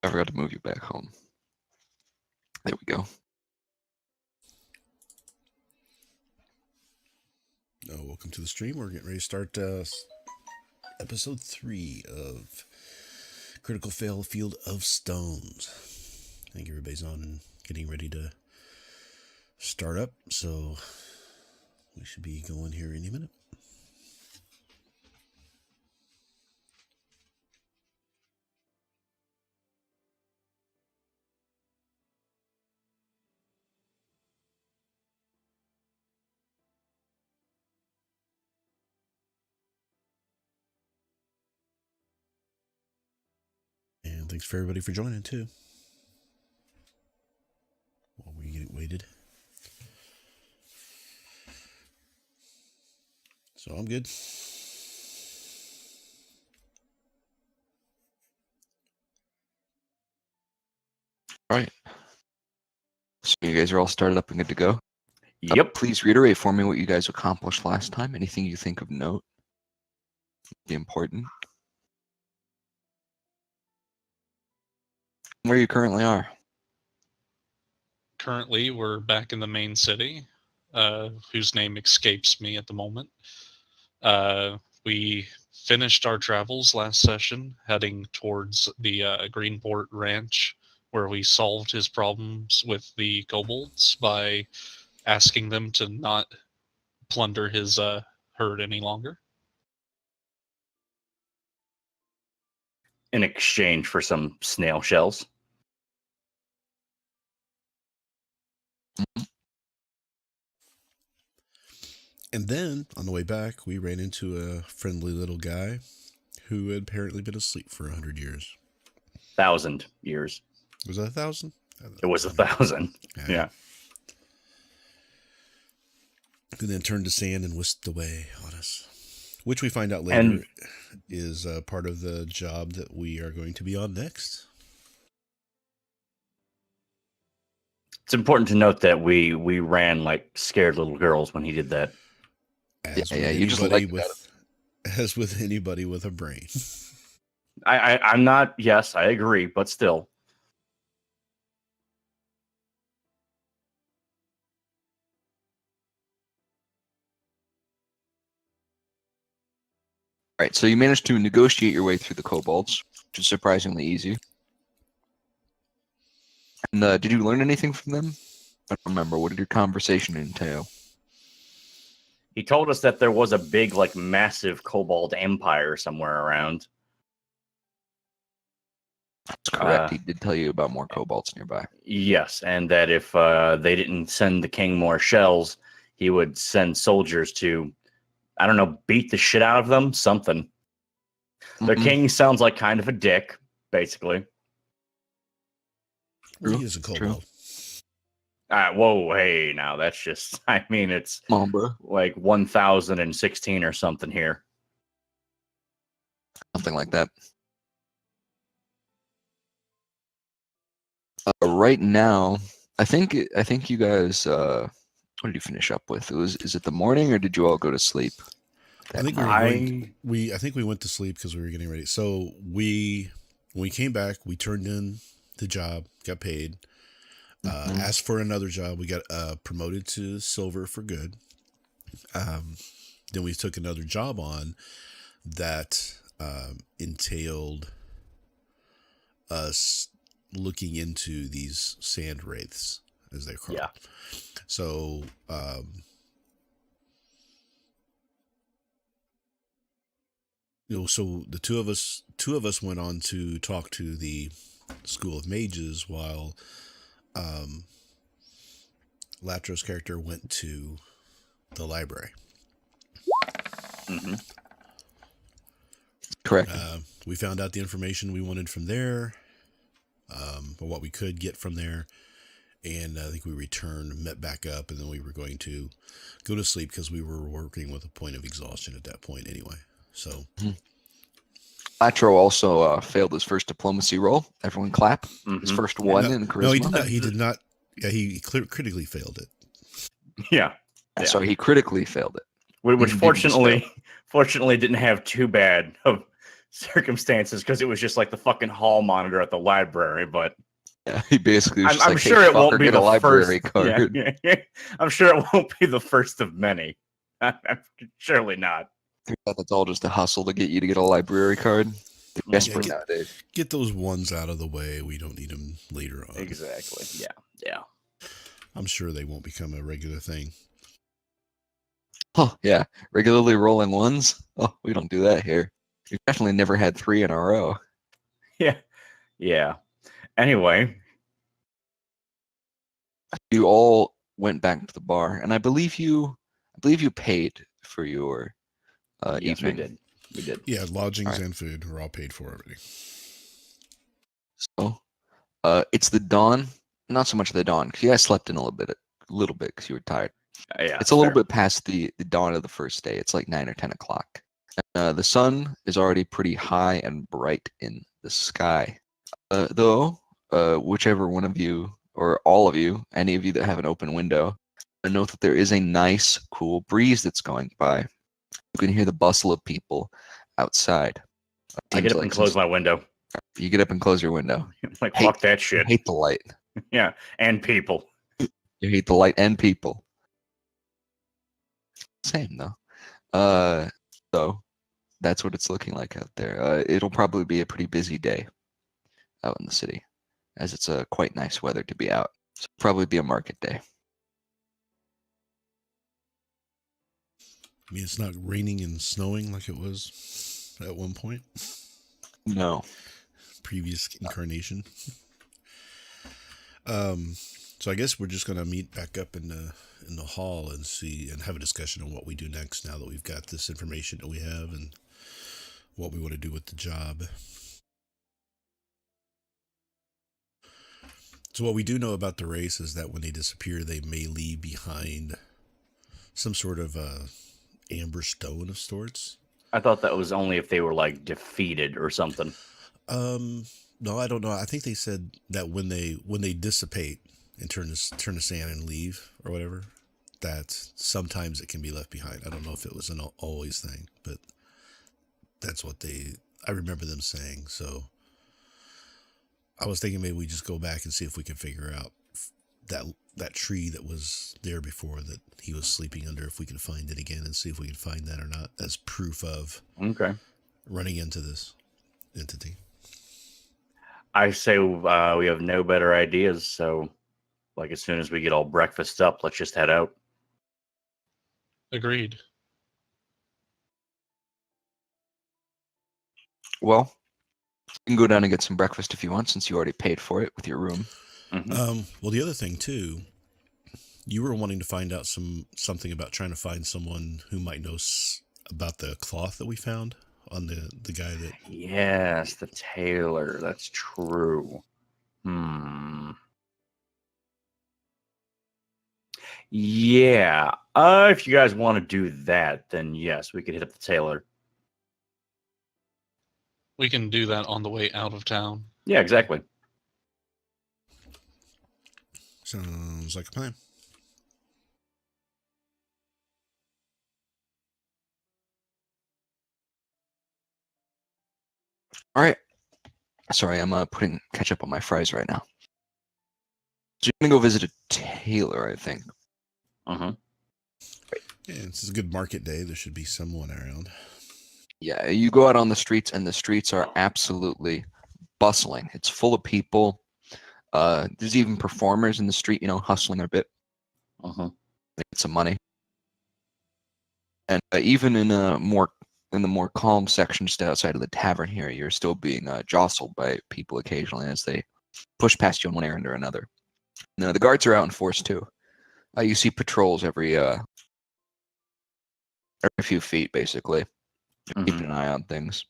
I forgot to move you back home. There we go. Welcome to the stream. We're getting ready to start episode 3 of Critical Fail Field of Stones. I think everybody's on and getting ready to start up, so we should be going here any minute. And thanks for everybody for joining too. While we get waited. So I'm good. All right. So you guys are all started up and good to go? Yep. Please reiterate for me what you guys accomplished last time. Anything you think of note? Be important. Where you currently are? Currently, we're back in the main city, whose name escapes me at the moment. We finished our travels last session, heading towards the Greenport Ranch, where we solved his problems with the kobolds by asking them to not plunder his herd any longer. In exchange for some snail shells. And then, on the way back, we ran into a friendly little guy who had apparently been asleep for 100 years. 1,000 years. Was that 1,000? It was 1,000. Yeah. And then turned to sand and whisked away on us. Which we find out later is part of the job that we are going to be on next. It's important to note that we ran like scared little girls when he did that. You just like as with anybody with a brain. I'm not. Yes, I agree, but still. All right, so you managed to negotiate your way through the kobolds, which is surprisingly easy. And did you learn anything from them? I don't remember. What did your conversation entail? He told us that there was a big, like, massive kobold empire somewhere around. That's correct. He did tell you about more kobolds nearby. Yes, and that if they didn't send the king more shells, he would send soldiers to, I don't know, beat the shit out of them, something. The king sounds like kind of a dick, basically. Well, he is a kobold. Whoa, hey, now that's just, I mean, it's like 1016 or something here. Something like that. Right now, I think you guys, what did you finish up with? Is it the morning or did you all go to sleep? I think we went to sleep because we were getting ready. So when we came back, we turned in the job, got paid. Asked for another job. We got promoted to silver for good. Then we took another job on that entailed us looking into these sand wraiths, as they're called. Yeah. So so the two of us went on to talk to the School of Mages while Latro's character went to the library. Mm-hmm. Correct. We found out the information we wanted from there, or what we could get from there, and I think we returned, met back up, and then we were going to go to sleep because we were working with a point of exhaustion at that point anyway. So. Latro also failed his first diplomacy roll. Everyone clap. His first one in charisma. No, he did not. He did not. Yeah, he critically failed it. Yeah. Sorry, he critically failed it. Which fortunately didn't have too bad of circumstances because it was just like the fucking hall monitor at the library. But Yeah, he basically was just I'm like, sure hey, it won't fucker, be get the a library first. card. Yeah. I'm sure it won't be the first of many. Surely not. That's all just a hustle to get you to get a library card. They're Yeah, desperate get- nowadays. Get those ones out of the way. We don't need them later on. Exactly. Yeah. I'm sure they won't become a regular thing. Oh, yeah. Regularly rolling ones? Oh, we don't do that here. We've definitely never had 3 in a row. Yeah. Anyway, You all went back to the bar, and I believe you paid for your yes, evening. we did. Yeah, lodgings Alright. and food were all paid for already. So, it's the dawn. Not so much the dawn, because you guys slept in a little bit because you were tired. Yeah, It's a little fair. bit past the dawn of the first day. It's like 9 or 10 o'clock. The sun is already pretty high and bright in the sky. Though, whichever one of you, or all of you, any of you that have an open window, note that there is a nice, cool breeze that's going by. You can hear the bustle of people outside. I get up and close my window. You get up and close your window. Like, Hate- fuck that You shit. hate the light. Yeah, and people. You hate the light and people. Same though. So that's what it's looking like out there. It'll probably be a pretty busy day out in the city, as it's quite nice weather to be out. So it'll probably be a market day. I mean, it's not raining and snowing like it was at one point. No. Previous incarnation. So I guess we're just gonna meet back up in the hall and see and have a discussion on what we do next now that we've got this information that we have and what we want to do with the job. So what we do know about the race is that when they disappear, they may leave behind some sort of amber stone of sorts. I thought that was only if they were like defeated or something. No, I don't know. I think they said that when they dissipate and turn to sand and leave or whatever, that sometimes it can be left behind. I don't know if it was an always thing, but that's what I remember them saying. So I was thinking maybe we just go back and see if we can figure out that tree that was there before that he was sleeping under, if we can find it again and see if we can find that or not as proof of Okay. running into this entity. I say we have no better ideas, so like as soon as we get all breakfast up, let's just head out. Agreed. Well, you can go down and get some breakfast if you want, since you already paid for it with your room. Mhm. Well, the other thing too, you were wanting to find out something about trying to find someone who might know about the cloth that we found on the guy that. Yes, the tailor. That's true. Yeah. If you guys want to do that, then yes, we could hit up the tailor. We can do that on the way out of town. Yeah, exactly. Sounds like a plan. All right. Sorry, I'm putting ketchup on my fries right now. So you're gonna go visit a tailor, I think. Uh-huh. Yeah, this is a good market day. There should be someone around. Yeah, you go out on the streets, and the streets are absolutely bustling. It's full of people. There's even performers in the street, hustling a bit, Uh-huh. making some money. And even in the more calm section just outside of the tavern here, you're still being jostled by people occasionally as they push past you on one errand or another. No, the guards are out in force too. You see patrols every few feet, basically, keeping an eye on things.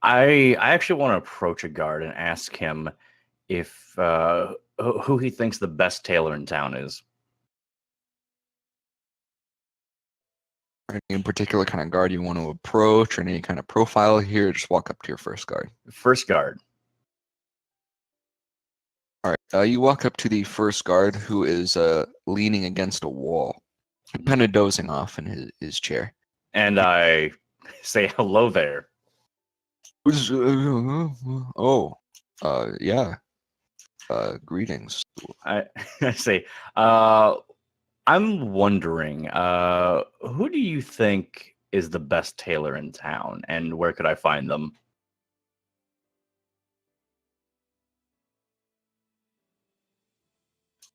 I actually want to approach a guard and ask him if who he thinks the best tailor in town is. Any particular kind of guard you want to approach, or any kind of profile here? Just walk up to your first guard. First guard. All right. You walk up to the first guard, who is leaning against a wall, kind of dozing off in his chair. And I say hello there. Oh, yeah. Greetings. I say, I'm wondering, who do you think is the best tailor in town, and where could I find them?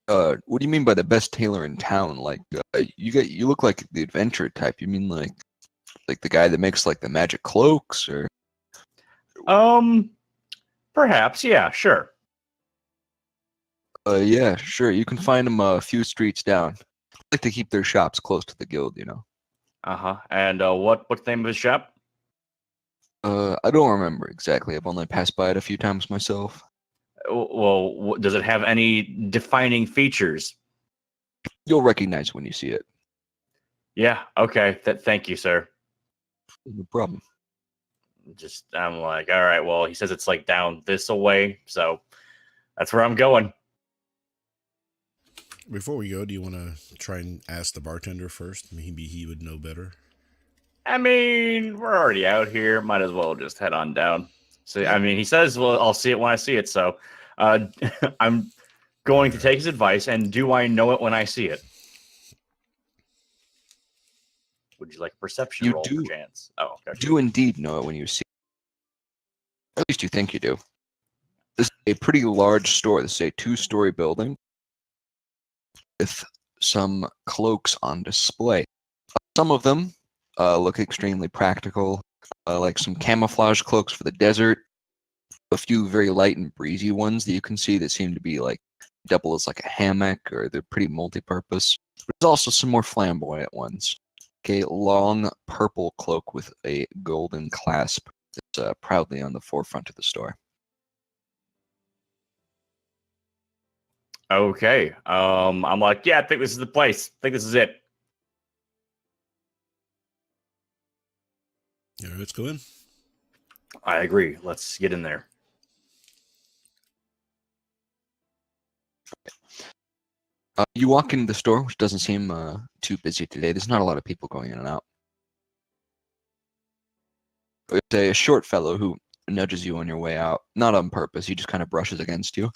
What do you mean by the best tailor in town? Like, you look like the adventure type. You mean like the guy that makes like the magic cloaks, or Um, Perhaps, yeah, sure. yeah, sure. You can find them a few streets down. I like to keep their shops close to the guild, you know. Uh-huh. And what's the name of his shop? I don't remember exactly. I've only passed by it a few times myself. Well, does it have any defining features? You'll recognize when you see it. Yeah, okay. Thank you, sir. No problem. Just I'm like, all right, well, he says it's like down this away, so that's where I'm going. Before we go, do you want to try and ask the bartender first? Maybe he would know better. I mean, we're already out here. Might as well just head on down. So, I mean, he says, well, I'll see it when I see it. So I'm going to take his advice. And do I know it when I see it? Would you like a perception You roll do. for chance? Oh, You okay. do indeed know it when you see it. At least you think you do. This is a pretty large store. This is a 2-story building with some cloaks on display. Some of them look extremely practical, like some camouflage cloaks for the desert. A few very light and breezy ones that you can see that seem to be like double as like a hammock, or they're pretty multi-purpose. There's also some more flamboyant ones. A long purple cloak with a golden clasp that's proudly on the forefront of the store. Okay. I'm like, yeah, I think this is the place. I think this is it. All right, let's go in. I agree. Let's get in there. You walk into the store, which doesn't seem too busy today. There's not a lot of people going in and out. It's a short fellow who nudges you on your way out, not on purpose. He just kind of brushes against you.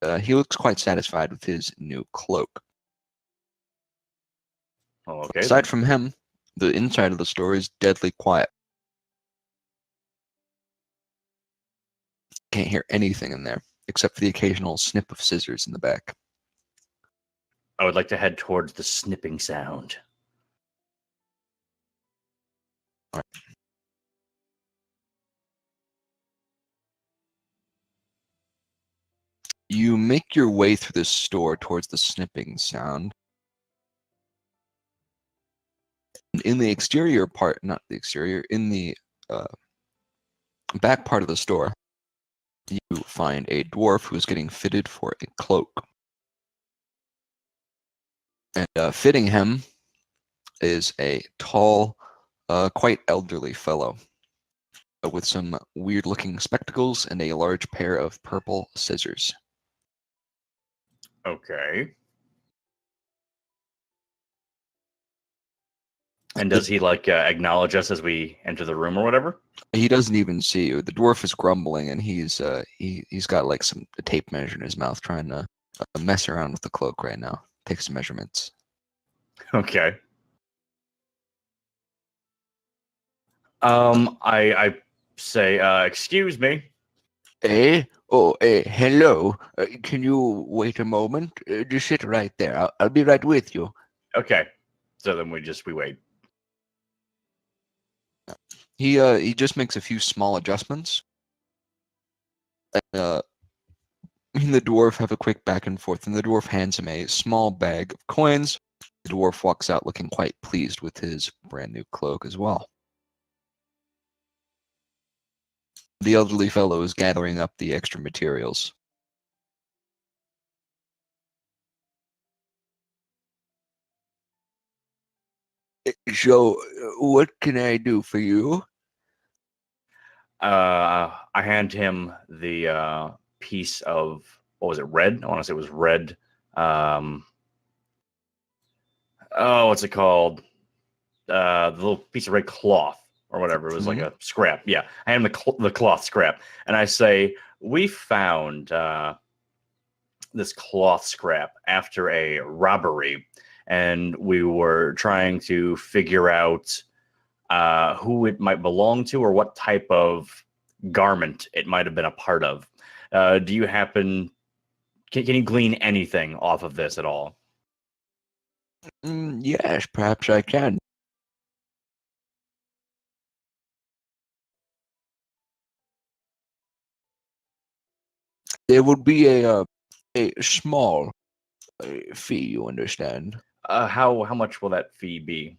And, he looks quite satisfied with his new cloak. Oh, okay. Aside from him, the inside of the store is deadly quiet. Can't hear anything in there except for the occasional snip of scissors in the back. I would like to head towards the snipping sound. All right. You make your way through this store towards the snipping sound. In the exterior part, not the exterior, in the back part of the store, you find a dwarf who is getting fitted for a cloak. And fitting him is a tall, quite elderly fellow with some weird-looking spectacles and a large pair of purple scissors. Okay. And does he like acknowledge us as we enter the room or whatever? He doesn't even see you. The dwarf is grumbling, and he's got like some tape measure in his mouth, trying to mess around with the cloak right now. Take some measurements. Okay. I say, excuse me. Eh? Oh, hello. Can you wait a moment? Just sit right there. I'll be right with you. Okay. So then we wait. He just makes a few small adjustments. And me and the dwarf have a quick back and forth, and the dwarf hands him a small bag of coins. The dwarf walks out looking quite pleased with his brand new cloak as well. The elderly fellow is gathering up the extra materials. So, what can I do for you? I hand him the piece of, what was it, red? I want to say it was red. What's it called? The little piece of red cloth or whatever. It was like a scrap. Yeah, I hand him the cloth scrap, and I say, "We found this cloth scrap after a robbery, and we were trying to figure out who it might belong to or what type of garment it might have been a part of. Do you happen? Can you glean anything off of this at all?" Yes, perhaps I can. There would be a small fee, you understand. How much will that fee be?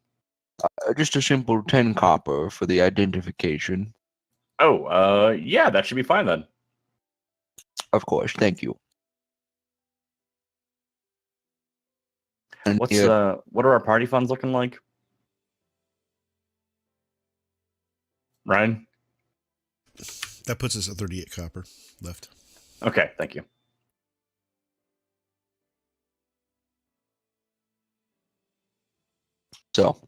Just a simple 10 copper for the identification. Oh, yeah, that should be fine then. Of course, thank you. And What are our party funds looking like? Ryan? That puts us at 38 copper left. Okay, thank you. So,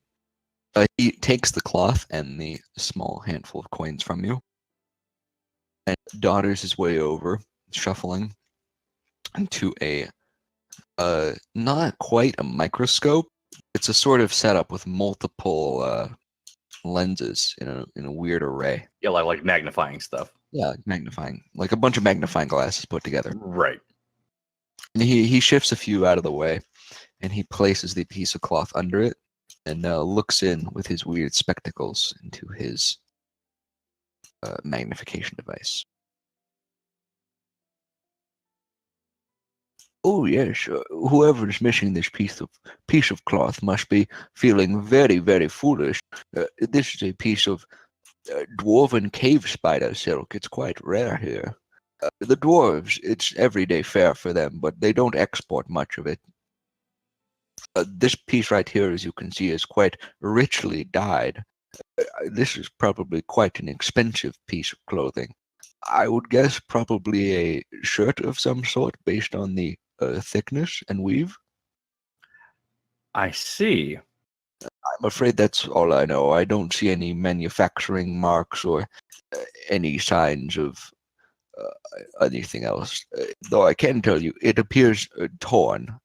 he takes the cloth and the small handful of coins from you and dodders his way over, shuffling into a not quite a microscope. It's a sort of setup with multiple lenses in a weird array. Yeah, like magnifying stuff. Yeah, magnifying, like a bunch of magnifying glasses put together. Right. And he shifts a few out of the way, and he places the piece of cloth under it, and looks in with his weird spectacles into his magnification device. Oh yes, whoever is missing this piece of cloth must be feeling very, very foolish. This is a piece of dwarven cave spider silk. It's quite rare here. The dwarves, it's everyday fare for them, but they don't export much of it. This piece right here, as you can see, is quite richly dyed. This is probably quite an expensive piece of clothing. I would guess probably a shirt of some sort based on the thickness and weave. I see. I'm afraid that's all I know. I don't see any manufacturing marks or any signs of anything else. Though I can tell you, it appears torn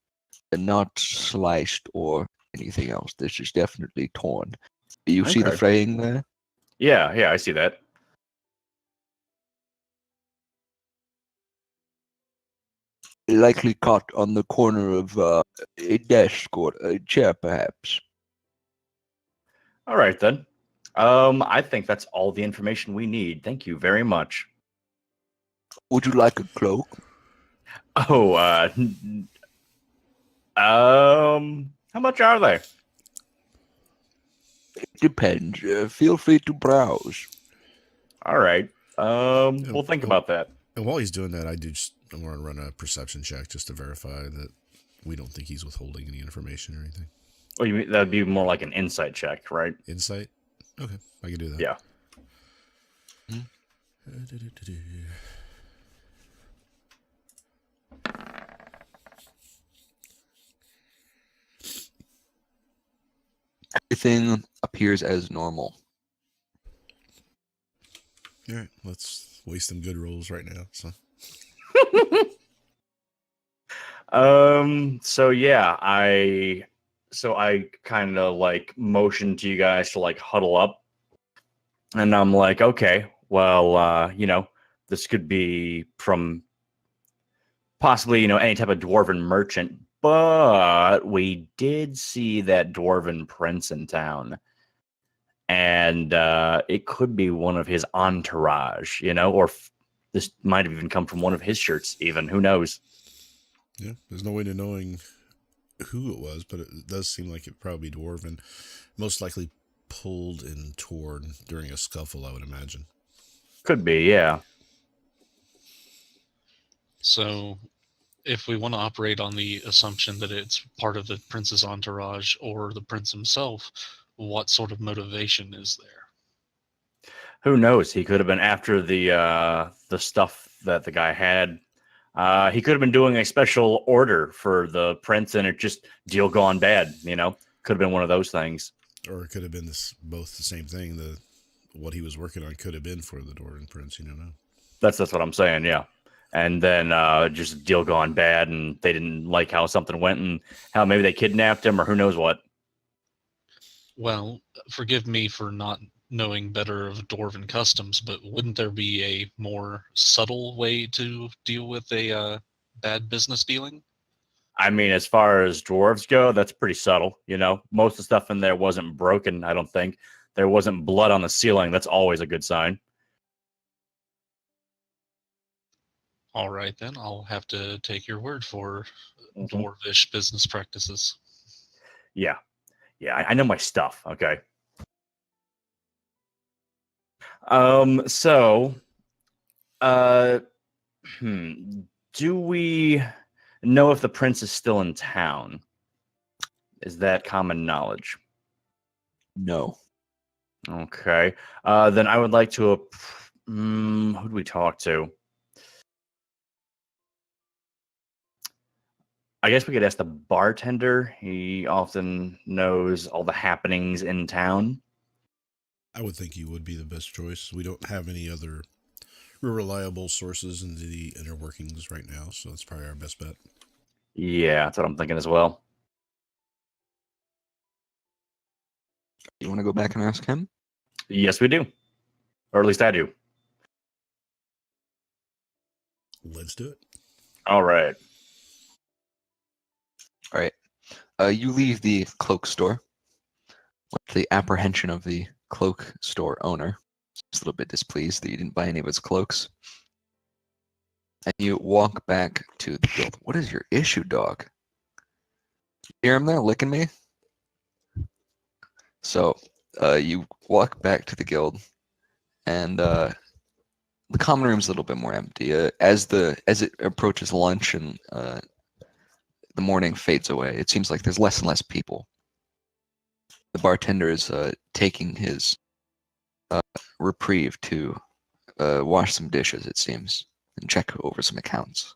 and not sliced or anything else. This is definitely torn. You see the Okay. fraying there? Yeah, I see that. Likely caught on the corner of a desk or a chair, perhaps. All right then. I think that's all the information we need. Thank you very much. Would you like a cloak? Oh, how much are they? It depends. Feel free to browse. All right. We'll think about that. And while he's doing that, I want to run a perception check just to verify that we don't think he's withholding any information or anything. Oh, you mean that'd be more like an insight check, right? Insight? Okay, I can do that. Yeah. Everything appears as normal. All right, let's waste some good rolls right now. So yeah, I kind of like motioned to you guys to like huddle up, and I'm like, okay, well, this could be from possibly any type of dwarven merchant, but we did see that dwarven prince in town, and it could be one of his entourage, or this might have even come from one of his shirts, even, who knows. Yeah, there's no way to knowing who it was, but it does seem like it probably dwarven. Most likely pulled and torn during a scuffle, I would imagine. Could be, yeah. So, if we want to operate on the assumption that it's part of the prince's entourage or the prince himself, what sort of motivation is there? Who knows? He could have been after the stuff that the guy had. He could have been doing a special order for the prince, and it just deal gone bad. Could have been one of those things. Or it could have been both the same thing. what he was working on could have been for the Dwarven Prince. You don't know. That's what I'm saying. Yeah. And then just a deal gone bad, and they didn't like how something went, and how maybe they kidnapped him, or who knows what. Well, forgive me for not knowing better of dwarven customs, but wouldn't there be a more subtle way to deal with a bad business dealing? I mean, as far as dwarves go, that's pretty subtle. You know, most of the stuff in there wasn't broken. I don't think there wasn't blood on the ceiling. That's always a good sign. All right, then. I'll have to take your word for Mhm. dwarvish business practices. Yeah, I know my stuff. Okay. So, uh, do we know if the prince is still in town? Is that common knowledge? No. Okay. Then I would like to. Who do we talk to? I guess we could ask the bartender. He often knows all the happenings in town. I would think he would be the best choice. We don't have any other reliable sources into the inner workings right now, so that's probably our best bet. Yeah, that's what I'm thinking as well. You want to go back and ask him? Yes, we do. Or at least I do. Let's do it. All right. All right. You leave the cloak store with the apprehension of the cloak store owner. He's a little bit displeased that you didn't buy any of his cloaks. And you walk back to the guild. What is your issue, dog? You hear him there licking me? So you walk back to the guild, and the common room's a little bit more empty. As it approaches lunch and the morning fades away, it seems like there's less and less people. The bartender is taking his reprieve to wash some dishes, it seems, and check over some accounts.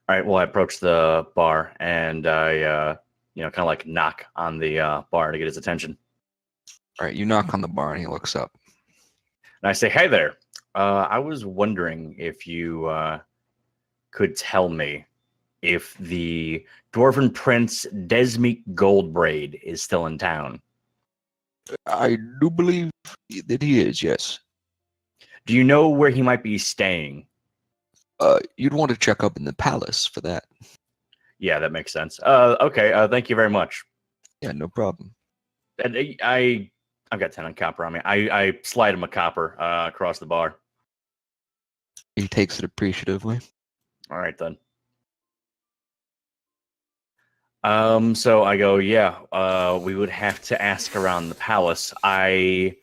All right. Well, I approach the bar and I, kind of like knock on the bar to get his attention. All right, you knock on the bar and he looks up. And I say, "Hey there. I was wondering if you could tell me if the Dwarven Prince Desmeek Goldbraid is still in town. I do believe that he is, yes. Do you know where he might be staying?" You'd want to check up in the palace for that. Yeah, that makes sense. Okay. Thank you very much. Yeah, no problem. And I've got 10 on copper on me. I slide him a copper across the bar. He takes it appreciatively. All right then. So I go, yeah. We would have to ask around the palace. I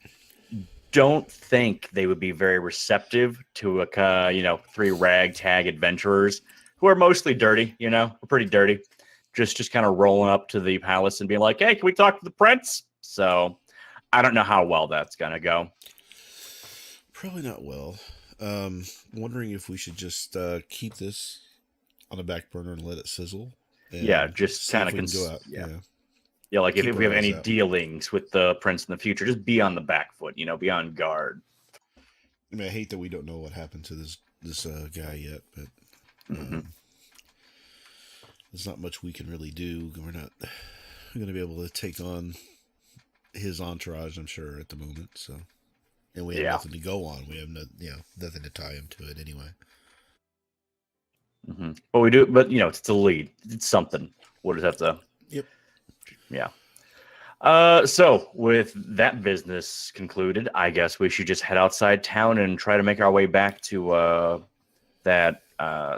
don't think they would be very receptive to three ragtag adventurers who are mostly dirty. We're pretty dirty. Just kind of rolling up to the palace and being like, "Hey, can we talk to the prince?" So I don't know how well that's gonna go. Probably not well. Wondering if we should just keep this on the back burner and let it sizzle. And Yeah, just see if kind of we can go out. Yeah, like if Keep we have our eyes any out. dealings with the prince in the future, just be on the back foot. Be on guard. I mean, I hate that we don't know what happened to this guy yet, but Mhm. there's not much we can really do. We're not going to be able to take on his entourage, I'm sure, at the moment. So, and we have Yeah. nothing to go on. We have nothing to tie him to it anyway. But we do. But it's a lead. It's something. We'll just have to. Yep. Yeah. So with that business concluded, I guess we should just head outside town and try to make our way back to that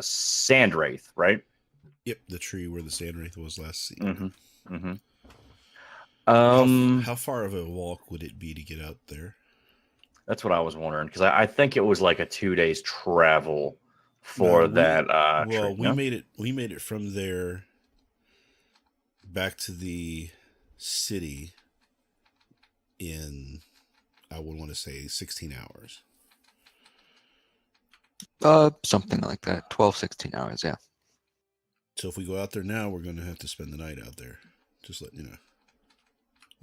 sand wraith, right? Yep, the tree where the sand wraith was last seen. How far of a walk would it be to get out there? That's what I was wondering, because I think it was like a 2 days travel for that. Well, tree, we made it from there back to the city in, I would want to say, 16 hours. Something like that. 12, 16 hours, yeah. So if we go out there now, we're going to have to spend the night out there. Just letting you know.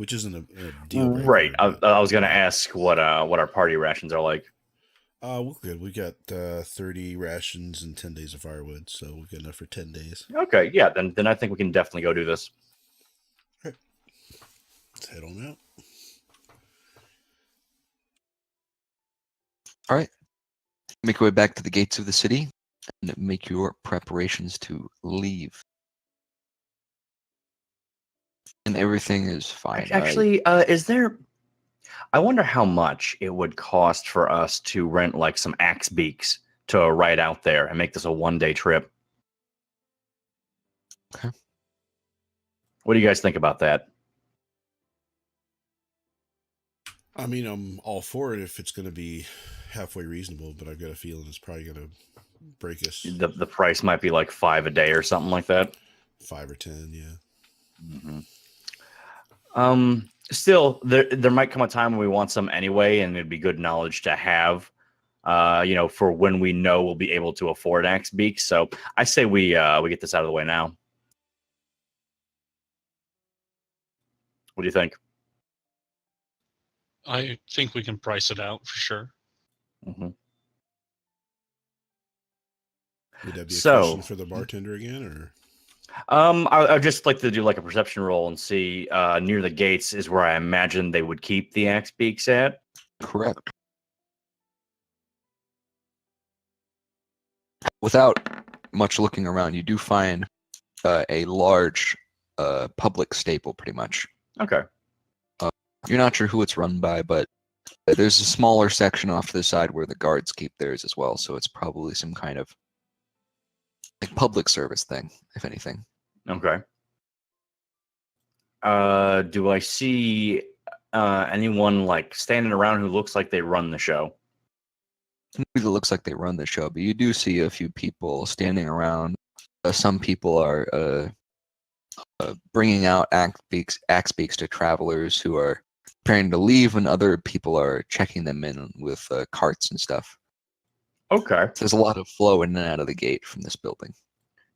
which isn't a deal breaker. Right. but- I was going to ask what our party rations are like. We're good. We got 30 rations and 10 days of firewood, so we've got enough for 10 days. Okay, yeah, then I think we can definitely go do this. Let's head on out. All right. Make your way back to the gates of the city and make your preparations to leave. And everything is fine. Actually, is there? I wonder how much it would cost for us to rent like some axe beaks to ride out there and make this a 1-day trip. Okay. What do you guys think about that? I mean, I'm all for it if it's going to be halfway reasonable, but I've got a feeling it's probably going to break us The price might be like 5 a day or something like that. 5 or 10, yeah. Mm-hmm. Still, there might come a time when we want some anyway, and it'd be good knowledge to have. For when we know we'll be able to afford axe beaks. So I say we get this out of the way now. What do you think? I think we can price it out for sure. Mm-hmm. Would that be a So- question for the bartender again, or? I'd just like to do like a perception roll and see near the gates is where I imagine they would keep the axe beaks at. Correct. Without much looking around, you do find a large public stable, pretty much. Okay. You're not sure who it's run by, but there's a smaller section off to the side where the guards keep theirs as well, so it's probably some kind of like public service thing, if anything. Okay. Do I see anyone like standing around who looks like they run the show? It looks like they run the show, but you do see a few people standing around. Some people are bringing out axe beaks to travelers who are preparing to leave, and other people are checking them in with carts and stuff. Okay. There's a lot of flow in and out of the gate from this building.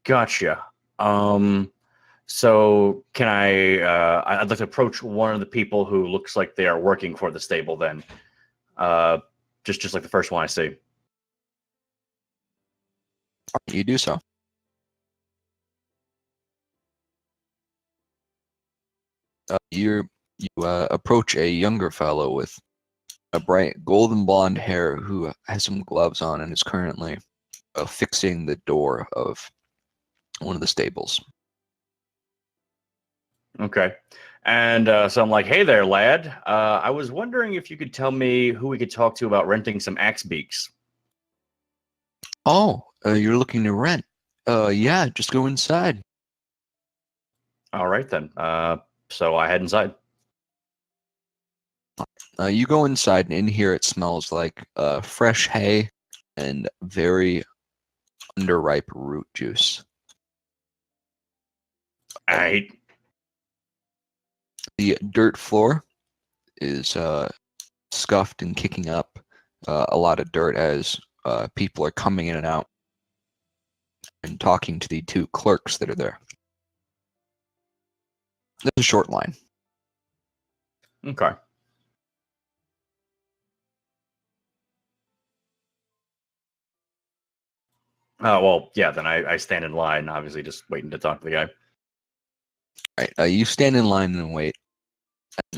Gotcha. So can I'd like to approach one of the people who looks like they are working for the stable then. Just like the first one I see. You do so. You approach a younger fellow with a bright golden blonde hair who has some gloves on and is currently fixing the door of one of the stables. Okay. And so I'm like, hey there, lad. I was wondering if you could tell me who we could talk to about renting some axe beaks. Oh, you're looking to rent? Yeah, just go inside. All right, then. So I head inside. You go inside, and in here it smells like fresh hay and very underripe root juice. All right. The dirt floor is scuffed and kicking up a lot of dirt as people are coming in and out and talking to the two clerks that are there. There's a short line. Okay. Well, yeah, then I stand in line, obviously just waiting to talk to the guy. Right, you stand in line and wait.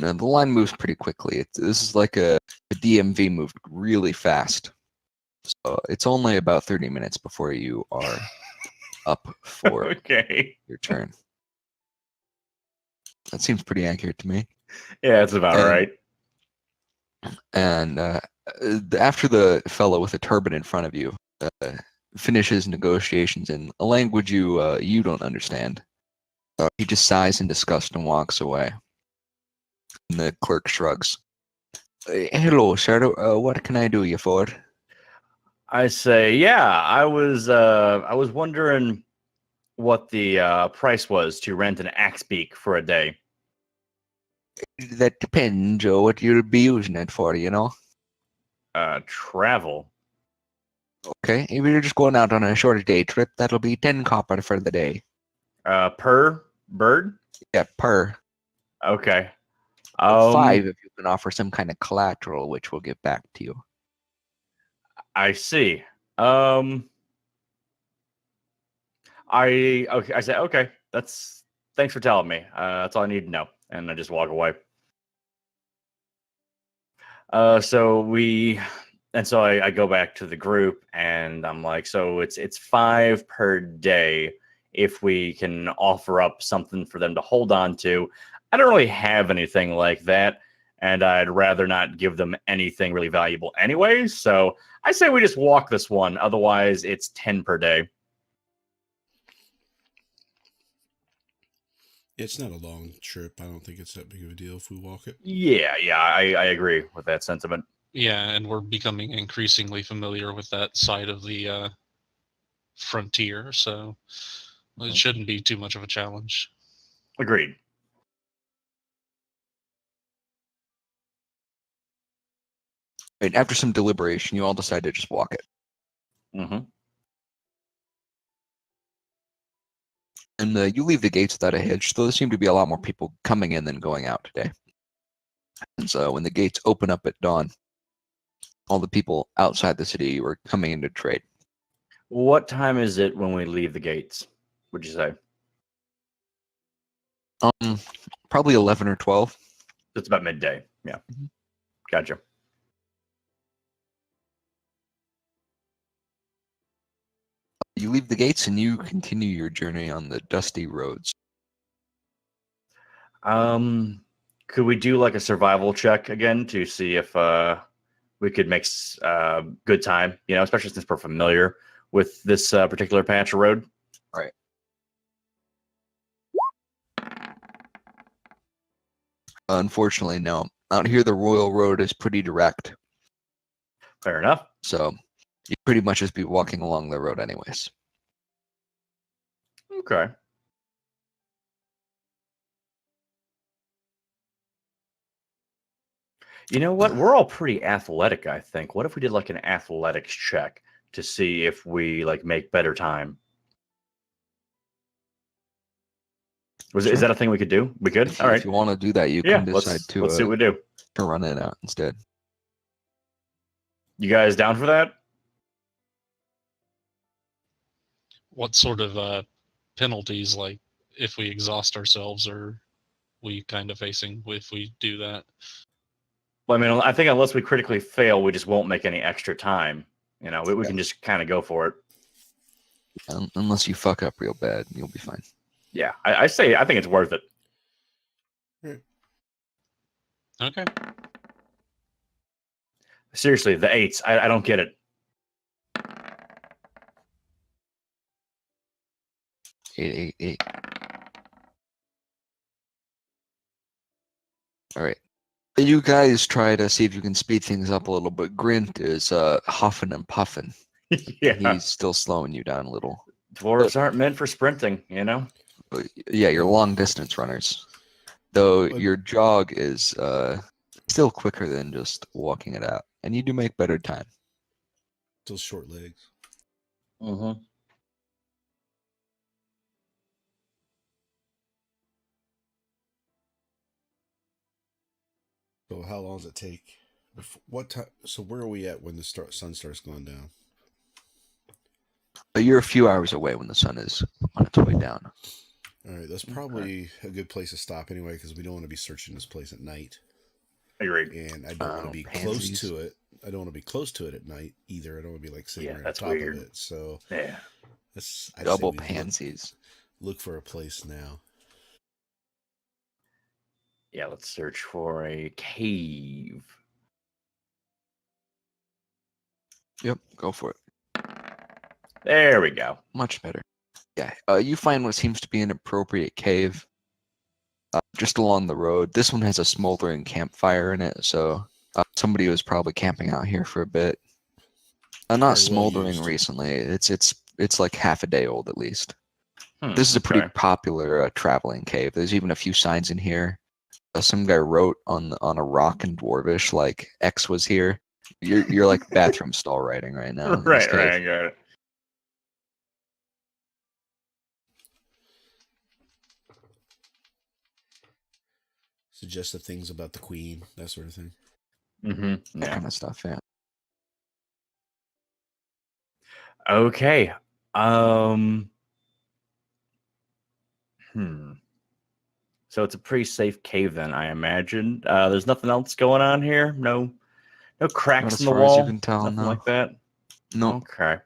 And the line moves pretty quickly. This is like a DMV moved really fast. So it's only about 30 minutes before you are up for Okay. your turn. That seems pretty accurate to me. Yeah, that's about right. And after the fellow with a turban in front of you finishes negotiations in a language you don't understand, he just sighs in disgust and walks away. And the clerk shrugs. Hello, sir. What can I do you for? I say, yeah, I was wondering what the price was to rent an axe beak for a day. That depends on what you'll be using it for, you know. Travel. Okay, if you're just going out on a short day trip, that'll be 10 copper for the day. Per bird? Yeah, per. Okay. 5 if you can offer some kind of collateral, which we'll get back to you. I see. I say okay. Thanks for telling me. That's all I need to know, and I just walk away. So I go back to the group, and I'm like, so it's 5 per day if we can offer up something for them to hold on to. I don't really have anything like that, and I'd rather not give them anything really valuable anyway. So I say we just walk this one. Otherwise, it's 10 per day. It's not a long trip. I don't think it's that big of a deal if we walk it. Yeah, I agree with that sentiment. Yeah, and we're becoming increasingly familiar with that side of the frontier, so it shouldn't be too much of a challenge. Agreed. Right, after some deliberation, you all decide to just walk it. Mm-hmm. And you leave the gates without a hitch, though there seem to be a lot more people coming in than going out today. And so when the gates open up at dawn, all the people outside the city were coming in to trade. What time is it when we leave the gates, would you say? Probably 11 or 12. It's about midday. Yeah. Mm-hmm. Gotcha. You leave the gates and you continue your journey on the dusty roads. Could we do like a survival check again to see if we could make good time? You know, especially since we're familiar with this particular patch of road. Right. Unfortunately, no. Out here, the Royal Road is pretty direct. Fair enough. So you pretty much just be walking along the road anyways. Okay. You know what? We're all pretty athletic, I think. What if we did like an athletics check to see if we like make better time? Is that a thing we could do? We could? All right. If you want to do that, you Yeah, can let's decide see what we do. to run it out instead. You guys down for that? What sort of penalties, like if we exhaust ourselves, are we kind of facing if we do that? Well, I mean, I think unless we critically fail, we just won't make any extra time. You know, we can just kind of go for it. Unless you fuck up real bad, you'll be fine. Yeah, I think it's worth it. Okay. Seriously, the 8s, I don't get it. 8, 8, 8. All right. You guys try to see if you can speed things up a little bit. Grint is huffing and puffing. Yeah, He's still slowing you down a little. dwarves aren't meant for sprinting, you know? Yeah, you're long distance runners. Though your jog is still quicker than just walking it out. And you do make better time. Those short legs. Mm-hmm. So how long does it take? What time? So where are we at when the sun starts going down? You're a few hours away when the sun is on its way down. All right, that's probably a good place to stop anyway, because we don't want to be searching this place at night. Agreed. And I don't want to be close to it. I don't want to be close to it at night either. I don't want to be like sitting right on top of it. So yeah, that's double pansies. Look for a place now. Yeah, let's search for a cave. Yep, go for it. There we go. Much better. Yeah, you find what seems to be an appropriate cave just along the road. This one has a smoldering campfire in it, so somebody was probably camping out here for a bit. Not smoldering recently. It's like half a day old at least. This is a pretty popular traveling cave. There's even a few signs in here. Some guy wrote on a rock in Dwarvish like X was here. You're like bathroom stall writing right now. Right, I got it. suggestive things about the queen, that sort of thing. That Yeah. kind of stuff. Yeah. Okay. Um. So it's a pretty safe cave then, I imagine. There's nothing else going on here. No Not cracks as in the far as you wall. can tell. Nothing No. like that. No. Okay.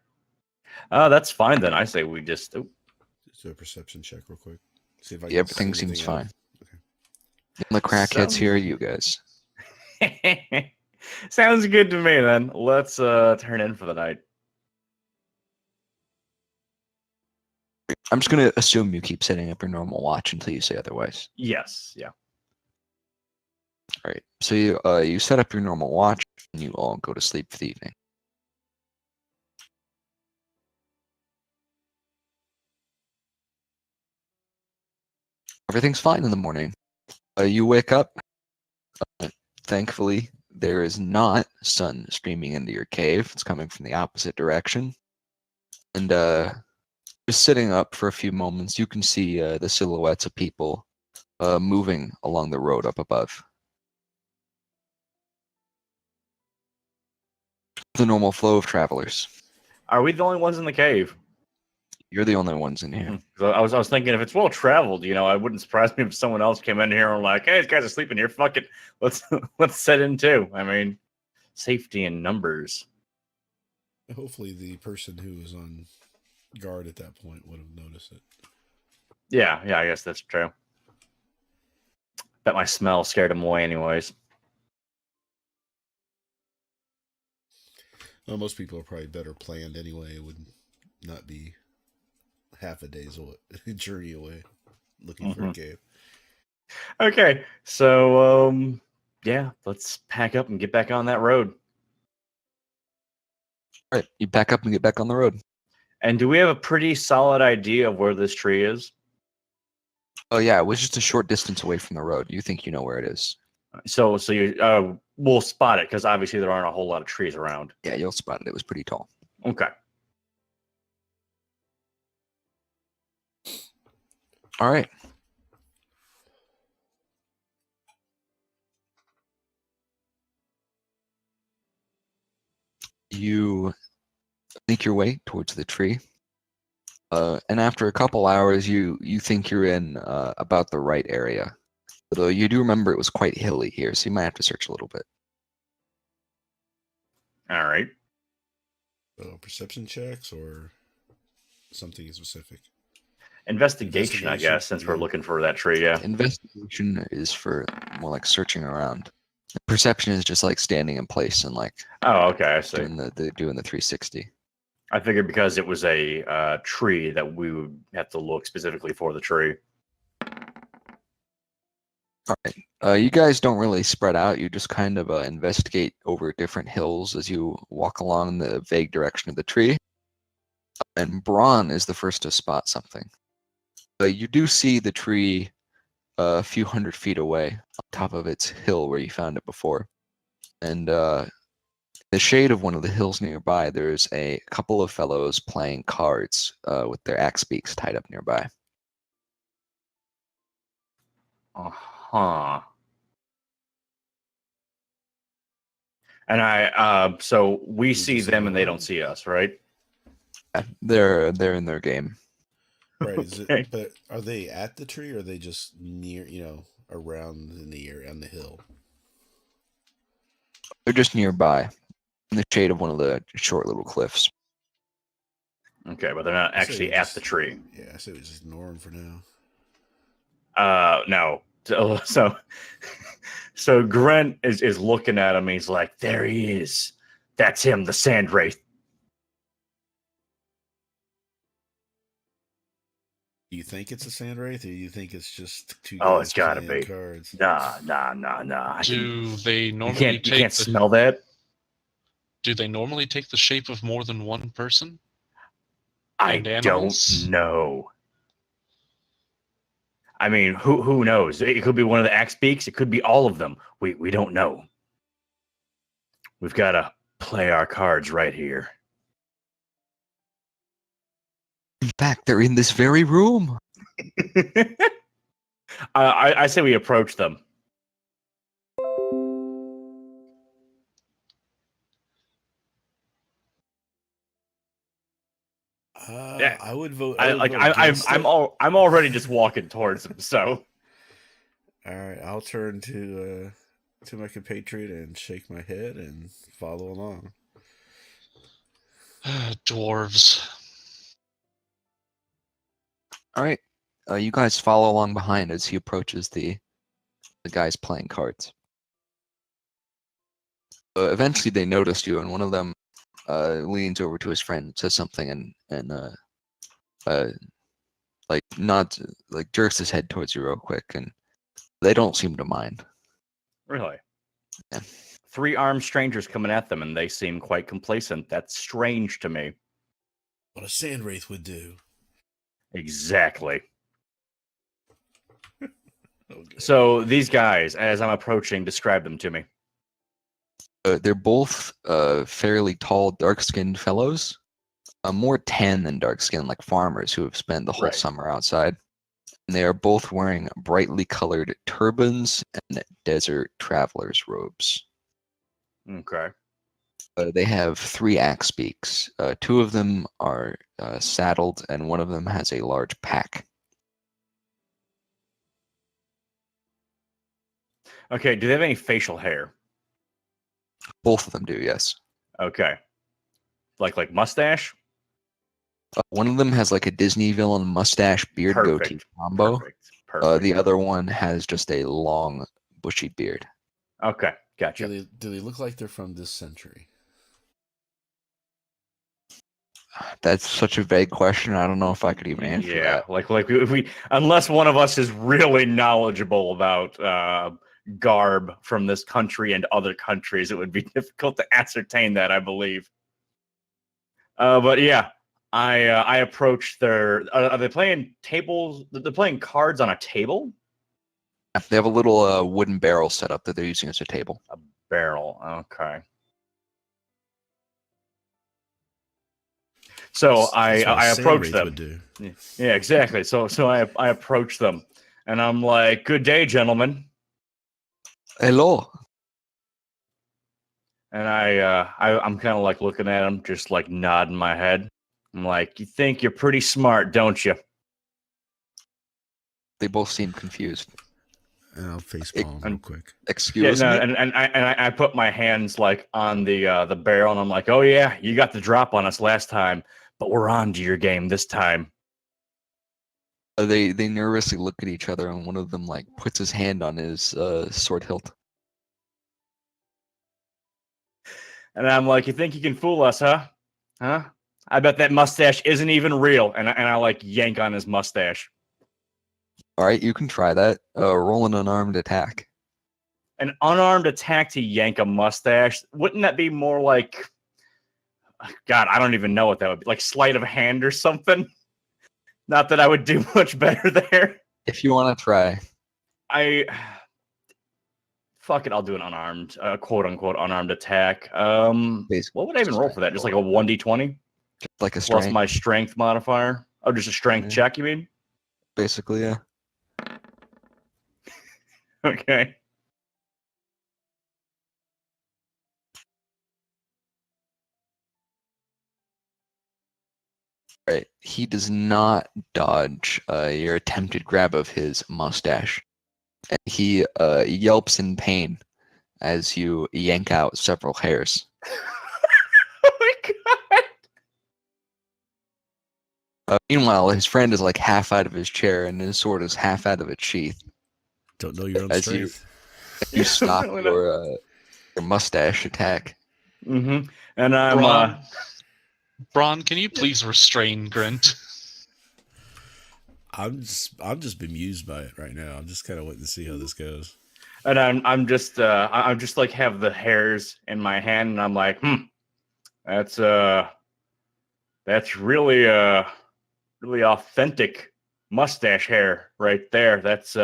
That's fine then. I say we just. Oh. Do a perception check real quick. See if I Yeah, everything seems out. fine. The only crackheads here are you guys. Sounds good to me then. Let's turn in for the night. I'm just gonna assume you keep setting up your normal watch until you say otherwise. Yes. Yeah. All right. So you set up your normal watch and you all go to sleep for the evening. Everything's fine in the morning. You wake up. Thankfully, there is not sun streaming into your cave. It's coming from the opposite direction. And just sitting up for a few moments, you can see the silhouettes of people moving along the road up above. The normal flow of travelers. Are we the only ones in the cave? You're the only ones in here. So I was thinking if it's well traveled, I wouldn't surprise me if someone else came in here and like, hey, these guys are sleeping here. Fuck it, let's set in too. I mean, safety in numbers. Hopefully, the person who was on guard at that point would have noticed it. Yeah, I guess that's true. Bet my smell scared him away, anyways. Well, most people are probably better planned anyway. It would not be half a day's journey away looking for a cave. Okay, so yeah, let's pack up and get back on that road. All right, you pack up and get back on the road. And do we have a pretty solid idea of where this tree is? Oh yeah, it was just a short distance away from the road. You think you know where it is? So you we'll spot it because obviously there aren't a whole lot of trees around. Yeah, you'll spot it. It was pretty tall. Okay. All right. You make your way towards the tree. And after a couple hours, you think you're in about the right area. Although you do remember it was quite hilly here, so you might have to search a little bit. All right. So perception checks or something specific? Investigation, I guess, since we're looking for that tree, yeah. Investigation is for more like searching around. Perception is just like standing in place and like Oh, okay, I see. doing the 360. I figured because it was a tree that we would have to look specifically for the tree. All right. You guys don't really spread out. You just kind of investigate over different hills as you walk along the vague direction of the tree. And Braun is the first to spot something. You do see the tree a few hundred feet away on top of its hill where you found it before. And the shade of one of the hills nearby, there's a couple of fellows playing cards with their axe beaks tied up nearby. Uh-huh. And so we see them and they don't see us, right? Yeah, they're in their game. Right. Okay. But are they at the tree or are they just near, around in the air on the hill? They're just nearby in the shade of one of the short little cliffs. Okay, but they're not actually at the tree. Yeah, I say we just ignore them for now. No. So Grant is looking at him. He's like, there he is. That's him, the Sand Wraith. Do you think it's a sand wraith, or do you think it's just two Oh, guys it's gotta playing be. cards? Nah. Do they You normally can't smell that? Do they normally take the shape of more than one person? I And animals? don't know. I mean, who knows? It could be one of the axe beaks. It could be all of them. We don't know. We've got to play our cards right here. In fact, they're in this very room. I say we approach them. Yeah. I would vote. I would like. vote I'm. against it. I'm already just walking towards him. So All right, I'll turn to my compatriot and shake my head and follow along. Dwarves. All right. You guys follow along behind as he approaches the guys playing cards. Eventually, they notice you, and one of them leans over to his friend, says something, and like nods, like jerks his head towards you real quick, and they don't seem to mind. really, Yeah. 3 armed strangers coming at them, and they seem quite complacent. That's strange to me. What a sand wraith would do. Exactly. Okay. So these guys, as I'm approaching, describe them to me. They're both fairly tall, dark-skinned fellows. More tan than dark-skinned, like farmers who have spent the whole Right. summer outside. And they are both wearing brightly colored turbans and desert travelers' robes. Okay. They have 3 axe beaks. 2 of them are saddled, and one of them has a large pack. Okay. Do they have any facial hair? Both of them do, yes. Okay. Like mustache? One of them has like a Disney villain mustache beard goatee Perfect. combo. Perfect. The other one has just a long, bushy beard. Okay. Gotcha. Do they look like they're from this century? That's such a vague question. I don't know if I could even answer Yeah, that. like if we unless one of us is really knowledgeable about garb from this country and other countries, it would be difficult to ascertain that, I believe. But yeah, I approached their. Are they playing tables? They're playing cards on a table. They have a little wooden barrel set up that they're using as a table. Barrel. Okay. So That's what I a sand approach wraith them. would do. Yeah, exactly. So I approach them, and I'm like, "Good day, gentlemen." Hello. And I'm kind of like looking at him, just like nodding my head. I'm like, "You think you're pretty smart, don't you?" They both seem confused. And I'll face palm real quick. Excuse Yeah, me? no, and I put my hands like on the barrel, and I'm like, "Oh yeah, you got the drop on us last time, but we're on to your game this time." They nervously look at each other, and one of them like puts his hand on his sword hilt. And I'm like, "You think you can fool us, huh? Huh? I bet that mustache isn't even real." And I like yank on his mustache. All right, you can try that. Roll an unarmed attack. An unarmed attack to yank a mustache. Wouldn't that be more like, God, I don't even know what that would be. Like sleight of hand or something? Not that I would do much better there. If you want to try. Fuck it, I'll do an unarmed, quote unquote unarmed attack. Basically, What would I even roll for that? Just like a 1d20 like a plus strength. my strength modifier. Oh, just a strength Yeah. check, you mean? Basically, yeah. Okay. Right. He does not dodge your attempted grab of his mustache. And he yelps in pain as you yank out several hairs. Oh my god. Meanwhile, his friend is like half out of his chair and his sword is half out of its sheath. Don't know your own As you- strength. You stop Apparently not. your mustache attack. Mm-hmm. And I'm Braun, can you please restrain Grint? I'm just bemused by it right now. I'm just kind of waiting to see how this goes. and I'm just like have the hairs in my hand, and I'm like, that's really really authentic mustache hair right there. That's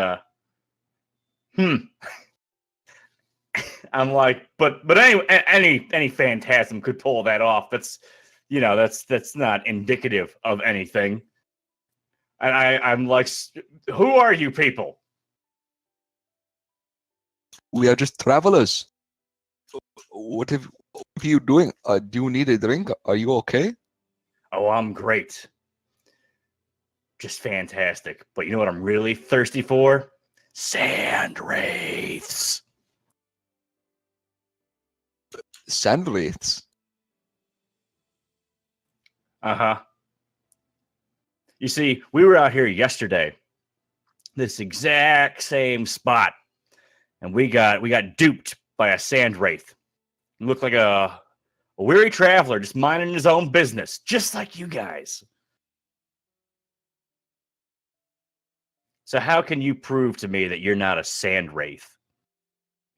I'm like, but anyway, any phantasm could pull that off. That's that's not indicative of anything. And I'm like, who are you people? We are just travelers. What are you doing? Do you need a drink? Are you okay? Oh, I'm great. Just fantastic. But you know what I'm really thirsty for? Sand wraiths. Sand wraiths. Uh-huh. You see, we were out here yesterday, this exact same spot, and we got duped by a sand wraith. He looked like a weary traveler just minding his own business, just like you guys. So how can you prove to me that you're not a sand wraith?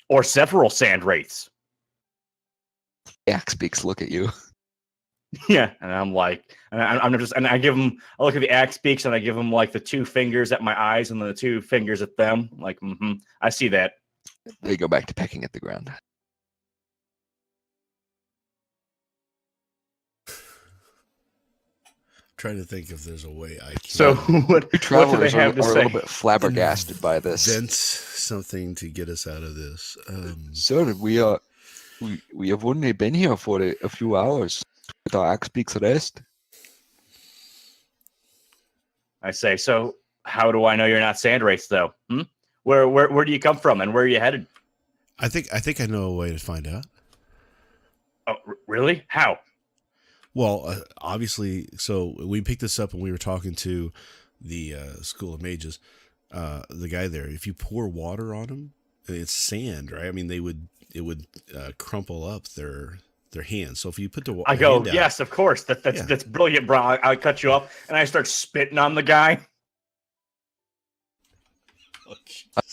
Or several sand wraiths? Axe Beaks look at you. Yeah, and I'm like, and I give him, I look at the axe beaks and I give him like the two fingers at my eyes and then the two fingers at them. Like, I see that. They go back to pecking at the ground. Trying to think if there's a way I can So what You do travelers they are have to a say? little bit flabbergasted by this. invent something to get us out of this. Sir, we have only been here for a few hours. With our Axe Beaks rest. I say, so how do I know you're not sand wraiths though? Where do you come from and where are you headed? I think I know a way to find out. Oh, really? How? Well, obviously, so we picked this up when we were talking to the School of Mages. The guy there, if you pour water on them, it's sand, right? I mean, it would crumple up their hands. So if you put the I go, hand out, yes, of course. That's brilliant, bro. I cut you off and I start spitting on the guy.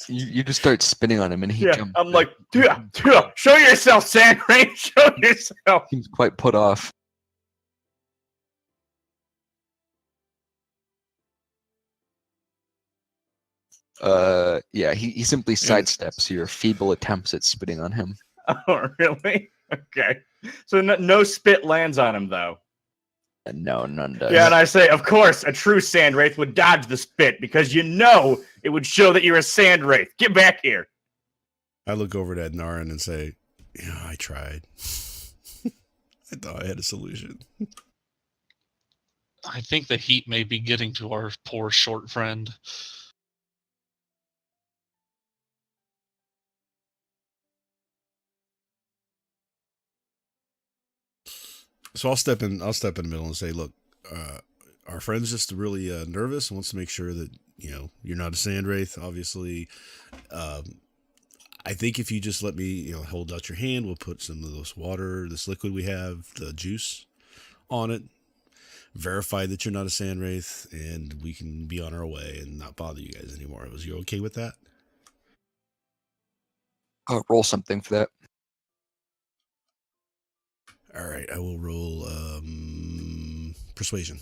You just start spinning on him, and he jumps. I'm like, show yourself, sand wraith. Show yourself. Seems quite put off. Yeah, he simply sidesteps your feeble attempts at spitting on him. Oh, really? Okay. So no spit lands on him, though. No, none does. Yeah, and I say, of course, a true sand wraith would dodge the spit because you know it would show that you're a sand wraith. Get back here. I look over at Narin and say, yeah, I tried. I thought I had a solution. I think the heat may be getting to our poor short friend. So I'll step in the middle and say, look, our friend's just really nervous and wants to make sure that, you're not a sand wraith, obviously. I think if you just let me, hold out your hand, we'll put some of this liquid we have, the juice on it, verify that you're not a sand wraith, and we can be on our way and not bother you guys anymore. Was you okay with that? Roll something for that. All right, I will roll persuasion.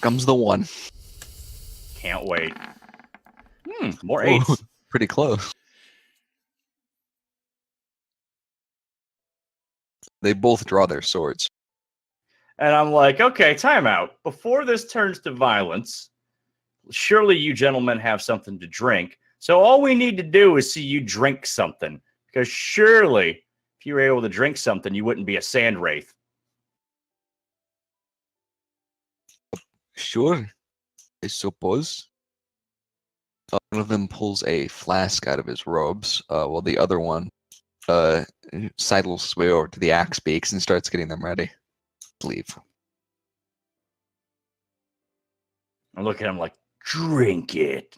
Comes the one. Can't wait. More eights. Ooh, pretty close. They both draw their swords. And I'm like, okay, time out. Before this turns to violence, surely you gentlemen have something to drink. So all we need to do is see you drink something. Because surely, if you were able to drink something, you wouldn't be a sand wraith. Sure, I suppose. One of them pulls a flask out of his robes, while the other one sidles his way over to the Axe Beaks and starts getting them ready. Leave. I look at him like, drink it.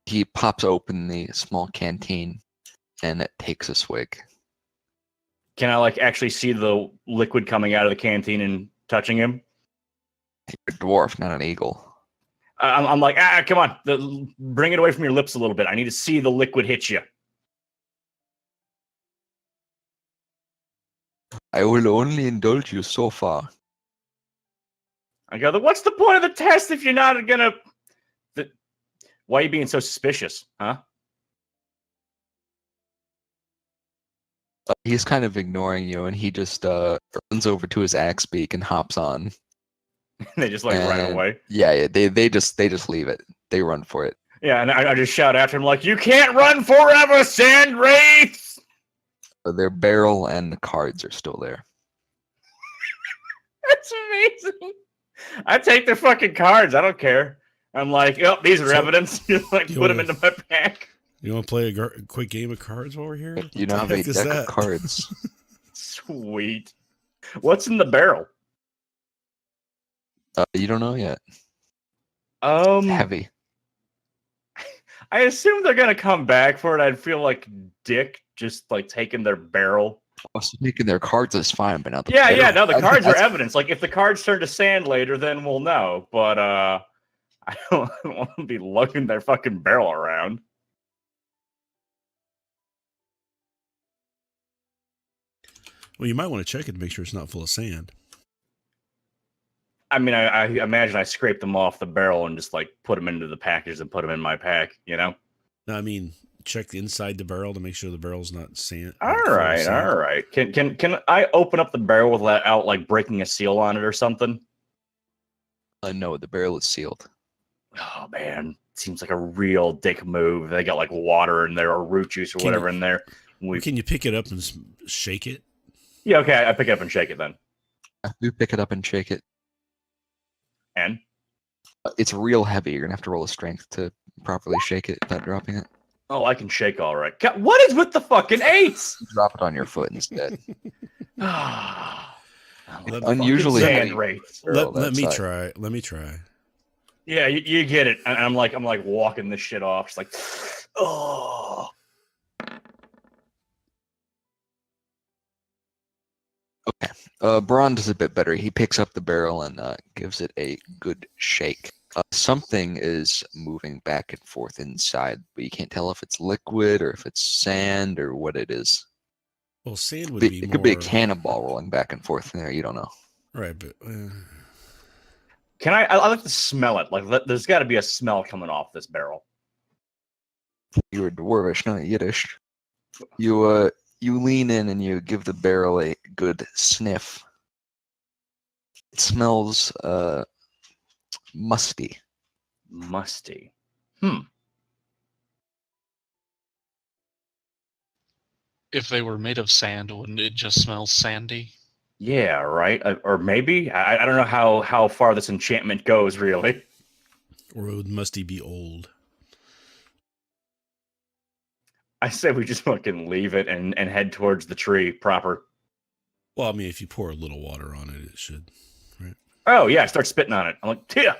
He pops open the small canteen and it takes a swig. Can I actually see the liquid coming out of the canteen and touching him? You're a dwarf, not an eagle. I'm like, come on, bring it away from your lips a little bit. I need to see the liquid hit you. I will only indulge you so far. I go, what's the point of the test if you're not gonna? Why are you being so suspicious, huh? He's kind of ignoring you, and he just runs over to his Axe Beak and hops on. They just run away. Yeah, they just leave it. They run for it. Yeah, and I just shout after him like, "You can't run forever, sand wraiths!" Their barrel and the cards are still there. That's amazing. I take their fucking cards. I don't care. I'm like, oh, these are So, evidence. Like, you put them wanna- into my pack. You want to play a quick game of cards while we're here? You now What have the a heck is deck that? of cards. Sweet. What's in the barrel? You don't know yet. Heavy. I assume they're gonna come back for it. I'd feel like dick just like taking their barrel. Also, making their cards is fine, but not the Yeah, barrel. no, the cards are That's- evidence. Like if the cards turn to sand later, then we'll know. But I don't want to be lugging their fucking barrel around. Well, you might want to check it to make sure it's not full of sand. I mean, I imagine I scrape them off the barrel and just like put them into the package and put them in my pack. You know. No, I mean, check inside the barrel to make sure the barrel's not sand. All right. Can I open up the barrel without like breaking a seal on it or something? No, the barrel is sealed. Oh man, seems like a real dick move. They got like water in there or root juice or Can whatever you- in there. Can you pick it up and shake it? Yeah, okay. I pick it up and shake it then. You pick it up and shake it. And It's real heavy. You're gonna have to roll a strength to properly shake it without dropping it. oh, I can shake all right. God, what is with the fucking eights? Drop it on your foot instead. Unusually sand heavy. rates. Barrel Let that me size. try. Let me try. Yeah, you get it. And I'm like walking this shit off. It's like, oh. Braun does a bit better. He picks up the barrel and gives it a good shake. Something is moving back and forth inside, but you can't tell if it's liquid or if it's sand or what it is. Well, sand would be It more. could be a cannonball rolling back and forth in there. You don't know. Right, but Can I like to smell it. Like there's got to be a smell coming off this barrel. You're Dwarvish, not Yiddish. You lean in and you give the barrel a good sniff. It smells musty. Musty. If they were made of sand, wouldn't it just smell sandy? Yeah, right. Or maybe I don't know how far this enchantment goes. Really, or would Musty be old? I say we just fucking leave it and head towards the tree proper. Well, I mean, if you pour a little water on it, it should. Oh yeah, I start spitting on it. I'm like, tia.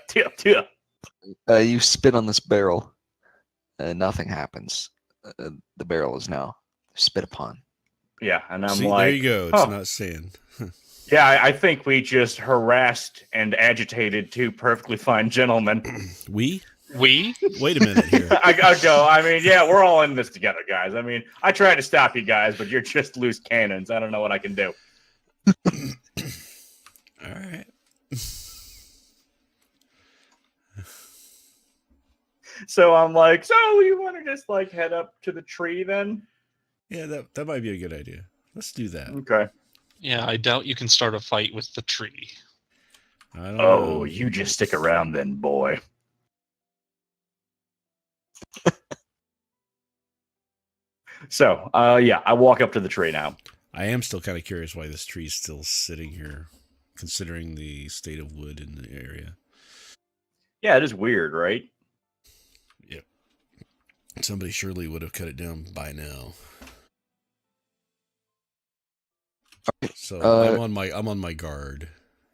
You spit on this barrel. Nothing happens. The barrel is now spit upon. Yeah, and I'm See, like, there you go. It's oh. not sand. Yeah, I think we just harassed and agitated two perfectly fine gentlemen. We? We? Wait a minute here. I go. I mean, yeah, we're all in this together, guys. I mean, I tried to stop you guys, but you're just loose cannons. I don't know what I can do. All right. So I'm like, so you want to just like head up to the tree then? Yeah, that might be a good idea. Let's do that. Okay. Yeah, I doubt you can start a fight with the tree. I don't Oh, know. you just stick around then, boy. So, yeah, I walk up to the tree now. I am still kind of curious why this tree is still sitting here, considering the state of wood in the area. Yeah, it is weird, right? Yep. Somebody surely would have cut it down by now. So I'm on my guard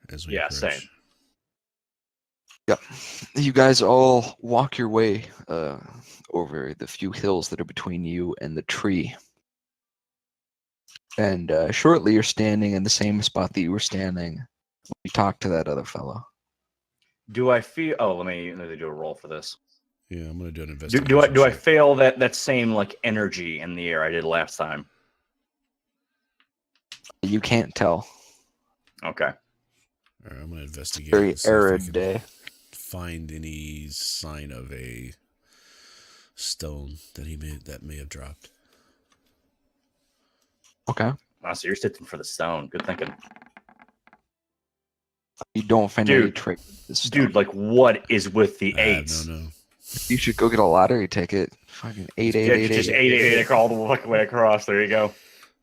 as we Yeah, approach. same. Yep. You guys all walk your way over the few hills that are between you and the tree. And shortly you're standing in the same spot that you were standing when you talked to that other fellow. Do I feel? Oh, let me do a roll for this. Yeah, I'm gonna do an Do investigation. do I check. fail that same like energy in the air I did last time? You can't tell. Okay. All right, I'm gonna investigate. Very and see if I arid can day. Find any sign of a stone that may have dropped. Okay. Wow, so you're sitting for the stone. Good thinking. You don't find any Dude. trace of this Dude, like what is with the eights? No. You should go get a lottery ticket. Fucking 8 8 Yeah, 8 just 8. 8 all the fucking way across. There you go.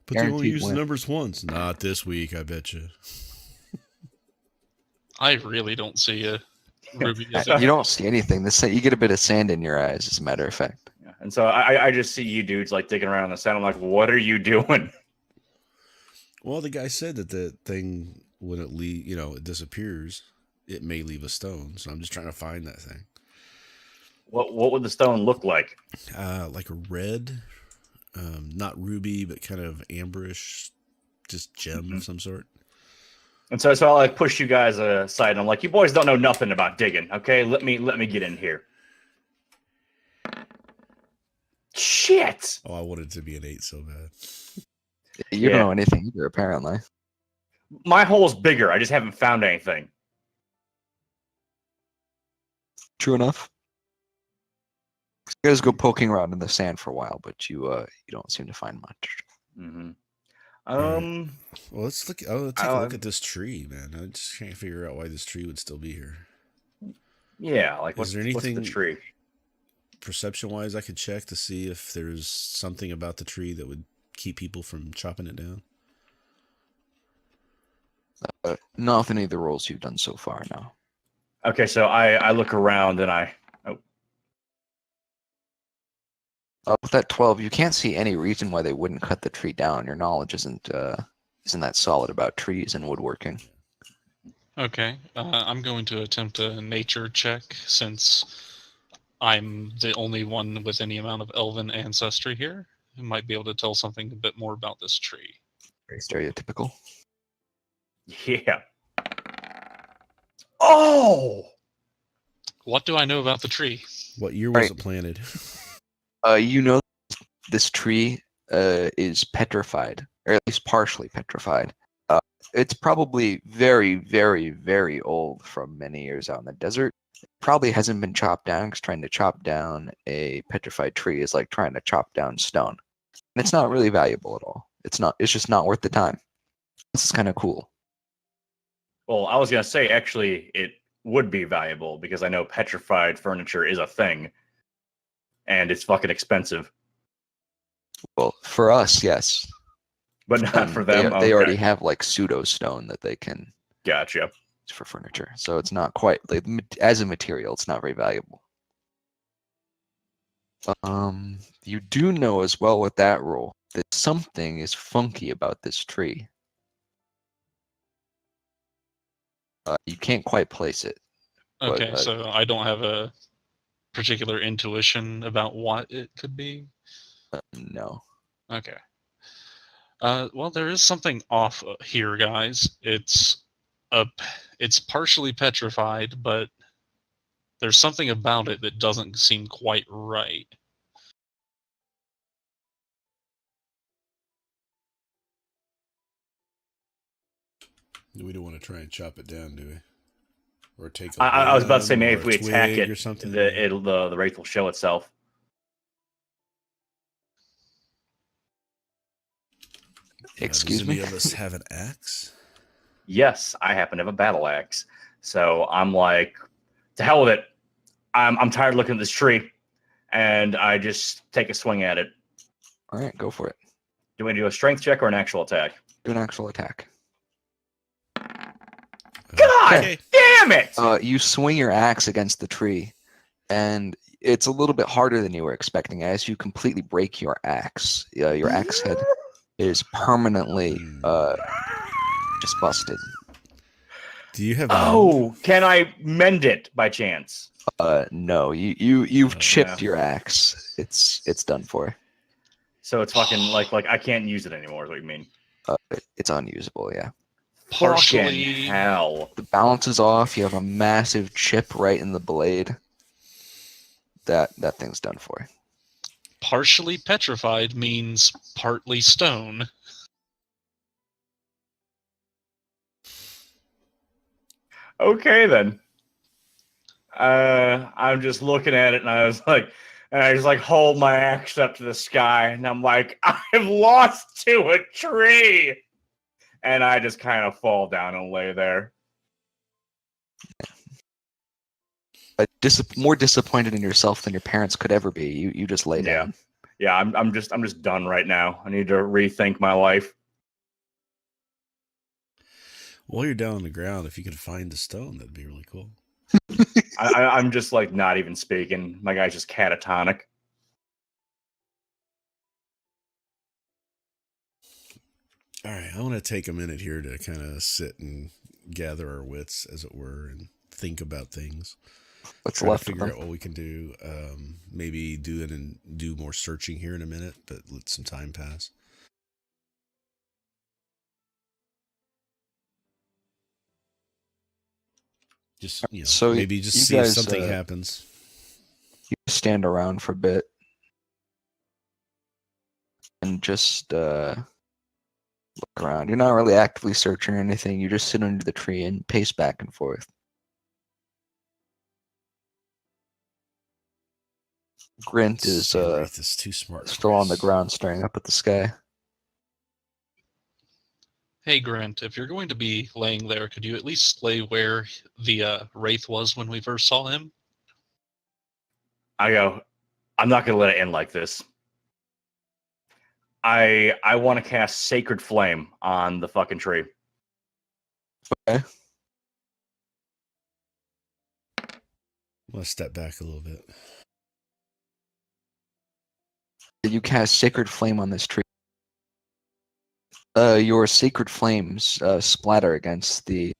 But they only Guaranteed use the win. numbers once. Not this week, I bet you. I really don't see a Ruby as You don't see anything. You get a bit of sand in your eyes, as a matter of fact. Yeah. And so I just see you dudes like digging around in the sand. I'm like, what are you doing? Well, the guy said that the thing, when it it disappears, it may leave a stone. So I'm just trying to find that thing. What would the stone look like? Like a red, not ruby, but kind of amberish, just gem of some sort. And so I like push you guys aside. And I'm like, you boys don't know nothing about digging, okay? Let me get in here. Shit! Oh, I wanted it to be an 8 so bad. You Yeah. don't know anything either, apparently. My hole's bigger. I just haven't found anything. True enough. You guys go poking around in the sand for a while, but you don't seem to find much. Mm-hmm. Well, let's take a look I- at this tree, man. I just can't figure out why this tree would still be here. Yeah, like Is there what's the anything- tree? Perception-wise, I could check to see if there's something about the tree that would keep people from chopping it down. Not with any of the rolls you've done so far, no. Okay, so I look around and With that 12, you can't see any reason why they wouldn't cut the tree down. Your knowledge isn't that solid about trees and woodworking. Okay, I'm going to attempt a nature check since I'm the only one with any amount of elven ancestry here. I might be able to tell something a bit more about this tree. Very stereotypical. yeah. Oh, What do I know about the tree? What year was Right. it planted? You know this tree is petrified, or at least partially petrified. It's probably very, very, very old from many years out in the desert. It probably hasn't been chopped down because trying to chop down a petrified tree is like trying to chop down stone. And it's not really valuable at all. It's just not worth the time. This is kind of cool. well, I was gonna say actually it would be valuable because I know petrified furniture is a thing, and it's fucking expensive. Well, for us, yes. But not And for them. They already Okay. have like pseudo stone that they can Gotcha. use for furniture. So it's not quite like as a material, it's not very valuable. You do know as well with that roll that something is funky about this tree. You can't quite place it. But, Okay, so I don't have a particular intuition about what it could be. No. Okay. Well, there is something off here, guys. It's partially petrified, but there's something about it that doesn't seem quite right. We don't want to try and chop it down, do we? Or take. I was about to say limb maybe or if a we attack twig it, or something. the wraith will show itself. Excuse does me? any of us have an axe? Yes, I happen to have a battle axe. So I'm like, to hell with it. I'm tired of looking at this tree, and I just take a swing at it. All right, go for it. Do we do a strength check or an actual attack? Do an actual attack. God Okay. damn it! You swing your axe against the tree, and it's a little bit harder than you were expecting. As you completely break your axe, your axe head is permanently just busted. Do you have? Oh, can I mend it by chance? No, you've Oh, chipped yeah. your axe. It's done for. So it's fucking like I can't use it anymore. Is what you mean? It's unusable. Yeah. Partially, Fucking hell. The balance is off. You have a massive chip right in the blade. That thing's done for. partially petrified means partly stone. Okay then. I'm just looking at it, and I just like hold my axe up to the sky, and I'm like, I've lost to a tree, and I just kind of fall down and lay there. More disappointed in yourself than your parents could ever be. You just lay Yeah. down. Yeah, I'm just done right now. I need to rethink my life. While you're down on the ground, if you could find the stone, that'd be really cool. I'm just like not even speaking. My guy's just catatonic. All right, I want to take a minute here to kind of sit and gather our wits, as it were, and think about things. What's Try to left of figure them? out what we can do. Maybe do more searching here in a minute, but let some time pass. Just So maybe just you see if guys, something happens. You stand around for a bit and just look around. You're not really actively searching or anything. You just sit under the tree and pace back and forth. Grint is Sandwraith is too smart. still on the ground staring up at the sky. Hey, Grant, if you're going to be laying there, could you at least lay where the Wraith was when we first saw him? I go, I'm not going to let it end like this. I want to cast Sacred Flame on the fucking tree. Okay. Let's step back a little bit. You cast Sacred Flame on this tree. Your Sacred Flames splatter against the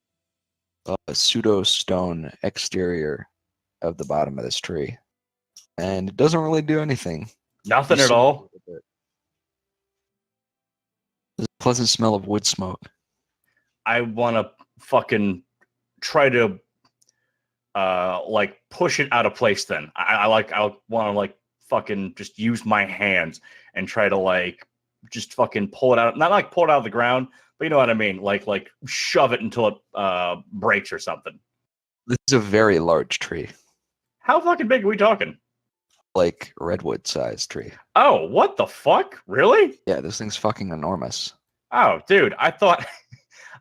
pseudo-stone exterior of the bottom of this tree. And it doesn't really do anything. Nothing You at smell all. a little bit. There's a pleasant smell of wood smoke. I want to fucking try to like push it out of place. Then I want to like fucking just use my hands and try to like just fucking pull it out. Not like pull it out of the ground, but you know what I mean. Like shove it until it breaks or something. This is a very large tree, How fucking big are we talking? like redwood-sized tree. Oh, what the fuck? Really? Yeah, this thing's fucking enormous. Oh, dude, I thought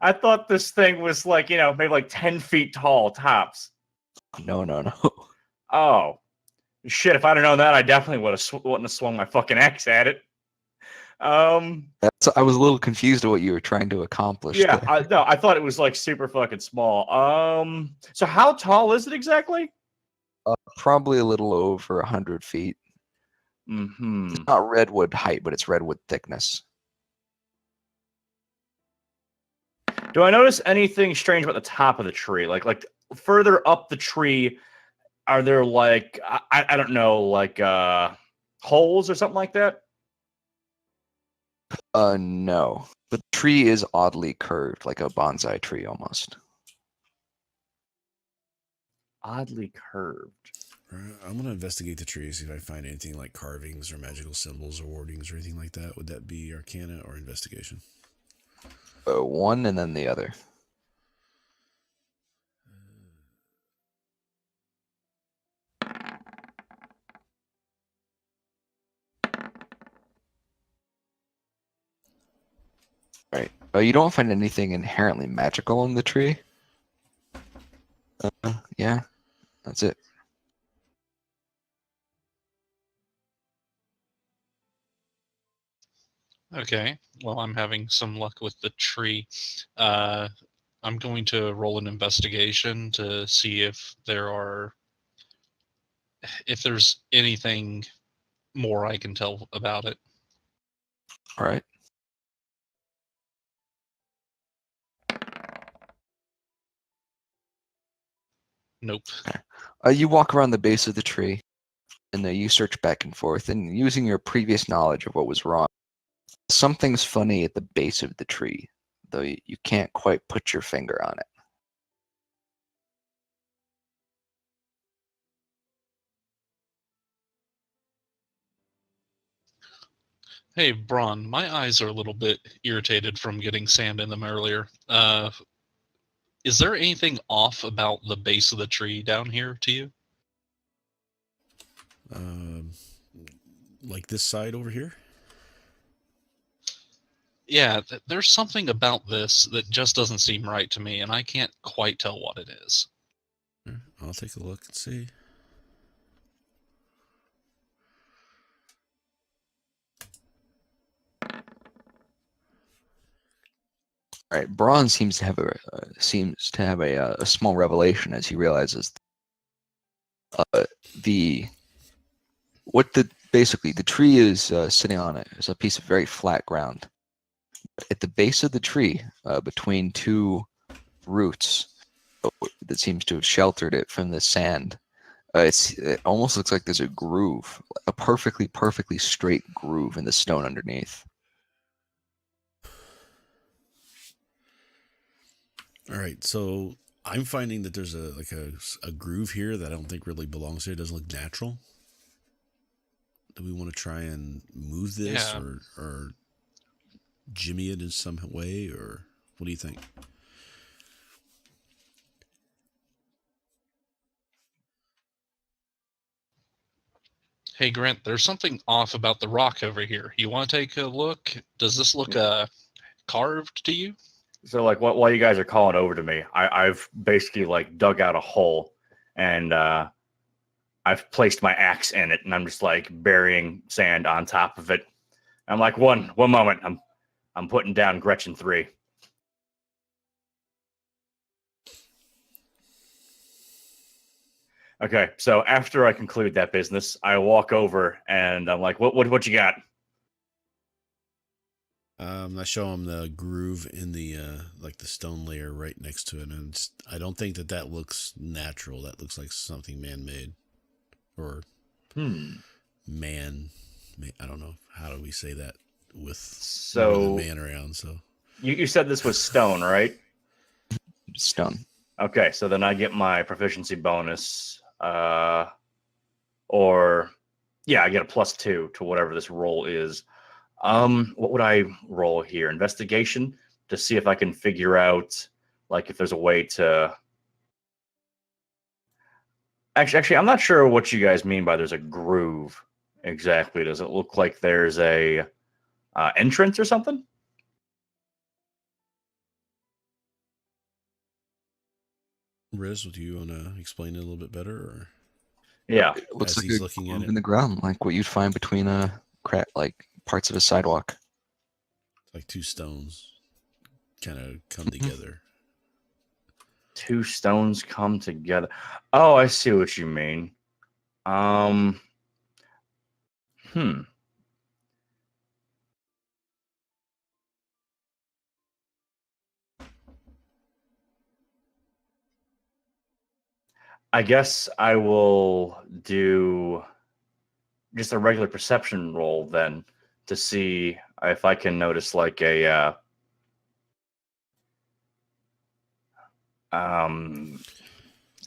I thought this thing was like, maybe like 10 feet tall tops. No. Oh, shit, if I'd have known that, I definitely wouldn't have swung my fucking axe at it. I was a little confused at what you were trying to accomplish. Yeah, there. I thought it was like super fucking small. So how tall is it exactly? Probably a little over 100 feet. Mm-hmm. It's not redwood height, but it's redwood thickness. Do I notice anything strange about the top of the tree? Like further up the tree, are there like I don't know, like holes or something like that? No. But the tree is oddly curved, like a bonsai tree almost. Oddly curved. I'm going to investigate the tree, see if I find anything like carvings or magical symbols or wardings or anything like that. Would that be Arcana or Investigation? One and then the other. Right. You don't find anything inherently magical in the tree. Yeah, that's it. Okay, well, I'm having some luck with the tree. I'm going to roll an investigation to see if there's anything more I can tell about it. All right. Nope. You walk around the base of the tree, and you search back and forth, and using your previous knowledge of what was wrong, something's funny at the base of the tree, though you can't quite put your finger on it. Hey, Braun, my eyes are a little bit irritated from getting sand in them earlier. Is there anything off about the base of the tree down here to you? Like this side over here? Yeah, there's something about this that just doesn't seem right to me, and I can't quite tell what it is. I'll take a look and see. All right, Braun seems to have a small revelation as he realizes uh, the basically the tree is sitting on it is a piece of very flat ground. At the base of the tree, between two roots that seems to have sheltered it from the sand, it almost looks like there's a groove, a perfectly straight groove in the stone underneath. All right, so I'm finding that there's a groove here that I don't think really belongs here. It doesn't look natural. Do we want to try and move this Yeah. or jimmy it in some way, or what do you think? Hey Grant, there's something off about the rock over here. You want to take a look? Does this look carved to you? So like while you guys are calling over to me, I've basically like dug out a hole and I've placed my axe in it and I'm just like burying sand on top of it. I'm like one moment. I'm putting down Gretchen 3. Okay, so after I conclude that business, I walk over and I'm like, what you got? I show him the groove in the like the stone layer right next to it, and I don't think that looks natural. That looks like something man-made, or man. I don't know, how do we say that with more than man around. So you said this was stone, right? Stone. Okay, so then I get my proficiency bonus, or yeah, I get a +2 to whatever this roll is. What would I roll here? Investigation to see if I can figure out, like, if there's a way to. Actually, I'm not sure what you guys mean by there's a groove exactly. Does it look like there's a entrance or something? Riz, do you want to explain it a little bit better? Or? Yeah, It looks As like he's a looking at groove it. in the ground, like what you'd find between like parts of a sidewalk. Like two stones kind of come together. two stones come together. Oh, I see what you mean. Hmm. I guess I will do just a regular perception roll then to see if I can notice like a I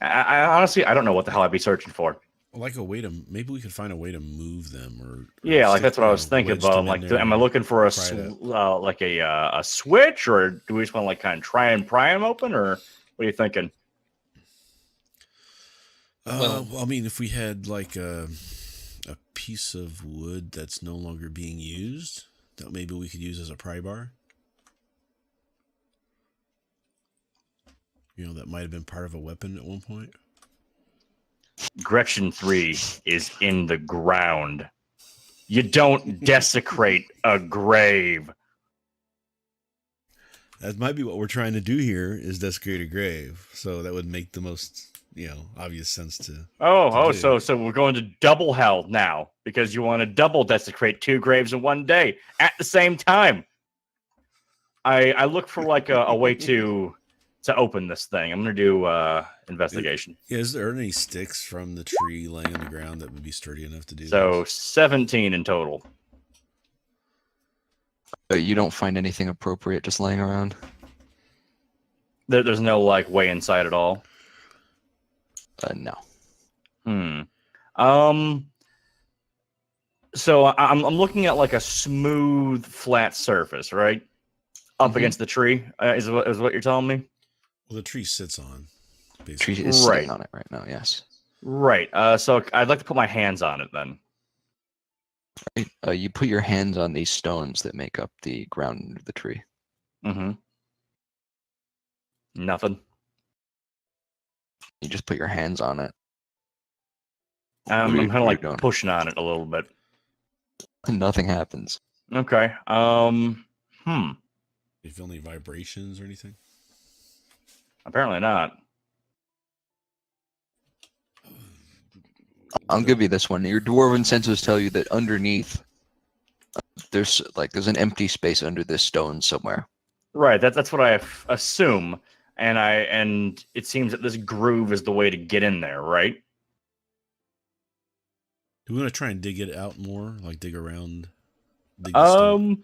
honestly I don't know what the hell I'd be searching for. Like a way to, maybe we could find a way to move them, or Yeah, like stick, that's what I was thinking wedge about. them I'm in like, there am I and looking for pry it like a switch, or do we just want to like kind of try and pry them open, or what are you thinking? Well, I mean, if we had like a piece of wood that's no longer being used, that maybe we could use as a pry bar. You know, that might have been part of a weapon at one point. Gretchen 3 is in the ground. You don't desecrate a grave. That might be what we're trying to do here, is desecrate a grave. So that would make the most, obvious sense to. So we're going to double hell now because you want to double desecrate 2 graves in one day at the same time. I look for like a way to open this thing. I'm going to do investigation. Is there any sticks from the tree laying on the ground that would be sturdy enough to do So this? 17 in total. You don't find anything appropriate just laying around? There's no like way inside at all. No. So I'm looking at like a smooth, flat surface, right? Up against the tree, is what you're telling me? Well, the tree sits on. The tree is sitting on it right now, yes. Right. So I'd like to put my hands on it then. Right. You put your hands on these stones that make up the ground under the tree. Mm-hmm. Nothing. You just put your hands on it. I'm kind of like doing? pushing on it a little bit. Nothing happens. Okay. You feel any vibrations or anything? Apparently not. I'll give you this one. Your dwarven senses tell you that underneath there's an empty space under this stone somewhere. Right. That's what I assume, and it seems that this groove is the way to get in there. Right. Do we want to try and dig it out more? Like dig around? Dig the stone?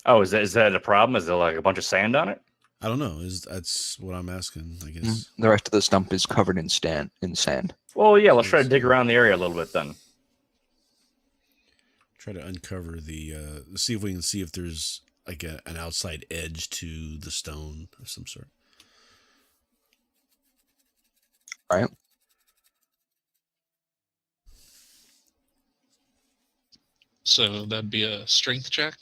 Oh, is that a problem? Is there like a bunch of sand on it? I don't know. That's what I'm asking, I guess. The rest of the stump is covered in sand. Well, yeah. Let's try to dig around the area a little bit then. Try to uncover see if we can see if there's like an outside edge to the stone of some sort. All right. So that'd be a strength check.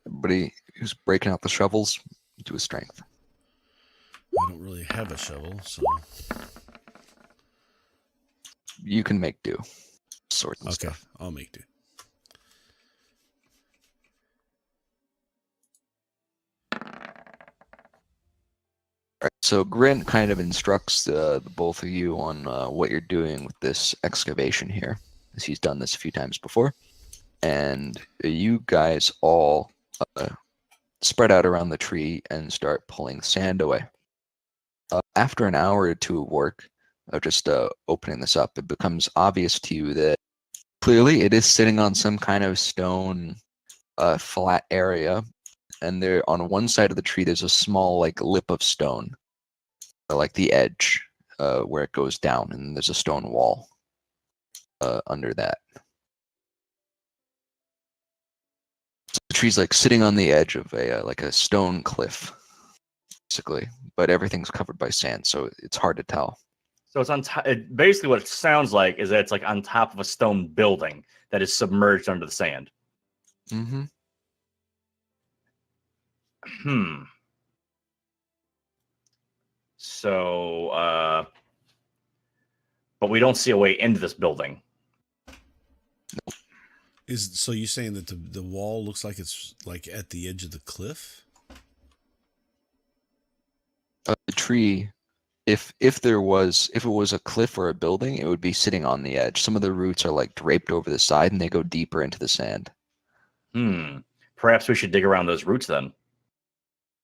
Everybody who's breaking out the shovels, do a strength. I don't really have a shovel, so You can make do. Swords and okay, stuff. I'll make do. Right, so Grint kind of instructs the both of you on what you're doing with this excavation here, as he's done this a few times before. And you guys all spread out around the tree and start pulling sand away. After an hour or two of work of just opening this up, it becomes obvious to you that clearly it is sitting on some kind of stone flat area. And there, on one side of the tree, there's a small lip of stone, like the edge where it goes down, and there's a stone wall under that. So the tree's sitting on the edge of a stone cliff, basically, but everything's covered by sand, so it's hard to tell. So it's on top. Basically, what it sounds like is that it's like on top of a stone building that is submerged under the sand. Mm-hmm. So, but we don't see a way into this building. So you saying that the wall looks like it's like at the edge of the cliff? The tree, if it was a cliff or a building, it would be sitting on the edge. Some of the roots are draped over the side, and they go deeper into the sand. Perhaps we should dig around those roots then.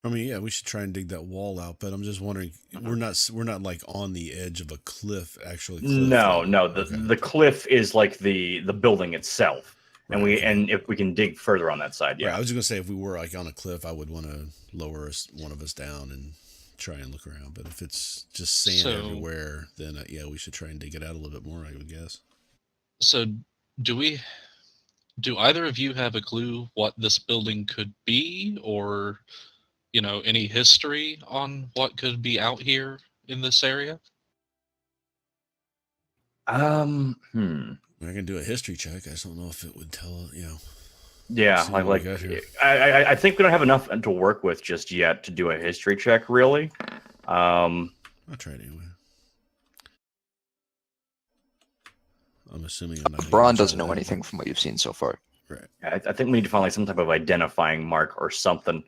I mean, yeah, we should try and dig that wall out, but I'm just wondering, we're not like on the edge of a cliff, actually. No. The cliff is like the building itself, and if we can dig further on that side, yeah. Right, I was just gonna say if we were like on a cliff, I would want to lower one of us down and try and look around. But if it's just sand everywhere, then yeah, we should try and dig it out a little bit more, I would guess. So do either of you have a clue what this building could be, or any history on what could be out here in this area? I can do a history check. I just don't know if it would tell. Yeah, I think we don't have enough to work with just yet to do a history check, really. I'll try it anyway. I'm assuming I'm not. Braun doesn't know anything from what you've seen so far. Right. I think we need to find some type of identifying mark or something.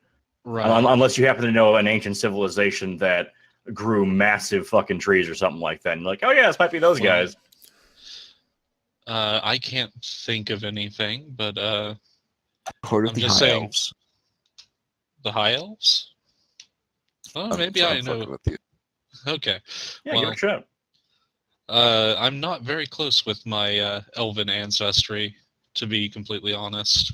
Right. Unless you happen to know an ancient civilization that grew massive fucking trees or something like that. And you're like, oh yeah, this might be those guys. I can't think of anything, but Horde of I'm the just High saying. Elves. The High Elves? Oh, maybe I know. With you. Okay. Yeah, give it a shot. I'm not very close with my elven ancestry, to be completely honest.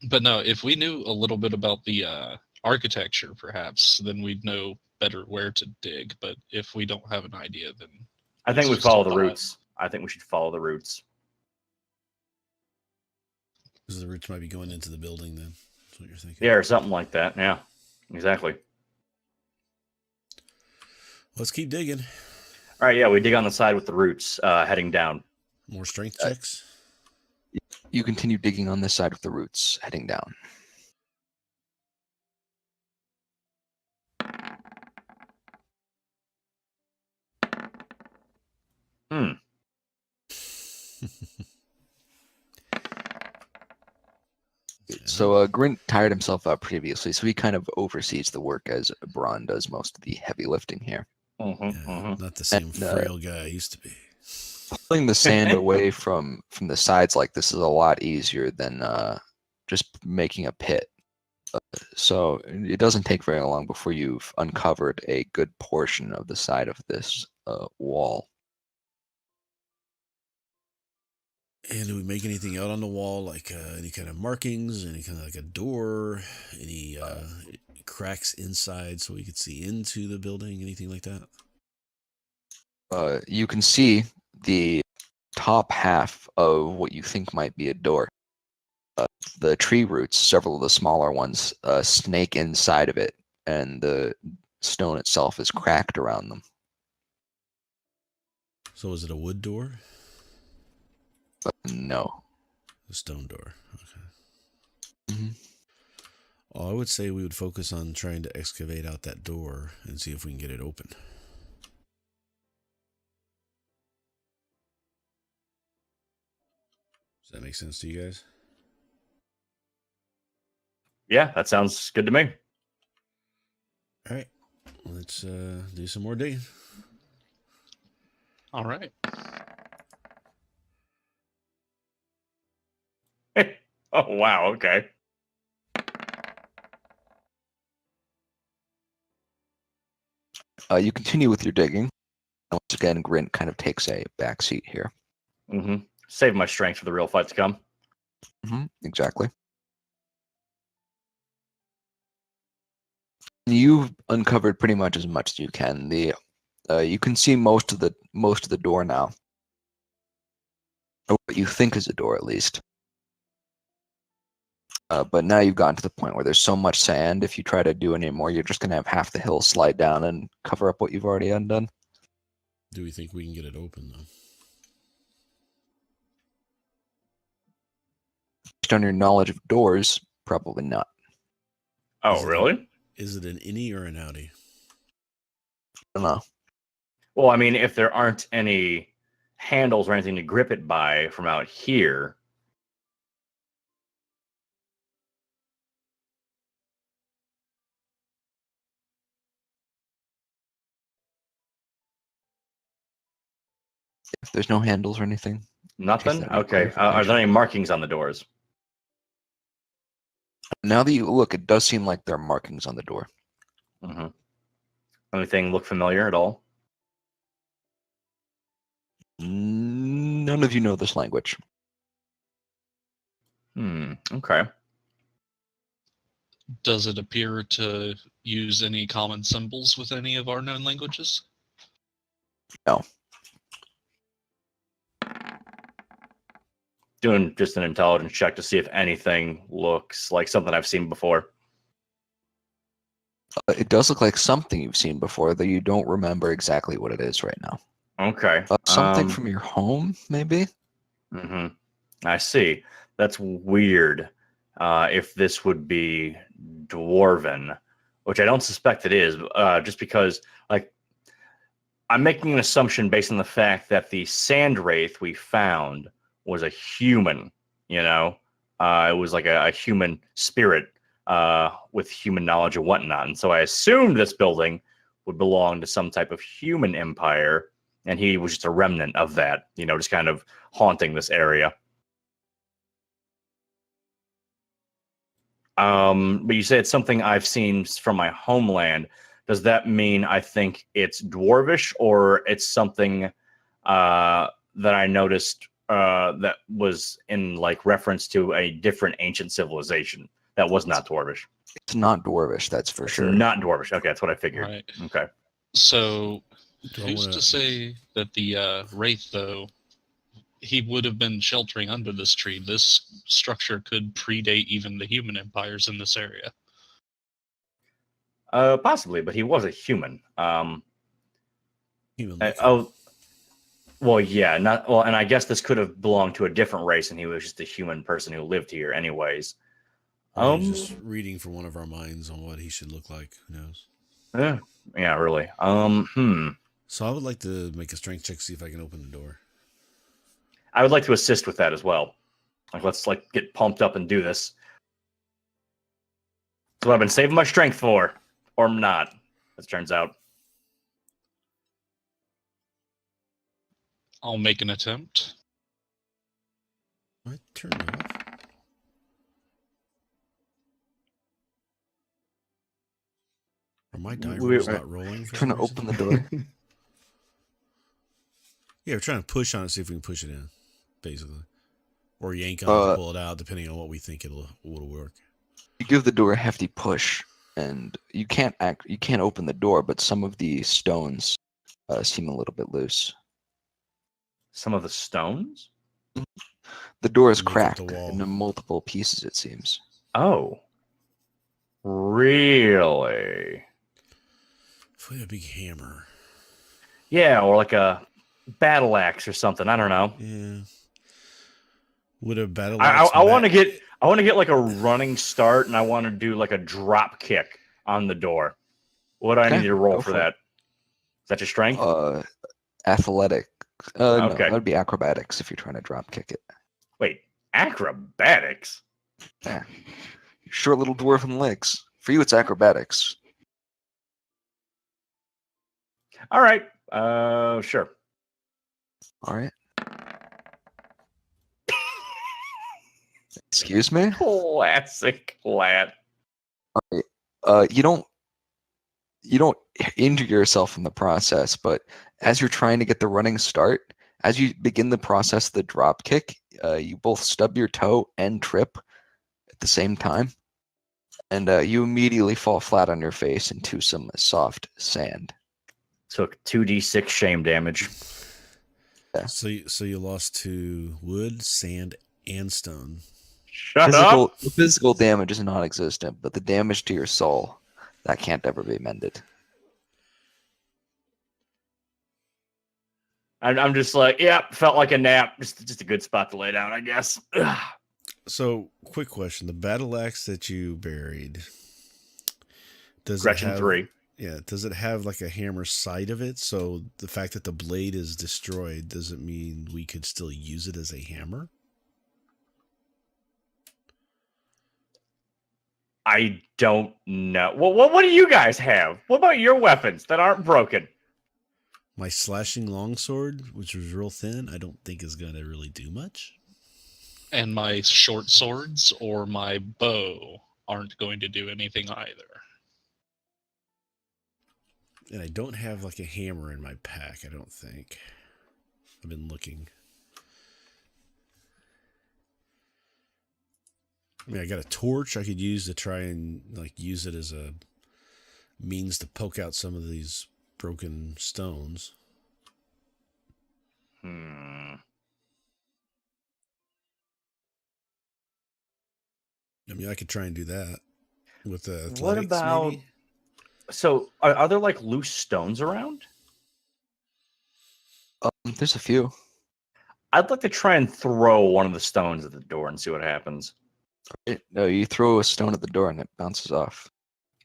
But no, if we knew a little bit about the architecture, perhaps, then we'd know better where to dig. But if we don't have an idea, then I think we follow the roots. I think we should follow the roots. Because the roots might be going into the building, then. That's what you're thinking. Yeah, or something like that. Yeah, exactly. Let's keep digging. All right, yeah, we dig on the side with the roots, heading down. More strength checks? You continue digging on this side with the roots, heading down. So Grint tired himself out previously, so he kind of oversees the work as Braun does most of the heavy lifting here. Yeah, not the same And, frail guy I used to be. Pulling the sand away from the sides like this is a lot easier than just making a pit. So it doesn't take very long before you've uncovered a good portion of the side of this wall. And do we make anything out on the wall, like any kind of markings, any kind of like a door, any cracks inside so we could see into the building, anything like that? You can see the top half of what you think might be a door. The tree roots, several of the smaller ones, snake inside of it, and the stone itself is cracked around them. So is it a wood door? But no. A stone door. Okay. Mm-hmm. Well, I would say we would focus on trying to excavate out that door and see if we can get it open. Does that make sense to you guys? Yeah, that sounds good to me. All right. Let's do some more digging. All right. Oh, wow. Okay. You continue with your digging. Once again, Grint kind of takes a back seat here. Save my strength for the real fight to come. Exactly. You've uncovered pretty much as much as you can. You can see most of the door now, or what you think is a door at least. But now you've gotten to the point where there's so much sand. If you try to do any more, you're just going to have half the hill slide down and cover up what you've already undone. Do we think we can get it open, though? Based on your knowledge of doors, probably not. Oh, really? Is it an innie or an outie? I don't know. Well, I mean, if there aren't any handles or anything to grip it by from out here. If there's no handles or anything. Nothing? that any Okay. Are clarification. there any markings on the doors? Now that you look, it does seem like there are markings on the door. Anything look familiar at all? None of you know this language. Okay. Does it appear to use any common symbols with any of our known languages? No. Doing just an intelligence check to see if anything looks like something I've seen before. It does look like something you've seen before, though you don't remember exactly what it is right now. Okay. Something from your home, maybe? I see. That's weird. If this would be Dwarven, which I don't suspect it is, just because, like, I'm making an assumption based on the fact that the sand wraith we found was a human. You know, it was like a human spirit with human knowledge and whatnot, and so I assumed this building would belong to some type of human empire, and he was just a remnant of that. You know, just kind of haunting this area. But you say it's something I've seen from my homeland. Does that mean I think it's Dwarvish, or it's something that I noticed that was in like reference to a different ancient civilization that was not Dwarvish? It's not Dwarvish, that's for sure. Not Dwarvish. Okay, that's what I figured. Right. Okay. So, Do I who's wanna- to say that the Wraith, though, he would have been sheltering under this tree? This structure could predate even the human empires in this area. Possibly, but he was a human. Human Well, yeah, not well, and I guess this could have belonged to a different race, and he was just a human person who lived here, anyways. Just reading from one of our minds on what he should look like. Who knows? Yeah, really. So I would like to make a strength check, see if I can open the door. I would like to assist with that as well. Like, let's like get pumped up and do this. That's what I've been saving my strength for. Or not, as it turns out. I'll make an attempt. I turned it off. Are my die rolls not rolling? For Trying some to reason? open the door. Yeah, we're trying to push on it, see if we can push it in, basically, or yank on it to pull it out, depending on what we think it'll work. You give the door a hefty push, and you can't open the door, but some of the stones seem a little bit loose. Some of the stones? The door is Make up cracked the wall. into multiple pieces, it seems. Oh. Really? If we had a big hammer. Yeah, or like a battle axe or something. I don't know. Yeah. Would a battle I axe want to get like a running start, and I want to do like a drop kick on the door. What do I Okay, need to roll go for for it. that? Is that your strength? Athletic. No, Okay. that would be acrobatics if you're trying to drop kick it. Wait, acrobatics? Yeah. Short little dwarven legs. For you, it's acrobatics. All right. Sure. All right. Excuse me? Classic lad. You don't injure yourself in the process, but as you're trying to get the running start, as you begin the process of the drop kick, you both stub your toe and trip at the same time, and you immediately fall flat on your face into some soft sand. Took 2d6 shame damage. So you lost to wood, sand, and stone. Shut up. The physical damage is non-existent, but the damage to your soul, that can't ever be mended. I'm just like, yeah, felt like a nap. Just a good spot to lay down, I guess. So, quick question: the battle axe that you buried, does Gretchen it have, 3. Yeah, does it have like a hammer side of it? So the fact that the blade is destroyed doesn't mean we could still use it as a hammer. I don't know. Well, what do you guys have? What about your weapons that aren't broken? My slashing longsword, which was real thin, I don't think is going to really do much. And my short swords or my bow aren't going to do anything either. And I don't have like a hammer in my pack, I don't think. I've been looking. I mean, I got a torch I could use to try and like use it as a means to poke out some of these broken stones. I mean, I could try and do that with the athletics, What about? maybe? So, are there like loose stones around? There's a few. I'd like to try and throw one of the stones at the door and see what happens. No, you throw a stone at the door and it bounces off.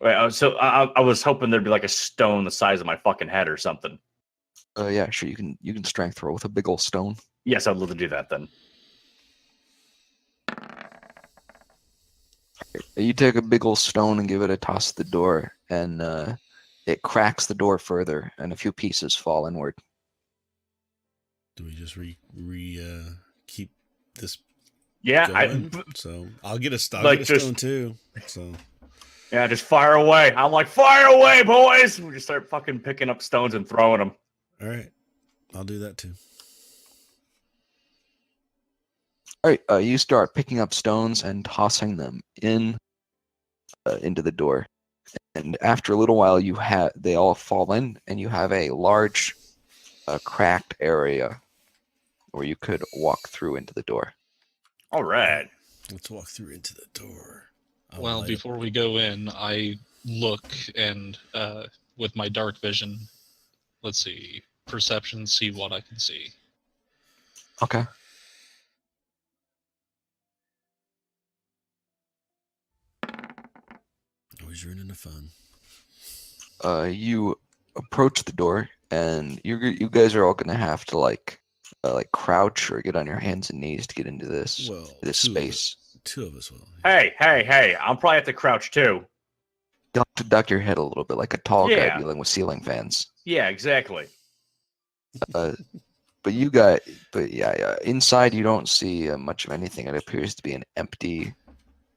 Wait, so I was hoping there'd be like a stone the size of my fucking head or something. Yeah, sure. You can strength throw with a big old stone. Yes, I'd love to do that then. You take a big old stone and give it a toss at the door, and it cracks the door further, and a few pieces fall inward. Do we just keep this Yeah, going? So I'll get a Like, get a just- stone too. So yeah, just fire away. I'm like, fire away, boys! We just start fucking picking up stones and throwing them. all right, I'll do that too. All right, you start picking up stones and tossing them into the door, and after a little while, they all fall in, and you have a large, cracked area where you could walk through into the door. All right. Let's walk through into the door. I'll Well, light up- before we go in, I look and with my dark vision, let's see, perception, see what I can see. Okay. Always running the fun. You approach the door, and you guys are all gonna have to like crouch or get on your hands and knees to get into this Well, space. Two of us will. Hey! I'll probably have to crouch too. You'll have to duck your head a little bit like a tall guy Yeah. dealing with ceiling fans. Yeah, exactly. But yeah, inside you don't see much of anything. It appears to be an empty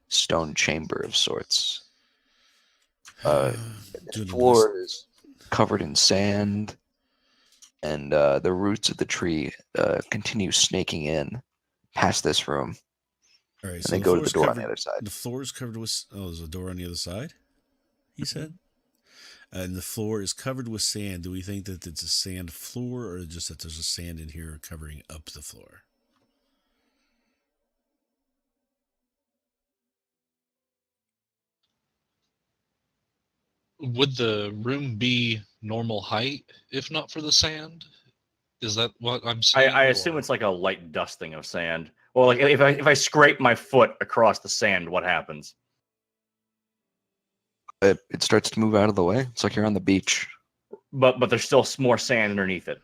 stone chamber of sorts. The Doing the floor is covered in sand, and the roots of the tree continue snaking in past this room, All right, and so they the go to the floor's door on covered. the other side. The floor is covered with. Oh, there's a door on the other side. He said, and the floor is covered with sand. Do we think that it's a sand floor, or just that there's a sand in here covering up the floor? Would the room be normal height if not for the sand? Is that what I'm seeing? I assume or- it's like a light dusting of sand. Well, like if I scrape my foot across the sand, what happens? It starts to move out of the way. It's like you're on the beach. But there's still more sand underneath it.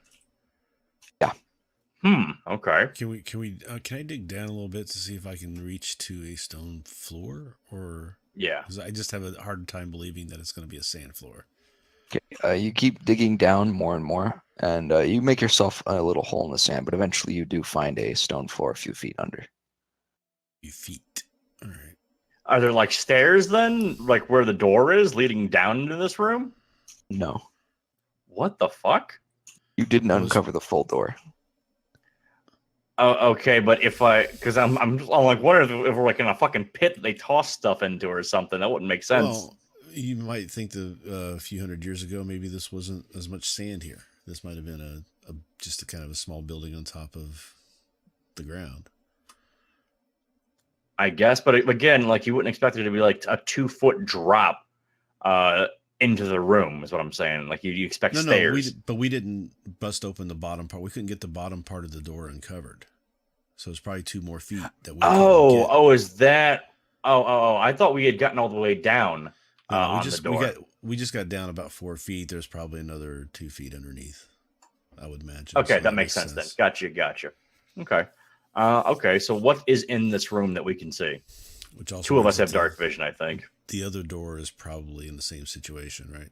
Yeah. Okay. Can I dig down a little bit to see if I can reach to a stone floor, or Yeah. because I just have a hard time believing that it's going to be a sand floor. Okay. You keep digging down more and more, and you make yourself a little hole in the sand, but eventually you do find a stone floor a few feet under. Few feet. All right. Are there like stairs then, like where the door is leading down into this room? No, What the fuck? you didn't Those- uncover the full door. Oh, okay, but because I'm like, what if we're like in a fucking pit that they toss stuff into or something? That wouldn't make sense. Well, you might think that a few hundred years ago, maybe this wasn't as much sand here. This might have been just a kind of a small building on top of the ground. I guess, but again, like you wouldn't expect there to be like a 2-foot drop into the room. Is what I'm saying. Like you expect stairs. But we didn't bust open the bottom part. We couldn't get the bottom part of the door uncovered, so it's probably 2 more feet that we. Is that? Oh! I thought we had gotten all the way down on the door. We just got down about 4 feet. There's probably another 2 feet underneath, I would imagine. Okay, So that makes sense then. Gotcha. Okay. Okay, so what is in this room that we can see? Which also 2 of us brings have it to- dark vision, I think. The other door is probably in the same situation, right?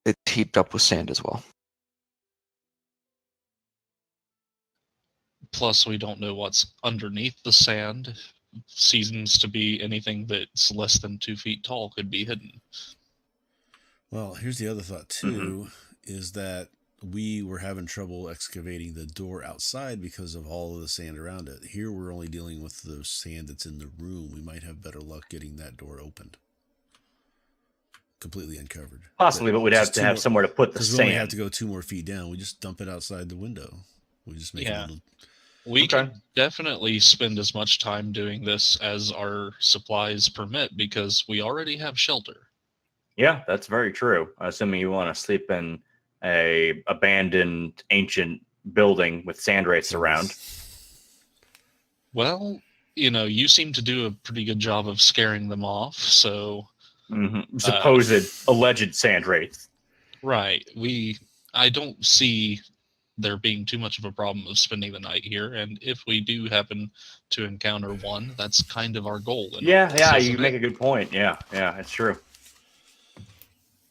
It's heaped up with sand as well. Plus, we don't know what's underneath the sand. Seems to be anything that's less than 2 feet tall could be hidden. Well, here's the other thought too, is that we were having trouble excavating the door outside because of all of the sand around it. Here we're only dealing with the sand that's in the room. We might have better luck getting that door opened. Completely uncovered. Possibly, but we'd have just to two have more- somewhere to put the Because we only have sand. to go 2 more feet down. We just dump it outside the window. We just make Yeah. a little. We Okay. can definitely spend as much time doing this as our supplies permit because we already have shelter. Yeah, that's very true. Assuming you want to sleep in a abandoned ancient building with sand wraiths around. Well, you seem to do a pretty good job of scaring them off, so Supposed alleged sand wraiths. right. I don't see there being too much of a problem of spending the night here, and if we do happen to encounter one, that's kind of our goal. Yeah, you isn't make it? a good point. Yeah, it's true.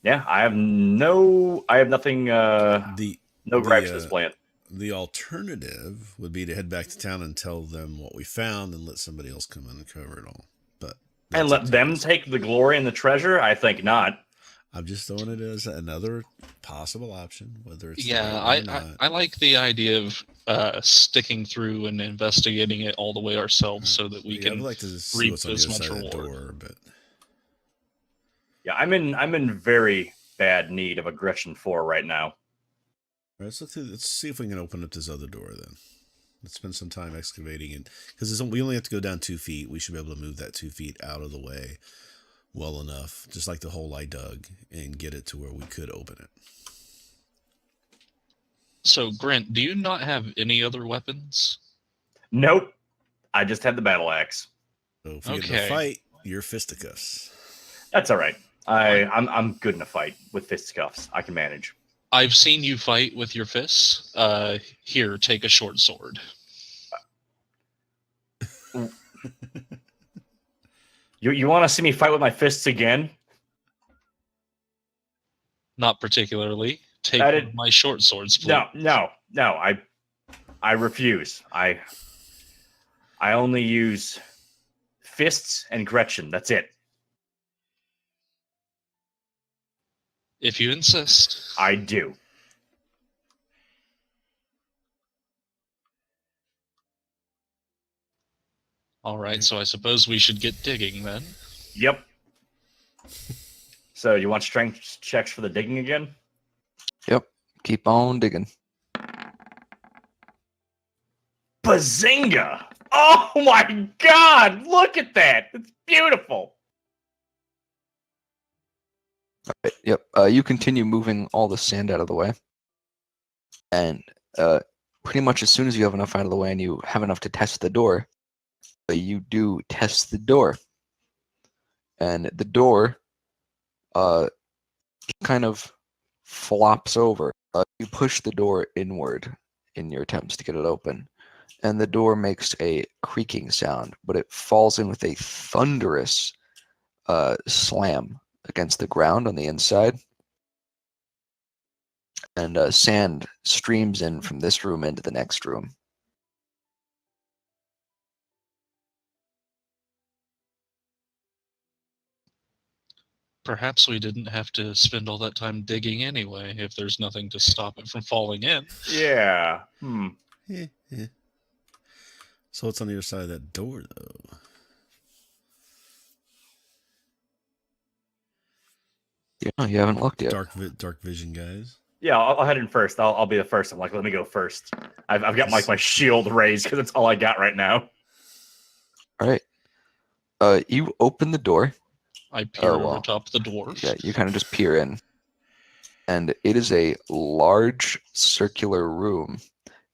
Yeah, I have nothing, The no gripes to this plan. The alternative would be to head back to town and tell them what we found and let somebody else come in and cover it all. But And that's up let to them us. take the glory and the treasure? I think not. I'm just throwing it as another possible option, whether it's the Yeah, right one or not. I like the idea of sticking through and investigating it all the way ourselves so that we I'd can like to see reap what's on the as other much side of that reward. door, but Yeah, I'm in very bad need of aggression 4 right now. all right, let's see if we can open up this other door then. Let's spend some time excavating it because we only have to go down 2 feet. We should be able to move that 2 feet out of the way well enough, just like the hole I dug, and get it to where we could open it. So, Grant, do you not have any other weapons? Nope. I just had the battle axe. So if we get in Okay. a fight, you're fisticuffs. That's all right. I'm good in a fight with fisticuffs. I can manage. I've seen you fight with your fists. Here, take a short sword. You want to see me fight with my fists again? Not particularly. Take I one did- of my short swords, please. No. I refuse. I only use fists and Gretchen. That's it. If you insist. I do. All right, so I suppose we should get digging then. Yep. So you want strength checks for the digging again? Yep. Keep on digging. Bazinga! Oh my god! Look at that! It's beautiful. Right, yep. You continue moving all the sand out of the way, and pretty much as soon as you have enough out of the way and you have enough to test the door, you do test the door, and the door kind of flops over. You push the door inward in your attempts to get it open, and the door makes a creaking sound, but it falls in with a thunderous slam against the ground on the inside, and sand streams in from this room into the next room. Perhaps we didn't have to spend all that time digging anyway, if there's nothing to stop it from falling in. Yeah. Yeah. So what's on the other side of that door, though? Yeah, you haven't looked yet. Dark vision, guys. Yeah, I'll head in first. I'll be the first. I'm like, let me go first. I've got my shield raised because that's all I got right now. All right. You open the door. I peer well, over top of the dwarf. Yeah, you kind of just peer in, and it is a large circular room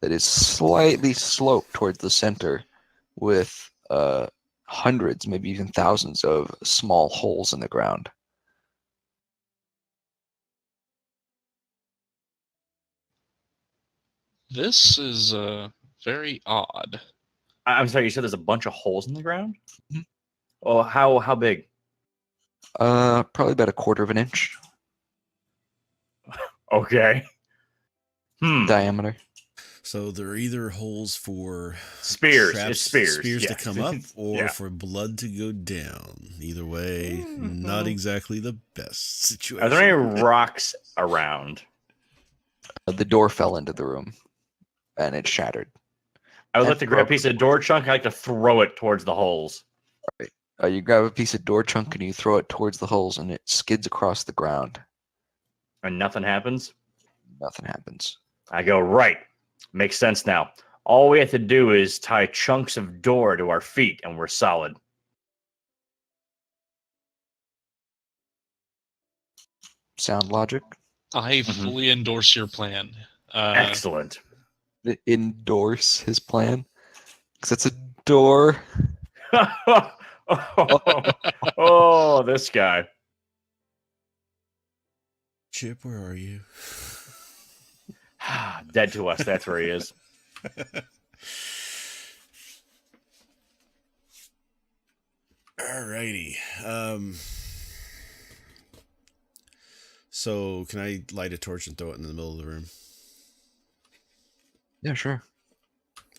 that is slightly sloped towards the center, with hundreds, maybe even thousands of small holes in the ground. This is very odd. I'm sorry, you said there's a bunch of holes in the ground? Mhm. Oh, how big? Probably about 1/4 of an inch Okay. diameter. So there are either holes for Spears. traps, It's spears. spears yeah. to come up, or Yeah. for blood to go down. Either way, not exactly the best situation. Are there any rocks around? The door fell into the room, and it shattered. I would And like to grab a broke. piece of door chunk. I like to throw it towards the holes. You grab a piece of door chunk and you throw it towards the holes, and it skids across the ground. And nothing happens. Nothing happens. I go, right. Makes sense now. All we have to do is tie chunks of door to our feet, and we're solid. Sound logic? I fully endorse your plan. Excellent. Endorse his plan, because it's a door. Oh, this guy. Chip, where are you? Dead to us. That's where he is. Alrighty. So can I light a torch and throw it in the middle of the room? Yeah, sure.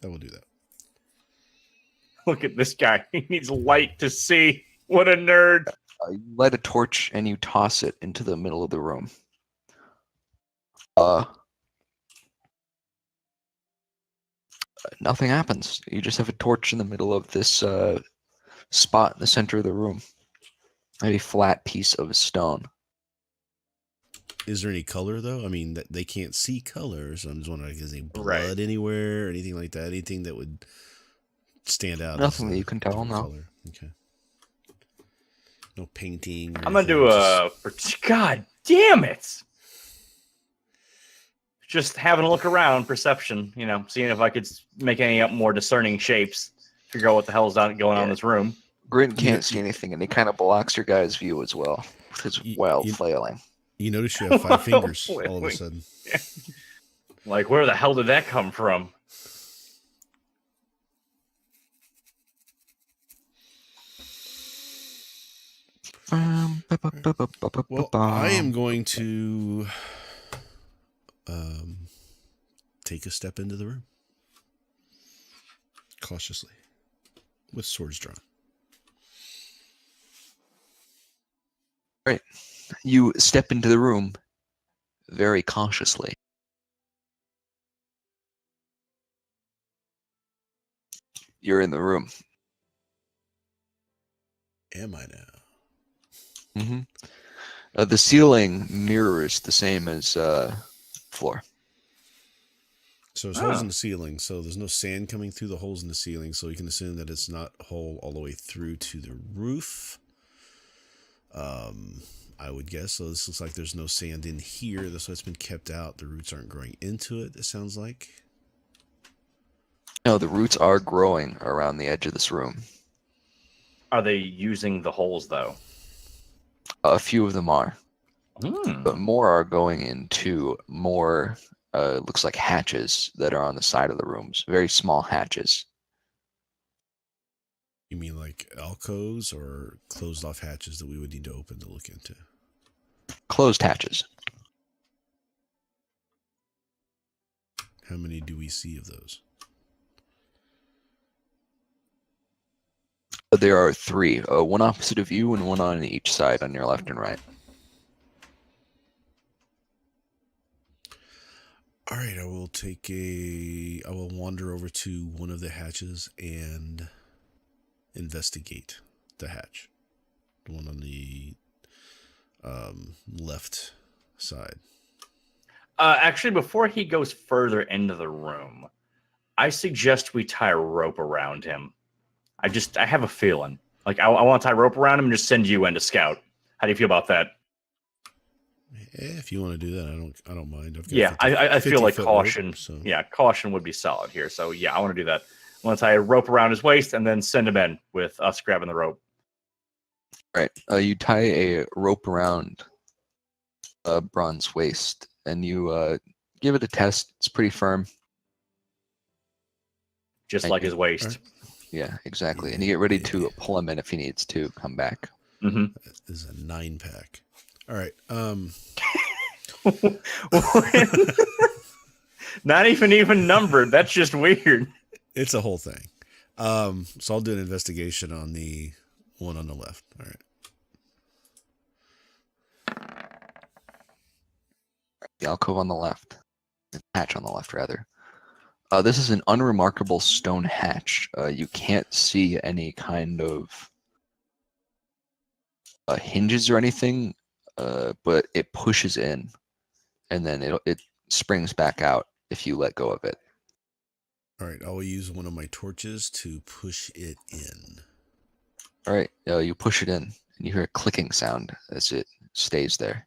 I will do that. Look at this guy. He needs light to see. What a nerd. You light a torch and you toss it into the middle of the room. Nothing happens. You just have a torch in the middle of this spot in the center of the room. A flat piece of stone. Is there any color though? I mean, they can't see color, so I'm just wondering, is there any blood Right. anywhere or anything like that? Anything that would stand out? Nothing as that a you can tell, different no. Color. Okay. No painting. Or I'm going to do anything, just- God damn it. Just having a look around, perception, seeing if I could make any more discerning shapes, figure out what the hell's going on in this room. Grin can't see anything, and he kind of blocks your guy's view as well with his wild flailing. You notice you have 5 fingers all of a Flailing. sudden. Like, where the hell did that come from? Well, I am going to take a step into the room cautiously with swords drawn. Right. You step into the room very cautiously. You're in the room. Am I now? Mm-hmm. The ceiling mirrors the same as floor. So there's holes in the ceiling, so there's no sand coming through the holes in the ceiling, so you can assume that it's not whole all the way through to the roof. I would guess. So this looks like there's no sand in here. That's why it's been kept out. The roots aren't growing into it, it sounds like. No, the roots are growing around the edge of this room. Are they using the holes though? A few of them are, but more are going into more, looks like hatches that are on the side of the rooms. Very small hatches. You mean like alcoves or closed off hatches that we would need to open to look into? Closed hatches. How many do we see of those? There are 3, one opposite of you and one on each side on your left and right. All right, I will wander over to one of the hatches and investigate the hatch. The one on the left side. Actually, before he goes further into the room, I suggest we tie a rope around him. I have a feeling. Like, I want to tie a rope around him and just send you in to scout. How do you feel about that? If you want to do that, I don't mind. I've got Yeah, I feel like 50-foot caution. rope, so. Yeah, caution would be solid here. So yeah, I want to do that. I want to tie a rope around his waist and then send him in with us grabbing the rope. Right. You tie a rope around Braun's waist, and you give it a test. It's pretty firm. Just And like you- his waist. Right. Yeah, exactly. And you get ready to pull him in if he needs to come back. Mm-hmm. This is a 9-pack. All right. Not even numbered. That's just weird. It's a whole thing. So I'll do an investigation on the one on the left. All right. The alcove on the left. The hatch on the left, rather. This is an unremarkable stone hatch. You can't see any kind of hinges or anything, but it pushes in, and then it springs back out if you let go of it. All right. I will use one of my torches to push it in. All right, you push it in, and you hear a clicking sound as it stays there.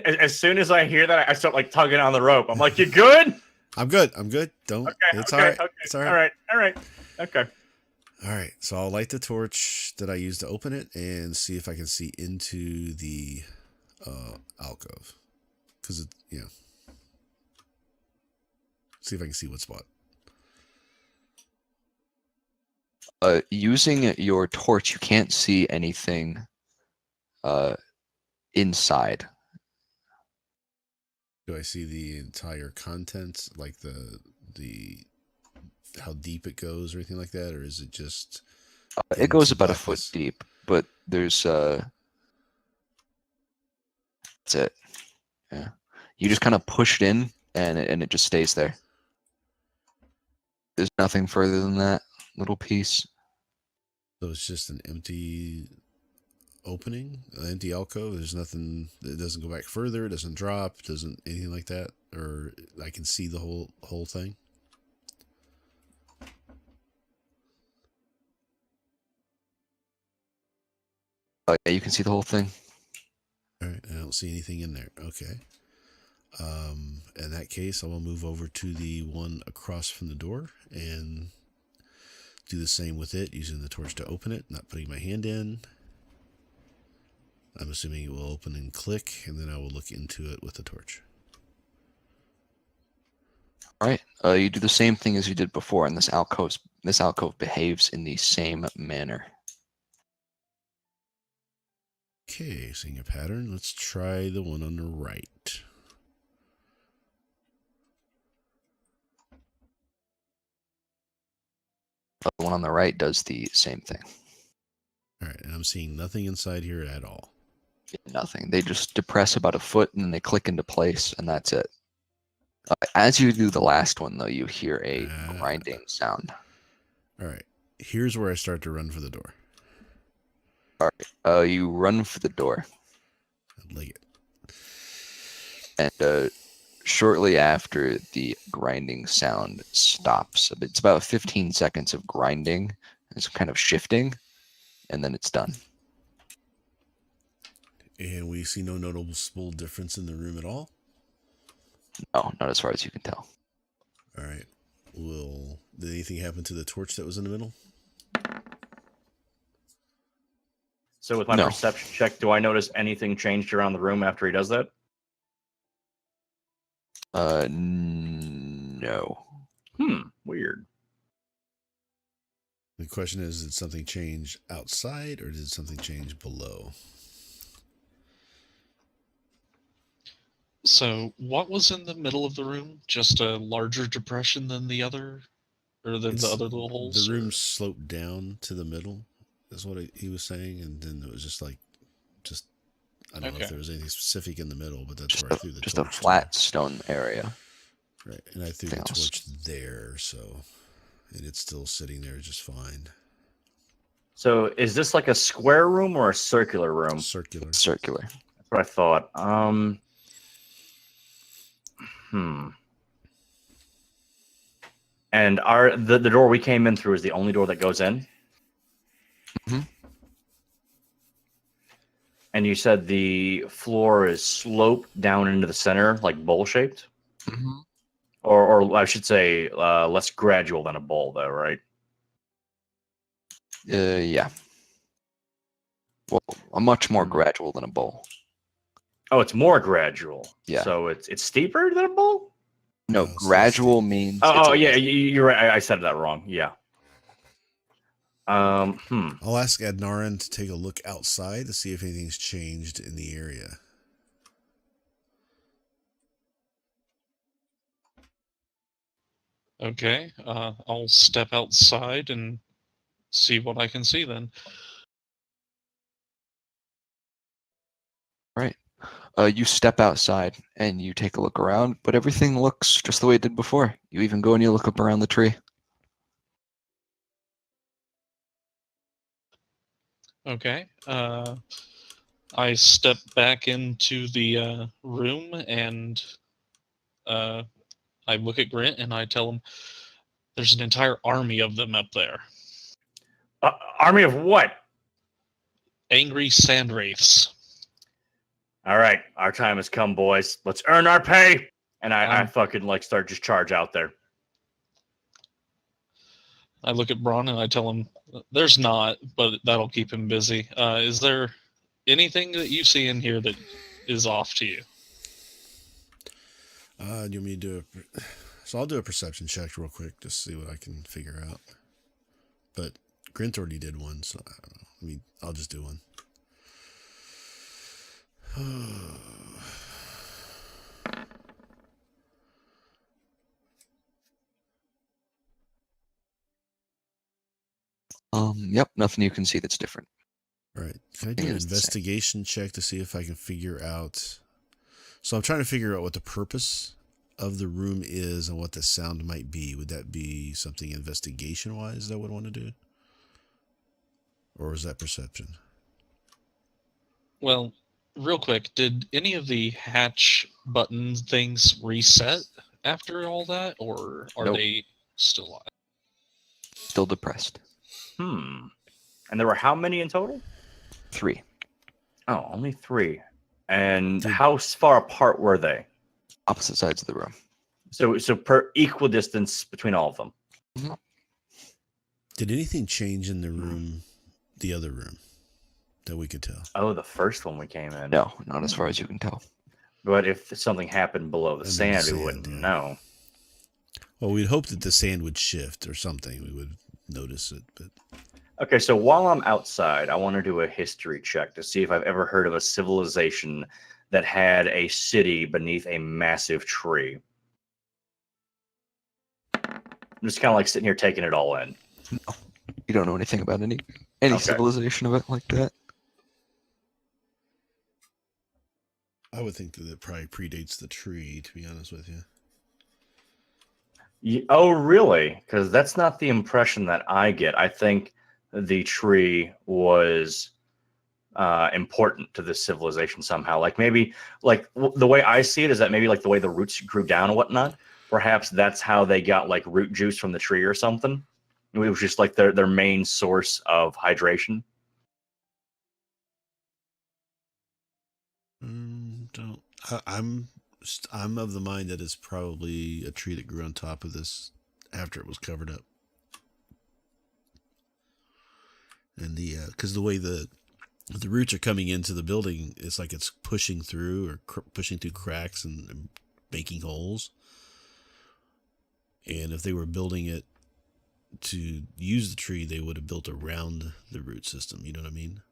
As soon as I hear that, I start like tugging on the rope. I'm like, "You good?" I'm good. Don't. Okay. It's okay, all right. Okay. It's all right. All right. Okay. All right. So I'll light the torch that I used to open it and see if I can see into the alcove. Because, see if I can see what spot. Using your torch, you can't see anything inside. Do I see the entire contents, like the how deep it goes or anything like that, or is it just? It goes into about a foot blackness? deep, but there's that's it. Yeah, you just kind of push it in, and it just stays there. There's nothing further than that little piece. So it's just an empty opening, an empty alcove. There's nothing. It doesn't go back further. It doesn't drop. Doesn't anything like that, or I can see the whole thing. Yeah, you can see the whole thing. All right, I don't see anything in there. Okay. In that case, I will move over to the one across from the door and do the same with it, using the torch to open it, not putting my hand in. I'm assuming it will open and click, and then I will look into it with the torch. All right. You do the same thing as you did before, and this alcove behaves in the same manner. Okay, seeing a pattern. Let's try the one on the right. The one on the right does the same thing. All right, and I'm seeing nothing inside here at all. Nothing. They just depress about a foot and then they click into place, and that's it. As you do the last one, though, you hear a grinding sound. All right, here's where I start to run for the door. All right. You run for the door, I like it. and shortly after the grinding sound stops, it's about 15 seconds of grinding. It's kind of shifting, and then it's done. And we see no noticeable difference in the room at all. No, not as far as you can tell. All right. Did anything happen to the torch that was in the middle? So with my No. perception check, do I notice anything changed around the room after he does that? No. Weird. The question is, did something change outside or did something change below? So, what was in the middle of the room? Just a larger depression than the other, or than the other little holes? The room sloped down to the middle, is what he was saying, and then it was just I don't know if there was anything specific in the middle, but that's where I threw the Just a torch. flat stone area. Right, and I threw the torch there, and it's still sitting there just fine. So is this like a square room or a circular room? Circular. Circular. That's what I thought. And the door we came in through is the only door that goes in? Mhm. And you said the floor is sloped down into the center, like bowl-shaped? Mm-hmm. Or I should say less gradual than a bowl, though, right? Yeah. Well, much more gradual than a bowl. Oh, it's more gradual. Yeah. So it's steeper than a bowl? No, No, gradual means. Oh, yeah, you're right. I said that wrong. Yeah. I'll ask Adnaran to take a look outside to see if anything's changed in the area. Okay, I'll step outside and see what I can see then. Right. You step outside and you take a look around, but everything looks just the way it did before. You even go and you look up around the tree. Okay, I step back into the room and I look at Grint and I tell him, there's an entire army of them up there. Army of what? Angry sand wraiths. All right, our time has come, boys. Let's earn our pay. And I fucking start just charge out there. I look at Braun and I tell him, there's not, but that'll keep him busy. Is there anything that you see in here that is off to you? Do you want me to do so I'll do a perception check real quick, just see what I can figure out. But Grint already did one, so I don't know. I'll just do one. Yep, nothing you can see that's different. All right. Can I do an investigation check to see if I can figure out? So I'm trying to figure out what the purpose of the room is and what the sound might be. Would that be something investigation-wise that I would want to do? Or is that perception? Well, real quick, did any of the hatch button things reset after all that, or are Nope. they still alive? Still depressed. And there were how many in total? 3. Oh, only 3. And how far apart were they? Opposite sides of the room. So per equal distance between all of them. Mm-hmm. Did anything change in the room, the other room, that we could tell? Oh, the first one we came in. No, not as far as you can tell. But if something happened below the sand, we wouldn't know. Well, we'd hope that the sand would shift or something. We would notice it, but Okay, so while I'm outside, I want to do a history check to see if I've ever heard of a civilization that had a city beneath a massive tree. I'm just kind of like sitting here taking it all in. You don't know anything about any Okay. civilization of it like that. I would think that it probably predates the tree, to be honest with you. Oh, really? Because that's not the impression that I get. I think the tree was important to this civilization somehow. Like maybe, the way I see it is that maybe like the way the roots grew down and whatnot. Perhaps that's how they got like root juice from the tree or something. It was just like their main source of hydration. I'm of the mind that it's probably a tree that grew on top of this after it was covered up. And because the way the roots are coming into the building, it's like it's pushing through or pushing through cracks and making holes. And if they were building it to use the tree, they would have built around the root system. You know what I mean?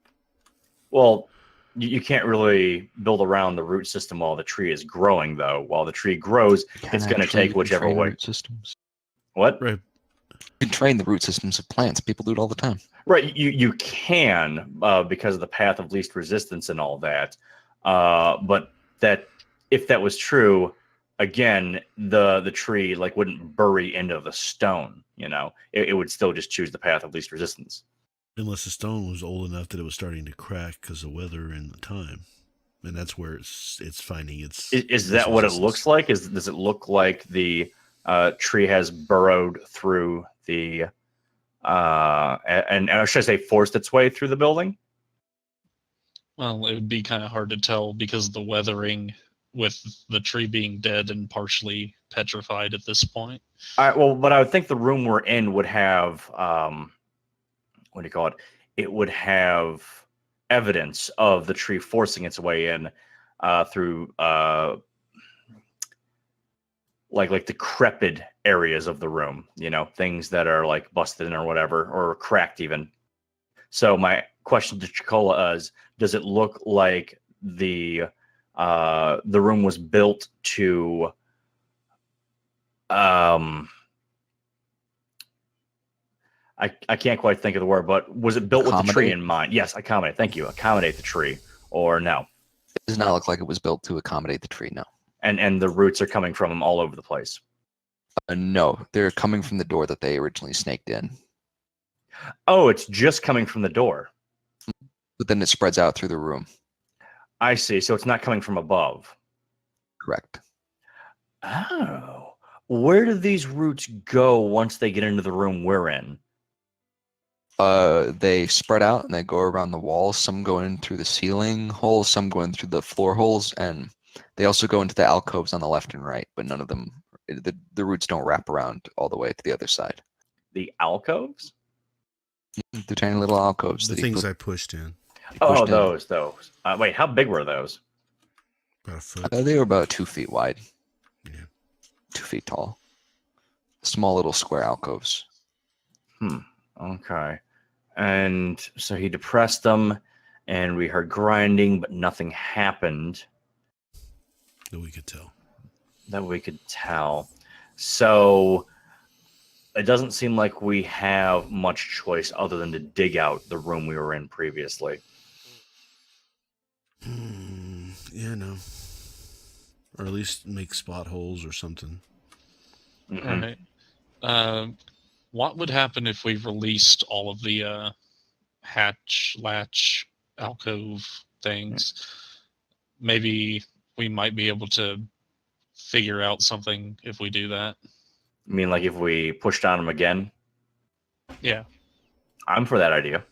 Well, you can't really build around the root system while the tree is growing, though. While the tree grows, it's going to take whichever way. Root systems. What? Right. You can train the root systems of plants. People do it all the time. Right, you can because of the path of least resistance and all that. But that if that was true, again, the tree like wouldn't bury into the stone. You know, it would still just choose the path of least resistance. Unless the stone was old enough that it was starting to crack because of weather and the time, and that's where it's finding its. Is that what it looks like? Does it look like the tree has burrowed through the and should I say forced its way through the building? Well, it would be kind of hard to tell because the weathering with the tree being dead and partially petrified at this point. All right, well, but I would think the room we're in would have what do you call it? It would have evidence of the tree forcing its way in through like decrepit areas of the room, you know, things that are like busted in or whatever, or cracked even. So my question to Chicola is, does it look like the room was built to I can't quite think of the word, but was it built with the tree in mind? Yes, accommodate. Thank you. Accommodate the tree, or no? It does not look like it was built to accommodate the tree, no. And the roots are coming from them all over the place. No, they're coming from the door that they originally snaked in. Oh, it's just coming from the door. But then it spreads out through the room. I see. So it's not coming from above. Correct. Oh. Where do these roots go once they get into the room we're in? They spread out and they go around the walls. Some go in through the ceiling holes, some go in through the floor holes, and they also go into the alcoves on the left and right, but none of them, the roots don't wrap around all the way to the other side. The alcoves? The tiny little alcoves. The things I pushed in. Oh, those. Wait, how big were those? About a foot. They were about 2 feet wide. Yeah. 2 feet tall. Small little square alcoves. Okay. And so he depressed them, and we heard grinding, but nothing happened. That we could tell. So it doesn't seem like we have much choice other than to dig out the room we were in previously. Yeah, no. Or at least make spot holes or something. Mm-hmm. Right. What would happen if we released all of the hatch, latch, alcove things? Maybe we might be able to figure out something if we do that. I mean, like if we pushed on them again? Yeah. I'm for that idea.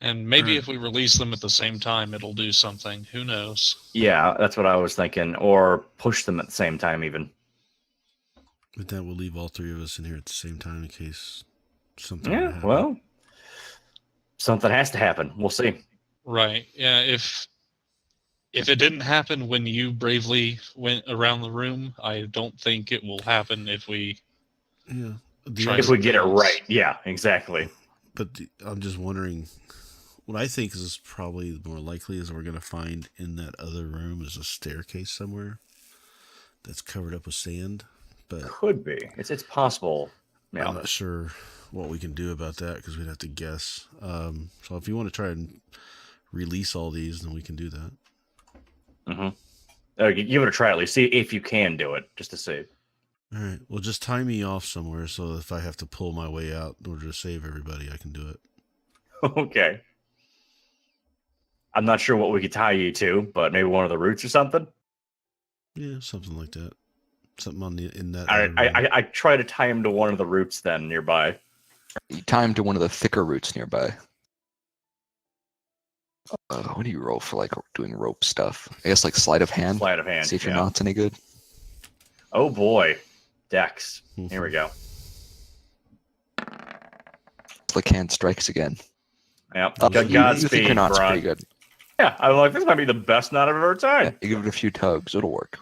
And maybe if we release them at the same time, it'll do something. Who knows? Yeah, that's what I was thinking. Or push them at the same time even. But that will leave all three of us in here at the same time in case something Yeah, well, something has to happen. We'll see. Right. Yeah, if it didn't happen when you bravely went around the room, I don't think it will happen if we... Yeah. Try If we get it something else. right. Yeah, exactly. But I'm just wondering, what I think is probably more likely is we're going to find in that other room is a staircase somewhere that's covered up with sand. But Could be. It's possible. I'm Yeah. not sure what we can do about that because we'd have to guess. So if you want to try and release all these, then we can do that. Give it a try at least. See if you can do it, just to see. All right. Well, just tie me off somewhere so if I have to pull my way out in order to save everybody, I can do it. Okay. I'm not sure what we could tie you to, but maybe one of the roots or something. Yeah, something like that. Something on the in that. All right, other room. I try to tie him to one of the roots then nearby. You tie him to one of the thicker roots nearby. What do you roll for like doing rope stuff? I guess like sleight of hand. Sleight of hand. See if your yeah. knot's any good. Oh boy, Dex. Here we go. Flick hand strikes again. Yep. You think Godspeed, your knot's Bron. pretty good. Yeah, I'm like, this might be the best knot I've ever Yeah, tied. you give it a few tugs, it'll work.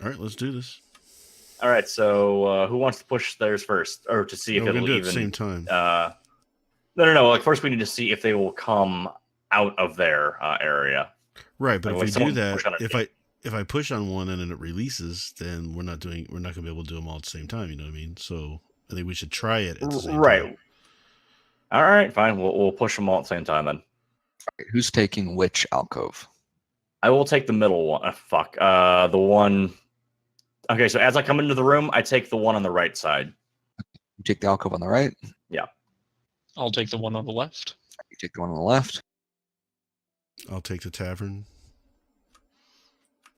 All right, let's do this. All right, so who wants to push theirs first, or to see if No, we're it'll gonna do it even? at the same time. No. Like first, we need to see if they will come out of their area. Right, but like if we when do someone push on that, a if I push on one and then it releases, then we're not going to be able to do them all at the same time. You know what I mean? So I think we should try it at the same Right. time. All right, fine. We'll push them all at the same time then. Alright, who's taking which alcove? I will take the middle one. The one. Okay, so as I come into the room, I take the one on the right side. You take the alcove on the right. I'll take the one on the left. You take the one on the left. I'll take the tavern.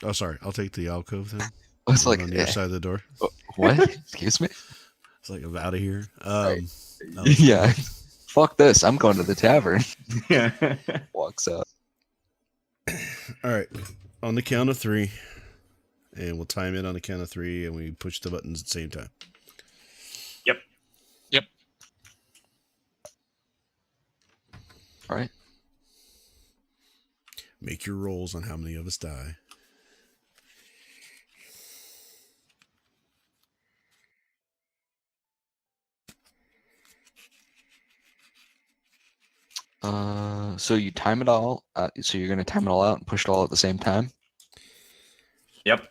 Oh, sorry. I'll take the alcove then. I was The one like, on the other side of the door. what? Excuse me? It's like I'm out of here. Right. no. Yeah. Fuck this. I'm going to the tavern. Yeah. Walks out. All right. On the count of 3, and we'll time it on the count of 3, and we push the buttons at the same time. All right. Make your rolls on how many of us die. So you time it all. So you're gonna time it all out and push it all at the same time. Yep.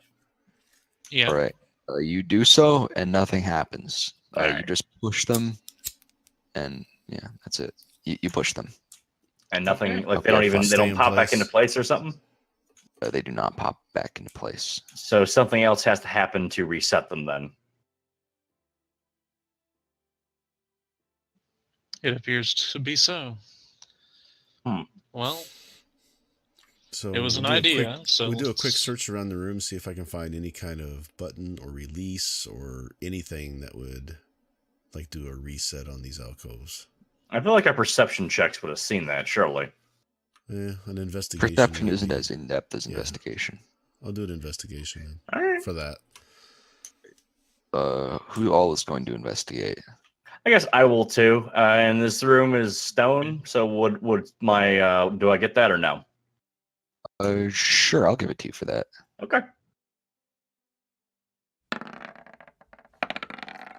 Yeah. All right. You do so, and nothing happens. You Alright. just push them, and yeah, that's it. You push them. And nothing Okay. like Okay, they don't stay in pop back place. into place or something. They do not pop back into place. So something else has to happen to reset them then. It appears to be so. Well, So it was an we'll do a idea. quick- so we'll do a quick let's- search around the room, see if I can find any kind of button or release or anything that would like do a reset on these alcoves. I feel like our perception checks would have seen that, surely. Yeah, an investigation. Perception might isn't be- as in depth as Yeah. investigation. I'll do an investigation then All right. for that. Who all is going to investigate? I guess I will too. And this room is stone, so would my do I get that or no? Sure, I'll give it to you for that. Okay.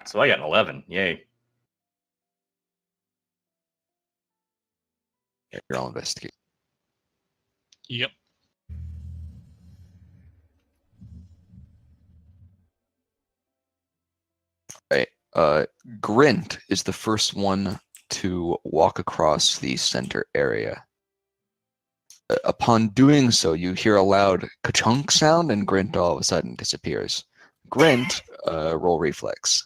So I got an 11. Yay. Yeah, you're all investigate. Yep. Right. Grint is the first one to walk across the center area. Upon doing so, you hear a loud ka-chunk sound, and Grint all of a sudden disappears. Grint, roll reflex.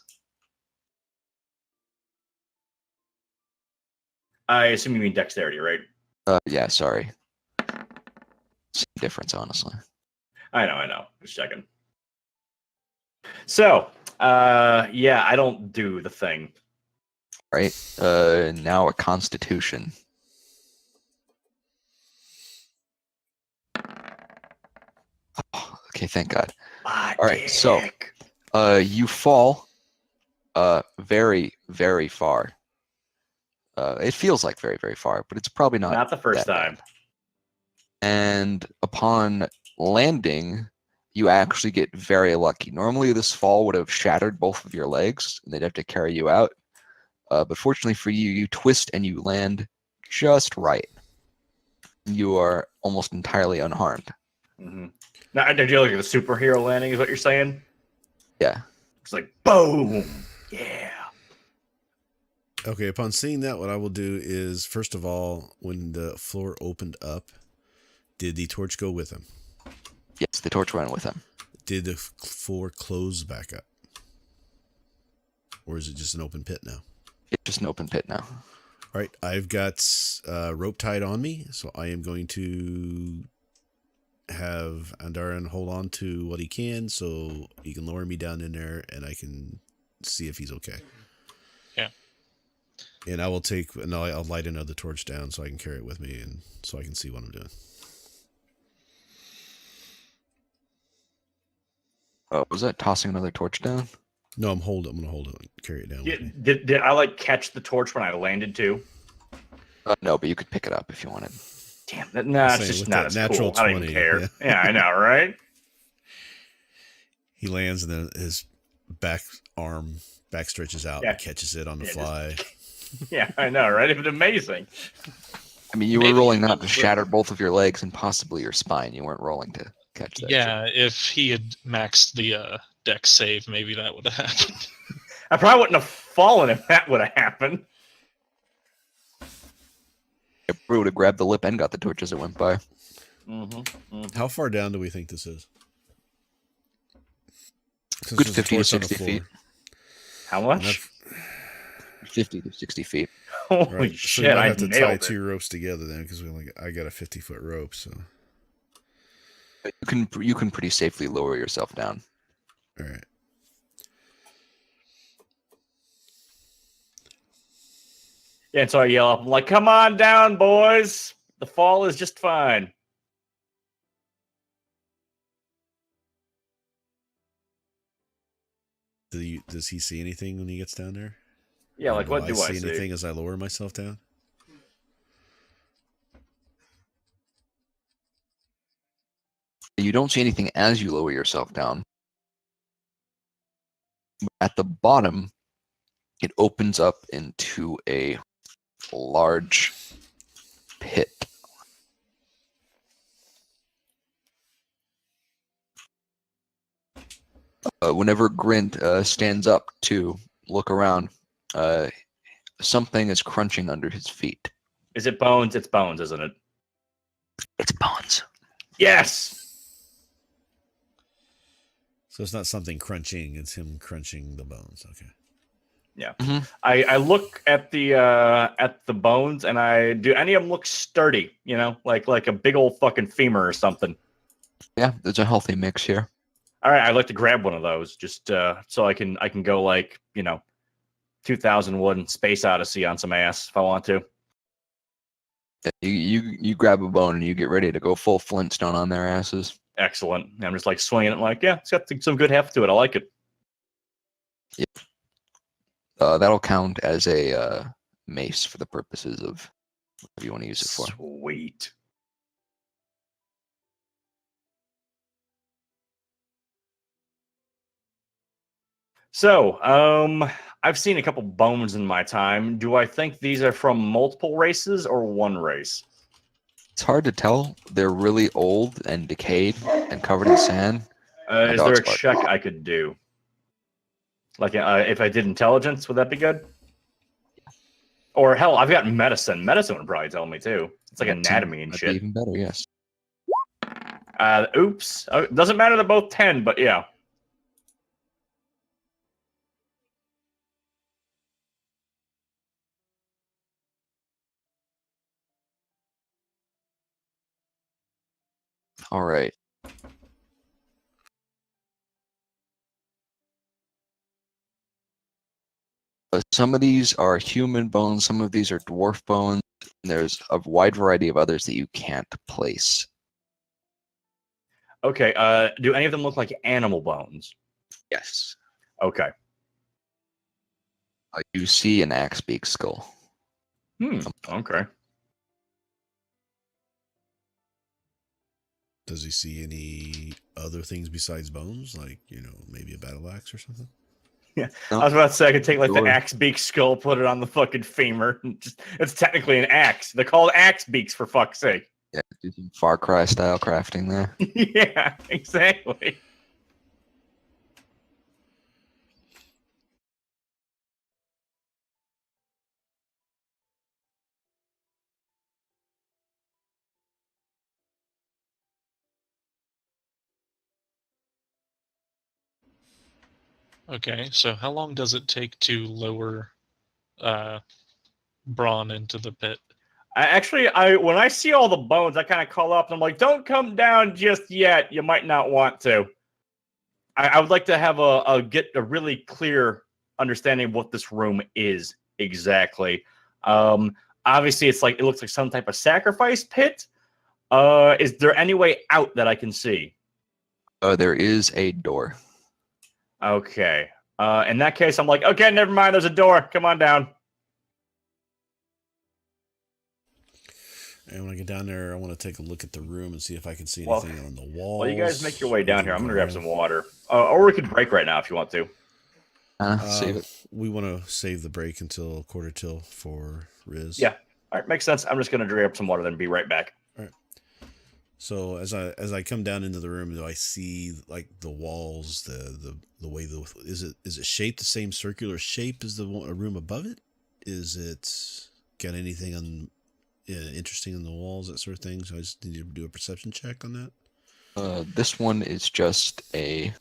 I assume you mean dexterity, right? Yeah, sorry. Same difference, honestly. I know. Just checking. So, yeah, I don't do the thing. Right. Now a Constitution. Oh, okay, thank God. Ah, All right, so- dick. You fall very, very far. It feels like very, very far, but it's probably Not the first that bad. time. And upon landing, you actually get very lucky. Normally, this fall would have shattered both of your legs, and they'd have to carry you out. But fortunately for you, you twist and you land just right. You are almost entirely unharmed. Mm-hmm. Now, did you look at the superhero landing? Is what you're saying? Yeah. It's like boom. Yeah. Okay, upon seeing that, what I will do is, first of all, when the floor opened up, did the torch go with him? Yes, the torch went with him. Did the floor close back up? Or is it just an open pit now? It's just an open pit now. All right, I've got rope tied on me, so I am going to have Andaran hold on to what he can so he can lower me down in there and I can see if he's okay. Yeah. And I'll light another torch down so I can carry it with me and so I can see what I'm doing. Was that tossing another torch down? No, I'm going to hold it and carry it down with me. Did I like catch the torch when I landed too? No, but you could pick it up if you wanted. Damn, it's just not as natural cool. 20, I don't even care. yeah. Yeah, I know, right? He lands and then his back stretches out and catches it on the fly. Yeah, I know, right? It's amazing. I mean, you were rolling not to shatter both of your legs and possibly your spine. You weren't rolling to catch that. Yeah, if he had maxed the deck save, maybe that would have happened. I probably wouldn't have fallen if that would have happened. It would have grabbed the lip and got the torch as it went by. How far down do we think this is? Good 50 to 60 feet. How much? 50 to 60 feet. Holy Right. shit! So you I have to tie nailed it. 2 ropes together then, because I got a 50-foot rope. So You can pretty safely lower yourself down. all right. Yeah, and so I yell up, I'm like, "Come on down, boys! The fall is just fine." Does he see anything when he gets down there? Yeah, like what do I see see? anything as I lower myself down? You don't see anything as you lower yourself down. At the bottom, it opens up into a large pit. Whenever Grint stands up to look around, something is crunching under his feet. Is it bones? It's bones, isn't it? It's bones. Yes. So it's not something crunching; it's him crunching the bones. Okay. Yeah. Mhm. I look at the bones, and I do any of them look sturdy? You know, like a big old fucking femur or something. Yeah, there's a healthy mix here. All right, I'd like to grab one of those just so I can go 2001 Space Odyssey on some ass if I want to. You grab a bone and you get ready to go full Flintstone on their asses. Excellent. I'm just swinging it it's got some good heft to it. I like it. That'll count as a mace for the purposes of whatever you want to use it for. Sweet. So, I've seen a couple bones in my time. Do I think these are from multiple races or one race? It's hard to tell. They're really old and decayed and covered in sand. Is there a dog's bark. check I could do? If I did intelligence, would that be good? Or hell, I've got medicine. Medicine would probably tell me too. It's like anatomy and That'd be shit. even better, yes. Oops. Doesn't matter. They're both 10, but yeah. All right. Some of these are human bones, some of these are dwarf bones, and there's a wide variety of others that you can't place. Okay. Do any of them look like animal bones? Yes. Okay. You see an axe beak skull. Okay. Does he see any other things besides bones, like maybe a battle axe or something? I No, was about to say I could take like the Sure. axe beak skull, put it on the fucking femur. And it's technically an axe. They're called axe beaks for fuck's sake. yeah, do some Far Cry style crafting there. Yeah, exactly. Okay, so how long does it take to lower Braun into the pit? I when I see all the bones, I kind of call up and I'm like, "Don't come down just yet. You might not want to." I would like to have get a really clear understanding of what this room is exactly. Obviously, it looks like some type of sacrifice pit. Is there any way out that I can see? There is a door. Okay. In that case, I'm like, okay, never mind. There's a door. Come on down. And when I get down there, I want to take a look at the room and see if I can see Well- anything on the walls. Well, you guys make your way down here. I'm gonna grab some some water, or we could break right now if you want to. Save it. We want to save the break until quarter till for Riz. Yeah. All right, makes sense. I'm just gonna grab some water, then be right back. So as I come down into the room, do I see like the walls, the way is it shaped the same circular shape as a room above it? Is it got anything interesting on the walls, that sort of thing? So I just need to do a perception check on that. This one is just a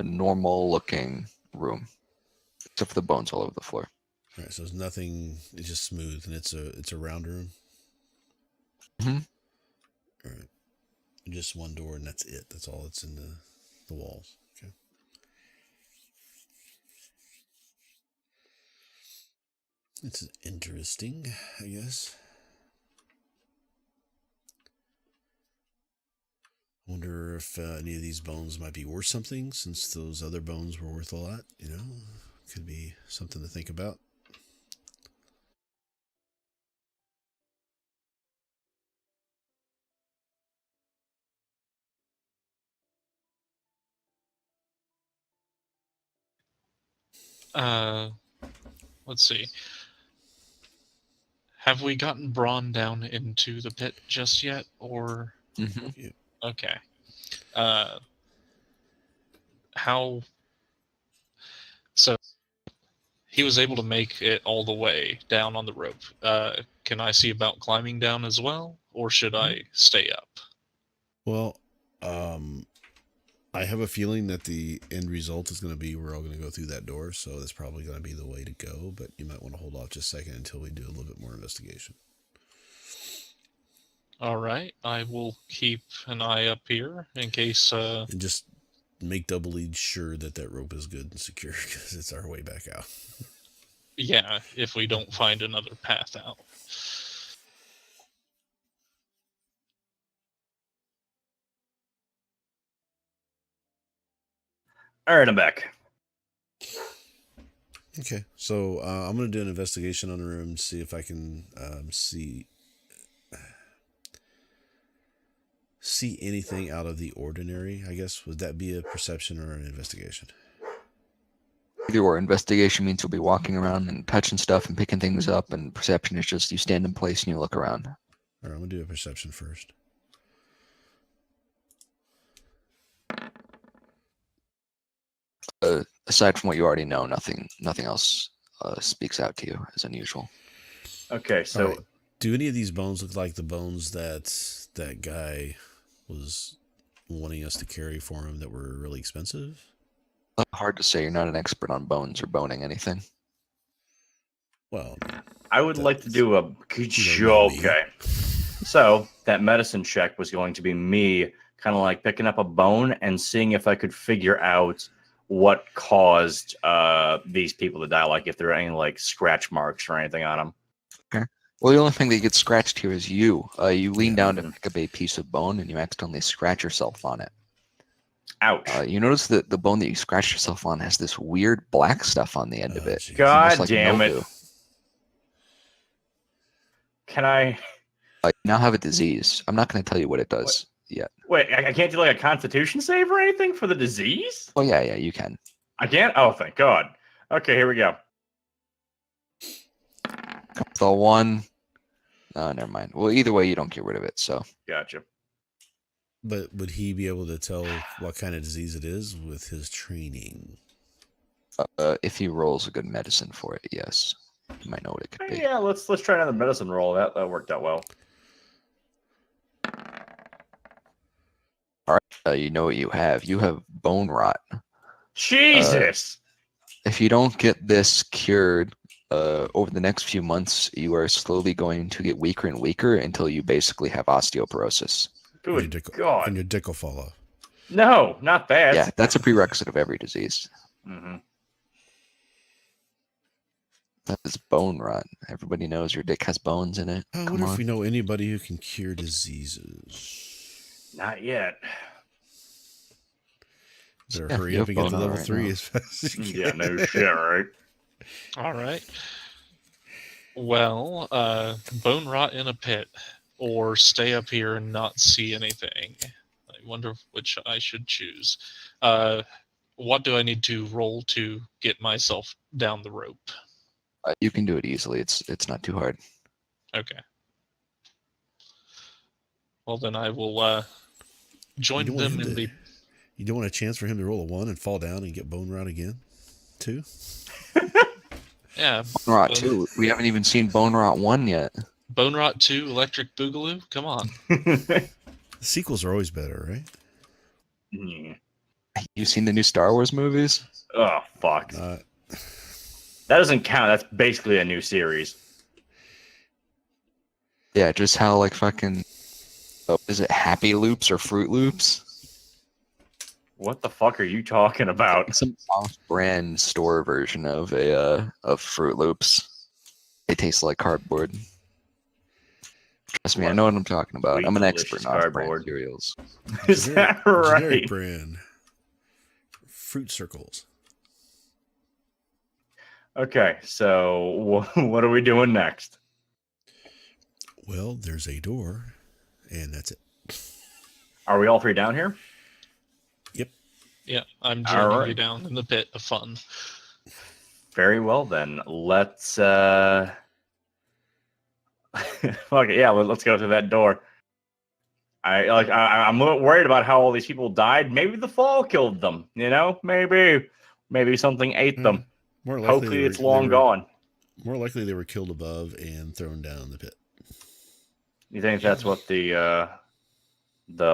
normal looking room, except for the bones all over the floor. All right, so it's nothing. It's just smooth, and it's a round room. Mhm. All right, just one door, and that's it. That's all that's in the walls. Okay. It's interesting, I guess. Wonder if any of these bones might be worth something, since those other bones were worth a lot. Could be something to think about. Let's see. Have we gotten Braun down into the pit just yet, or Mm-hmm. okay? How? So he was able to make it all the way down on the rope. Can I see about climbing down as well, or should I stay up? Well, I have a feeling that the end result is going to be we're all going to go through that door, so that's probably going to be the way to go, but you might want to hold off just a second until we do a little bit more investigation. All right, I will keep an eye up here in case. And just make doubly sure that rope is good and secure, because it's our way back out. Yeah, if we don't find another path out. All right, I'm back. Okay, so I'm going to do an investigation on the room, see if I can see anything out of the ordinary, I guess. Would that be a perception or an investigation? Either or. Investigation means you'll be walking around and touching stuff and picking things up, and perception is just you stand in place and you look around. All right, I'm going to do a perception first. Aside from what you already know, nothing else speaks out to you as unusual. Okay, so All right. Do any of these bones look like the bones that guy was wanting us to carry for him that were really expensive? Hard to say. You're not an expert on bones or boning anything. Well, I would like to do a know me. okay. So that medicine check was going to be me kind of like picking up a bone and seeing if I could figure out what caused these people to die, like if there are any like scratch marks or anything on them. Well, the only thing that gets scratched here is you. You lean down to Mhm. pick up a piece of bone and you accidentally scratch yourself on it. Ouch. You notice that the bone that you scratched yourself on has this weird black stuff on the end of Oh, it. jeez. God almost like damn it. mildew. Can I? You now have a disease. I'm not going to tell you what it does. yet. Wait, I can't do like a Constitution save or anything for the disease? Oh yeah, you can. I can't. Oh, thank God. Okay, here we go. The one. Oh, never mind. Well, either way, you don't get rid of it. So Gotcha. But would he be able to tell what kind of disease it is with his training? if he rolls a good medicine for it, yes, you might know what it could be. Yeah, let's try another medicine roll. That worked out well. All right. You know what you have. You have bone rot. Jesus. If you don't get this cured over the next few months, you are slowly going to get weaker and weaker until you basically have osteoporosis. Good God. And your dick will fall off. No, not that. Yeah, that's a prerequisite of every disease. Mm-hmm. That is bone rot. Everybody knows your dick has bones in it. I Come wonder on. if we know anybody who can cure diseases. Not yet. Better Yeah, hurry you up have and get to bone rot level right 3 now. as fast as you Yeah, can. no shit, right? All right. Well, bone rot in a pit, or stay up here and not see anything. I wonder which I should choose. What do I need to roll to get myself down the rope? You can do it easily. It's not too hard. Okay. Well, then I will join You don't want them him in to- the. You don't want a chance for him to roll a 1 and fall down and get bone rot again, too? Yeah. Bone rot uh, 2. We haven't even seen Bone Rot 1 yet. Bone Rot 2, Electric Boogaloo? Come on. The sequels are always better, right? Yeah. You seen the new Star Wars movies? Oh, fuck. Not. That doesn't count. That's basically a new series. Yeah, just how like fucking. Oh, is it Happy Loops or Fruit Loops? What the fuck are you talking about? Some off-brand store version of of Fruit Loops. They taste like cardboard. Trust me, I know what I'm talking about. Sweet, I'm an delicious expert in off-brand cardboard. cereals. Is that right? Generic brand. Fruit circles. Okay, so what are we doing next? Well, there's a door, and that's it. Are we all three down here? Yeah, I'm All joining right. you down in the pit of fun. Very well then. Let's fuck it, yeah, let's go to that door. I'm a little worried about how all these people died. Maybe the fall killed them, you know? Maybe something ate them. More likely Hopefully they it's were- long they were- gone. More likely they were killed above and thrown down the pit. You think that's what the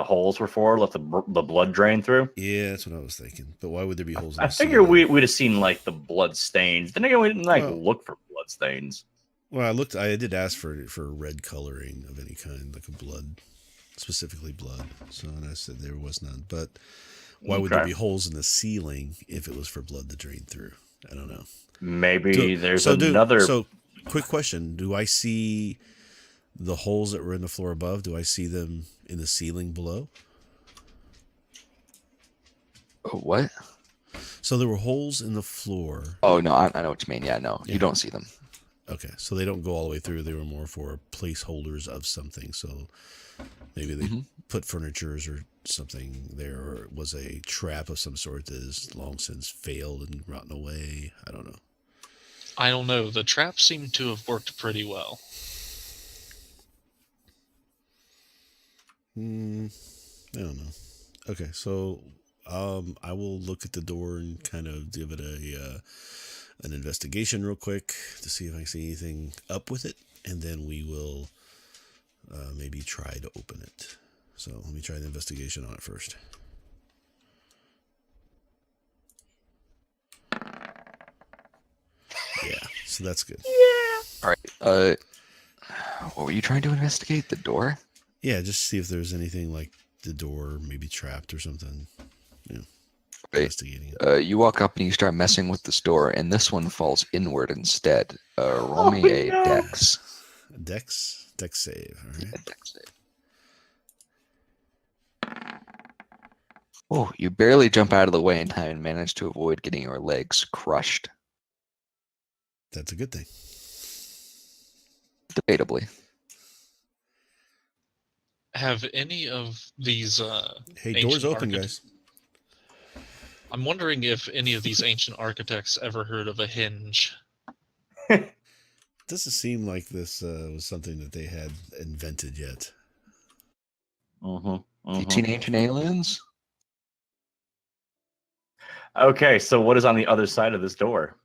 holes were for? Let the blood drain through? Yeah, that's what I was thinking. But why would there be holes in I the figure ceiling? we'd have seen like the blood stains. Then again, we didn't Well- look for blood stains. Well, I did ask for red coloring of any kind, like a blood, specifically blood. So, and I said there was none. But why would there Okay. be holes in the ceiling if it was for blood to drain through? I don't know. Maybe there's So, another. So, quick question: do I see the holes that were in the floor above? Do I see them in the ceiling below? Oh, what? So there were holes in the floor. Oh no, I know what you mean. Yeah, no, Yeah. you don't see them. Okay, so they don't go all the way through. They were more for placeholders of something. So maybe they Mhm. put furnitures or something there, or it was a trap of some sort that has long since failed and rotten away. I don't know. I don't know. The trap seemed to have worked pretty well. I don't know. Okay, so I will look at the door and kind of give it an investigation real quick to see if I can see anything up with it, and then we will maybe try to open it. So let me try the investigation on it first. Yeah, so that's good. All right. What were you trying to investigate? The door? Yeah, just see if there's anything like the door maybe trapped or something. Yeah, Right. investigating it. You walk up and you start messing with this door, and this one falls inward instead. Roll me a no. dex. Dex save. All right. A dex save. Oh, you barely jump out of the way in time and manage to avoid getting your legs crushed. That's a good thing. Debatably. Have any of these Hey, ancient doors open, architects- guys. I'm wondering if any of these ancient architects ever heard of a hinge. Doesn't seem like this was something that they had invented yet. Mm-hmm. Have you seen Ancient Aliens? Okay, so what is on the other side of this door?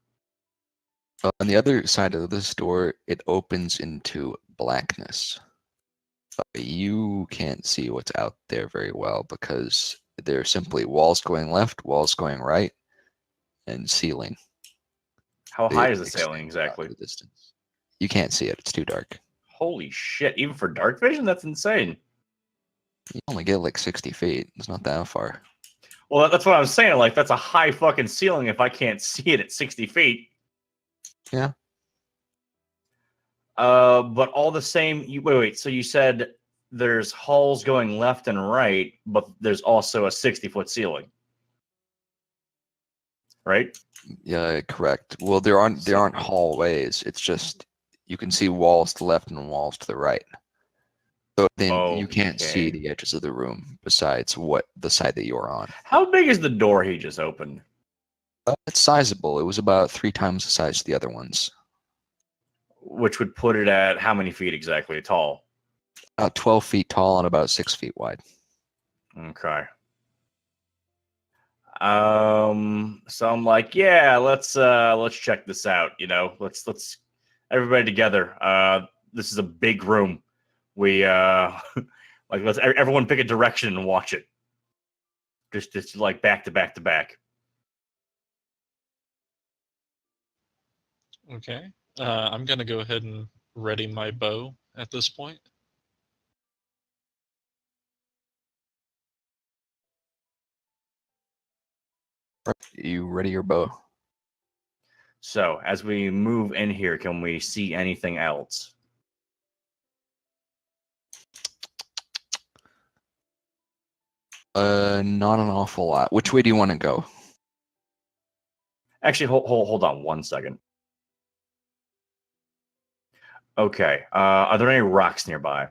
On the other side of this door, it opens into blackness. You can't see what's out there very well because they're simply walls going left, walls going right, and ceiling. How They high is the extend ceiling out exactly? to the distance. You can't see it; it's too dark. Holy shit! Even for dark vision, that's insane. You only get like 60 feet. It's not that far. Well, that's what I'm saying. Like, that's a high fucking ceiling if I can't see it at 60 feet. Yeah. But all the same, wait. So you said there's halls going left and right, but there's also a 60-foot ceiling, right? Yeah, correct. Well, there aren't hallways. It's just you can see walls to the left and walls to the right. So then you can't see Okay. the edges of the room besides what the side that you're on. How big is the door he just opened? It's sizable. It was about 3 times the size of the other ones. Which would put it at how many feet exactly tall? About 12 feet tall and about 6 feet wide. Okay. So I'm like, yeah, let's check this out. You know, let's everybody together. This is a big room. We like let's everyone pick a direction and watch it. Just like back to back to back. Okay. I'm gonna go ahead and ready my bow at this point. You ready your bow? So as we move in here, can we see anything else? Not an awful lot. Which way do you want to go? Actually, hold on one second. Okay. Are there any rocks nearby?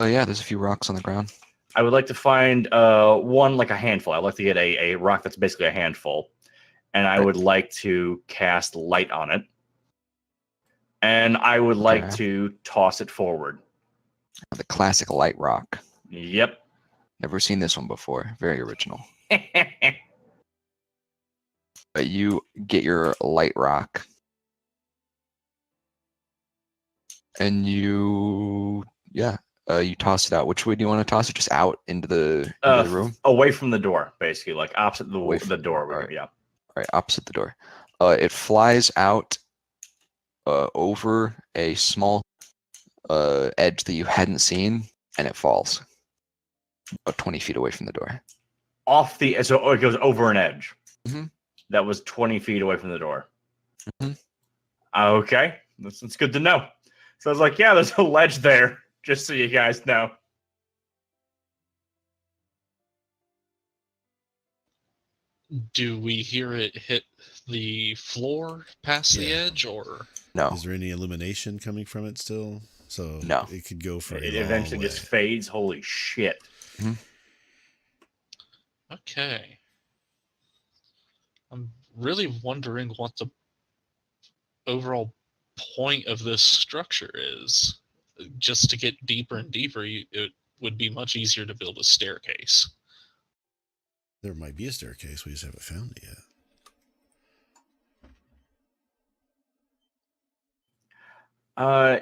Yeah, there's a few rocks on the ground. I would like to find one, like a handful. I'd like to get a rock that's basically a handful, and I Right. would like to cast light on it, and I would like Okay. to toss it forward. The classic light rock. Yep. Never seen this one before. Very original. But you get your light rock, and you toss it out. Which way do you want to toss it? Just out into the room? Away from the door, basically, like opposite Away the from- door. alright. Yeah. All right, opposite the door. It flies out over a small edge that you hadn't seen, and it falls about 20 feet away from the door. So it goes over an edge. Mhm. That was 20 feet away from the door. Mhm. Okay, that's good to know. So I was like, yeah, there's a ledge there, just so you guys know. Do we hear it hit the floor past the Yeah. edge, or No. Is there any illumination coming from it still? So No. it could go for It a long eventually way. just fades. Holy shit. okay? I'm really wondering what the overall point of this structure is. Just to get deeper and deeper, it would be much easier to build a staircase. There might be a staircase. We just haven't found it yet.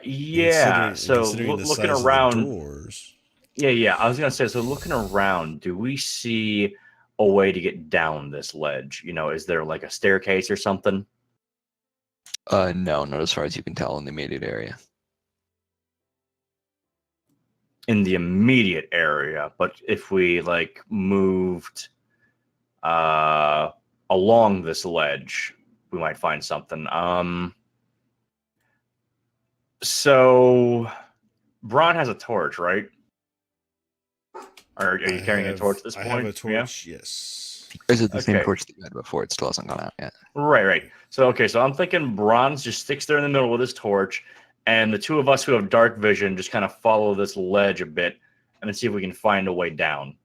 Yeah. So considering the looking size of around. the doors, Yeah. I was gonna say, so looking around, do we see a way to get down this ledge? You know, is there like a staircase or something? No, not as far as you can tell in the immediate area. In the immediate area, but if we like moved along this ledge, we might find something. So Braun has a torch, right? Are you carrying a torch at this I point? have a torch. Yes. Is it the same Okay. torch that you had before? It still hasn't gone out yet. Right. So I'm thinking Braun just sticks there in the middle with his torch, and the two of us who have dark vision just kind of follow this ledge a bit and then see if we can find a way down.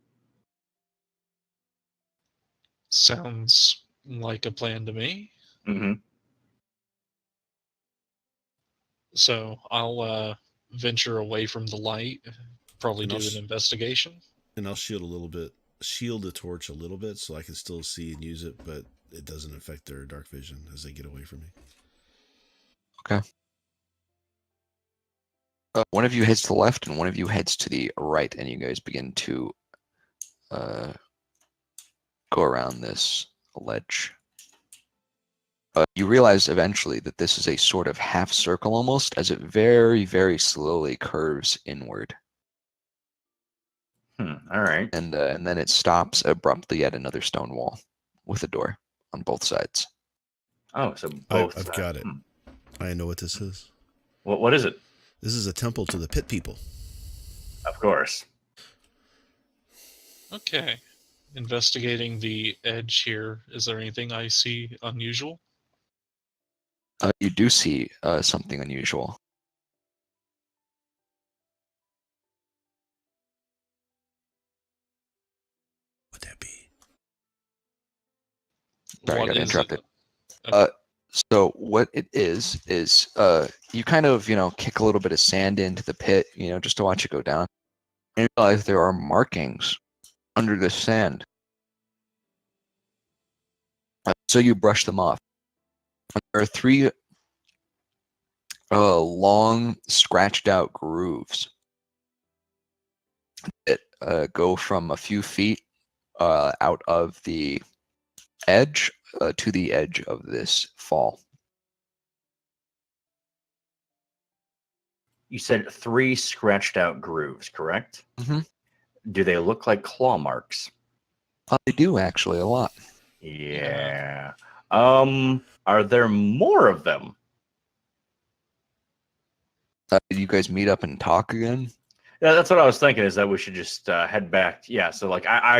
Sounds like a plan to me. Mm-hmm. So I'll venture away from the light, probably And do I'll an investigation. And I'll shield the torch a little bit so I can still see and use it, but it doesn't affect their dark vision as they get away from me. Okay. One of you heads to the left and one of you heads to the right, and you guys begin to go around this ledge. You realize eventually that this is a sort of half circle almost, as it very, very slowly curves inward. All right. And then it stops abruptly at another stone wall with a door on both sides. Oh, so both. I've got it. I know what this is. What is it? This is a temple to the pit people. Of course. Okay. Investigating the edge here. Is there anything I see unusual? You do see something unusual. What'd that be? Sorry, I What got is it? interrupted. Okay. So what it is you kind of, kick a little bit of sand into the pit, just to watch it go down. And you realize there are markings under the sand. So you brush them off. There are 3 long, scratched out grooves that go from a few feet out of the edge to the edge of this fall. You said 3 scratched out grooves, correct? Mhm. Do they look like claw marks? They do actually a lot. Yeah. Are there more of them? Did you guys meet up and talk again? Yeah, that's what I was thinking. Is that we should just head back? Yeah. So like, I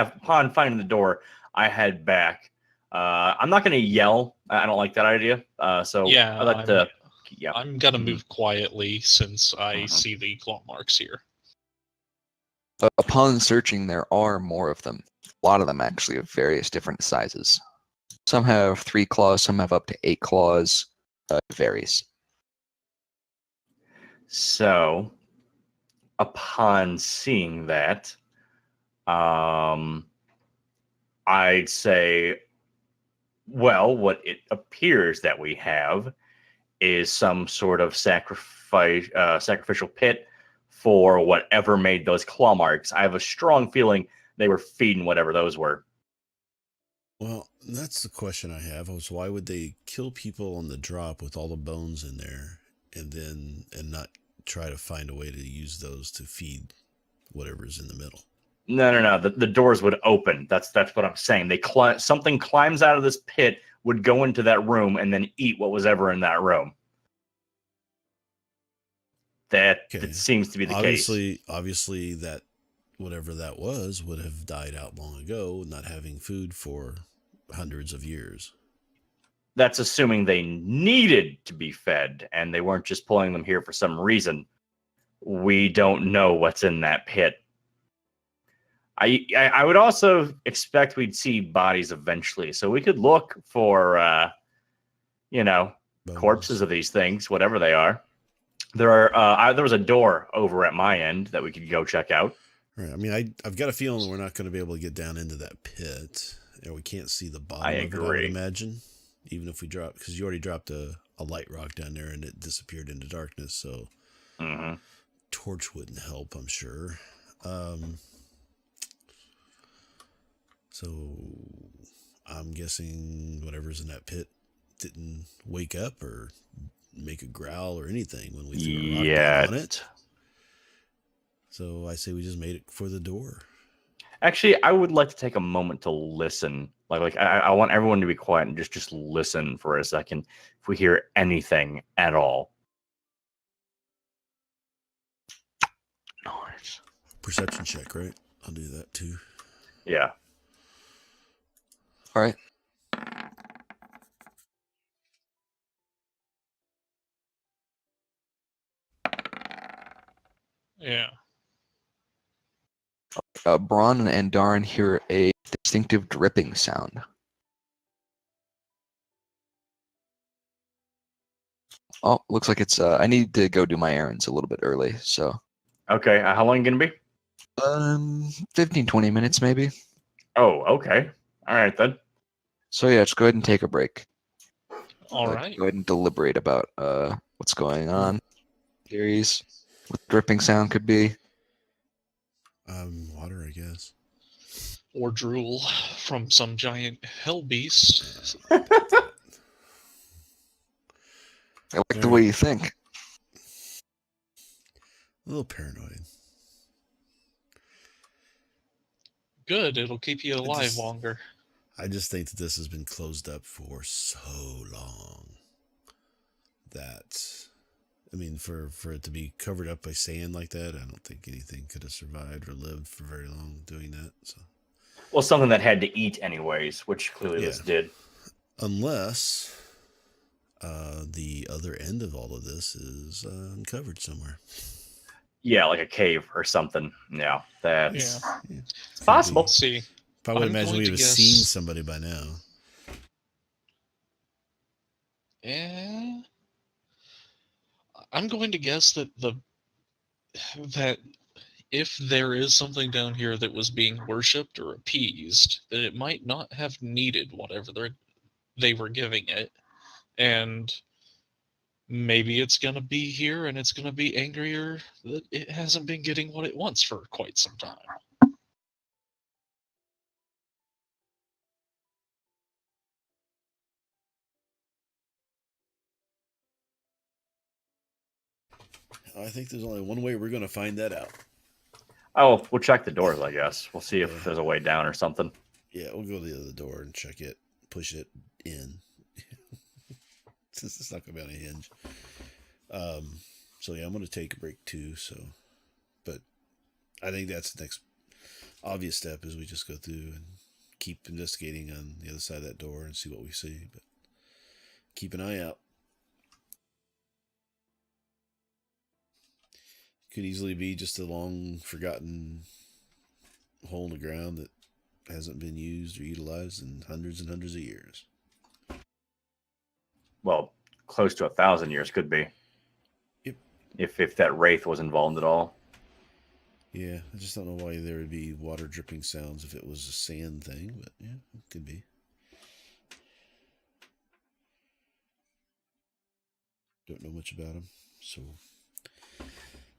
upon finding the door, I head back. I'm not going to yell. I don't like that idea. So Yeah, I like to. Yeah. I'm gonna Mhm. move quietly since I Mhm. see the claw marks here. Upon searching, there are more of them. A lot of them actually of various different sizes. Some have 3 claws, some have up to 8 claws. It varies. So upon seeing that, I'd say, well, what it appears that we have is some sort of sacrificial pit for whatever made those claw marks. I have a strong feeling they were feeding whatever those were. Well, that's the question I have. Was why would they kill people on the drop with all the bones in there, and not try to find a way to use those to feed whatever's in the middle? No. The doors would open. That's what I'm saying. Something climbs out of this pit, would go into that room, and then eat what was ever in that room. That seems to be the case. Obviously, that whatever that was would have died out long ago, not having food for hundreds of years. That's assuming they needed to be fed, and they weren't just pulling them here for some reason. We don't know what's in that pit. I would also expect we'd see bodies eventually, so we could look for, Bones. corpses of these things, whatever they are. There was a door over at my end that we could go check out. Right. I mean, I've got a feeling we're not going to be able to get down into that pit, and we can't see the bottom I of it, I would agree. imagine, even if we drop, because you already dropped a light rock down there and it disappeared into darkness, so torch wouldn't help, I'm sure. So I'm guessing whatever's in that pit didn't wake up or make a growl or anything when we threw a rock down on it. So I say we just made it for the door. Actually, I would like to take a moment to listen. I want everyone to be quiet and just listen for a second if we hear anything at all. Nice. Perception check, right? I'll do that too. Yeah. All right. Yeah. Braun and Darn hear a distinctive dripping sound. Oh, looks like it's. I need to go do my errands a little bit early, so Okay, how long you gonna be? 15, 20 minutes maybe. Oh, okay. All right then. So yeah, just go ahead and take a break. All right. Go ahead and deliberate about what's going on. Theories, what the dripping sound could be. Water, I guess. Or drool from some giant hell beast. I like the way you think. A little paranoid. Good, it'll keep you alive longer. I just think that this has been closed up for so long that, I mean, for it to be covered up by sand like that, I don't think anything could have survived or lived for very long doing that. So, Well, something that had to eat anyways, which clearly this did. Unless the other end of all of this is uncovered somewhere. Yeah, like a cave or something. Yeah, that's It's possible. See, I would I'm imagine going we to would have guess- seen somebody by now. Yeah. I'm going to guess that that if there is something down here that was being worshipped or appeased, that it might not have needed whatever they were giving it, and maybe it's going to be here and it's going to be angrier that it hasn't been getting what it wants for quite some time. I think there's only one way we're going to find that out. Oh, we'll check the doors, I guess. We'll see if there's a way down or something. Yeah, we'll go to the other door and check it, push it in. Since it's not going to be on a hinge. So yeah, I'm going to take a break too. So, but I think that's the next obvious step is we just go through and keep investigating on the other side of that door and see what we see. But keep an eye out. Could easily be just a long forgotten hole in the ground that hasn't been used or utilized in hundreds and hundreds of years. Well, close to 1,000 years could be. Yep. If that wraith was involved at all. Yeah, I just don't know why there would be water dripping sounds if it was a sand thing, but yeah, it could be. Don't know much about them, so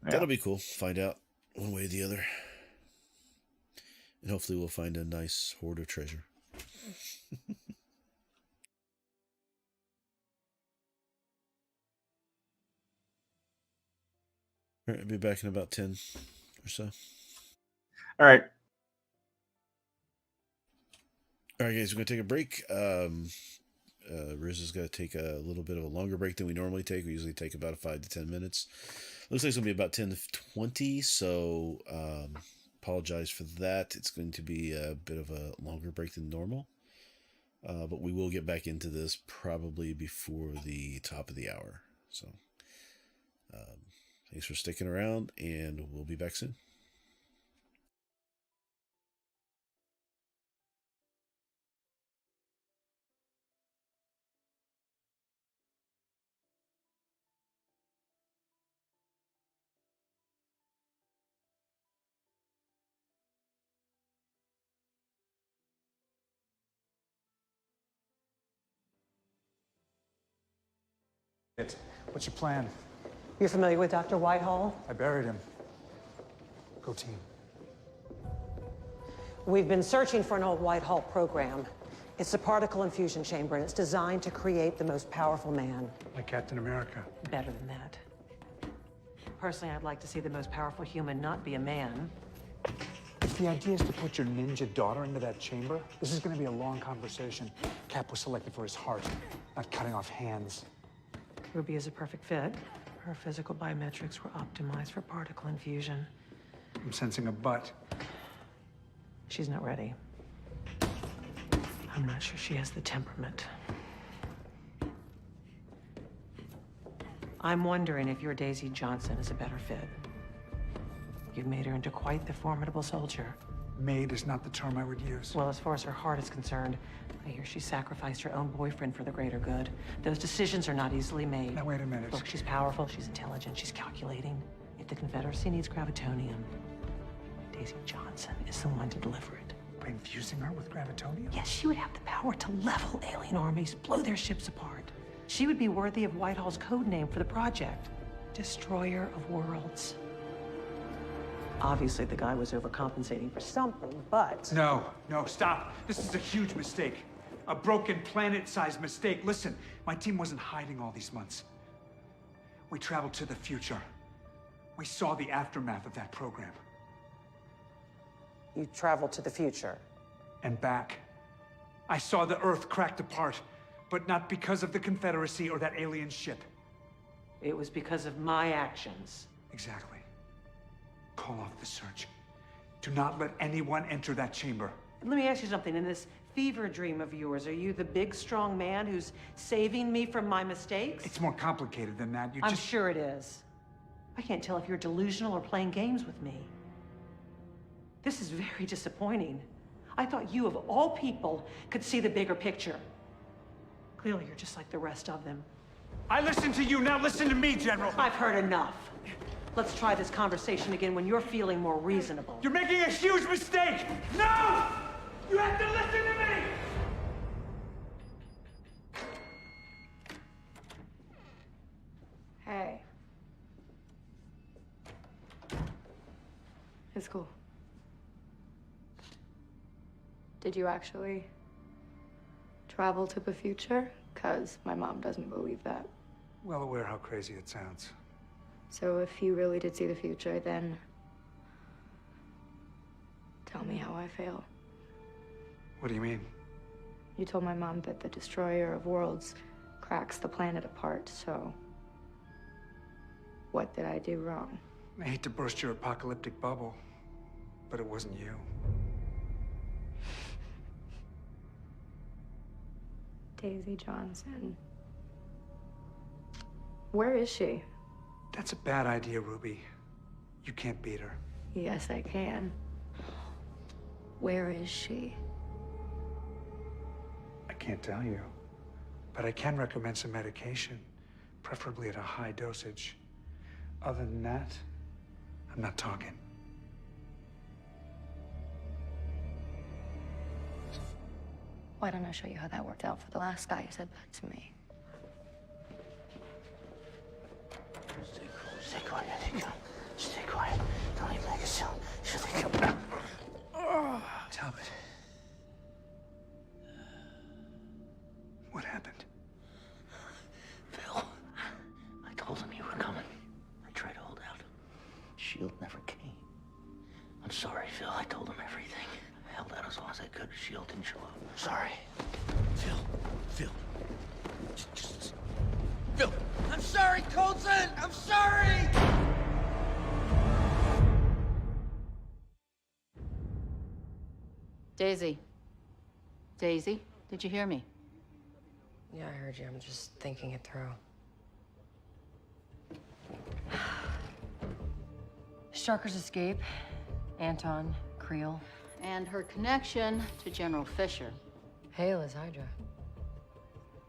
that'll be cool. Find out one way or the other. And hopefully we'll find a nice hoard of treasure. All right, I'll be back in about 10 or so. All right. All right, guys, we're going to take a break. Riz is going to take a little bit of a longer break than we normally take. We usually take about 5 to 10 minutes. Looks like it's going to be about 10 to 20, so apologize for that. It's going to be a bit of a longer break than normal. But we will get back into this probably before the top of the hour. So thanks for sticking around, and we'll be back soon. What's your plan? You're familiar with Dr. Whitehall? I buried him. Go team. We've been searching for an old Whitehall program. It's a particle infusion chamber, and it's designed to create the most powerful man. Like Captain America. Better than that. Personally, I'd like to see the most powerful human not be a man. If the idea is to put your ninja daughter into that chamber, this is going to be a long conversation. Cap was selected for his heart, not cutting off hands. Ruby is a perfect fit. Her physical biometrics were optimized for particle infusion. I'm sensing a butt. She's not ready. I'm not sure she has the temperament. I'm wondering if your Daisy Johnson is a better fit. You've made her into quite the formidable soldier. Made is not the term I would use. Well, as far as her heart is concerned, I hear she sacrificed her own boyfriend for the greater good. Those decisions are not easily made. Now, wait a minute. Look, she's powerful, she's intelligent, she's calculating. If the Confederacy needs gravitonium, Daisy Johnson is the one to deliver it. By infusing her with gravitonium? Yes, she would have the power to level alien armies, blow their ships apart. She would be worthy of Whitehall's code name for the project, Destroyer of Worlds. Obviously, the guy was overcompensating for something, but... No, stop. This is a huge mistake. A broken planet-sized mistake. Listen, my team wasn't hiding all these months. We traveled to the future. We saw the aftermath of that program. You traveled to the future. And back. I saw the Earth cracked apart, but not because of the Confederacy or that alien ship. It was because of my actions. Exactly. Call off the search. Do not let anyone enter that chamber. Let me ask you something. In this fever dream of yours, are you the big, strong man who's saving me from my mistakes? It's more complicated than that. I'm sure it is. I can't tell if you're delusional or playing games with me. This is very disappointing. I thought you, of all people, could see the bigger picture. Clearly, you're just like the rest of them. I listened to you, now listen to me, General. I've heard enough. Let's try this conversation again when you're feeling more reasonable. You're making a huge mistake! No! You have to listen to me! Hey. It's cool. Did you actually travel to the future? 'Cause my mom doesn't believe that. Well aware how crazy it sounds. So if you really did see the future, then tell me how I fail. What do you mean? You told my mom that the Destroyer of Worlds cracks the planet apart, so what did I do wrong? I hate to burst your apocalyptic bubble, but it wasn't you. Daisy Johnson. Where is she? That's a bad idea, Ruby. You can't beat her. Yes, I can. Where is she? I can't tell you. But I can recommend some medication, preferably at a high dosage. Other than that, I'm not talking. Why don't I show you how that worked out for the last guy who said that to me? Stay cool. Stay quiet. Stay quiet. Don't even make a sound. She'll think I'm... Talbot. What happened? Phil, I told him you were coming. I tried to hold out. Shield never came. I'm sorry, Phil. I told him everything. I held out as long as I could. Shield didn't show up. Sorry. Phil. Just... Phil! I'm sorry, Coulson! I'm sorry! Daisy. Daisy, did you hear me? Yeah, I heard you. I'm just thinking it through. Starker's escape, Anton, Creel. And her connection to General Fisher. Hail is Hydra.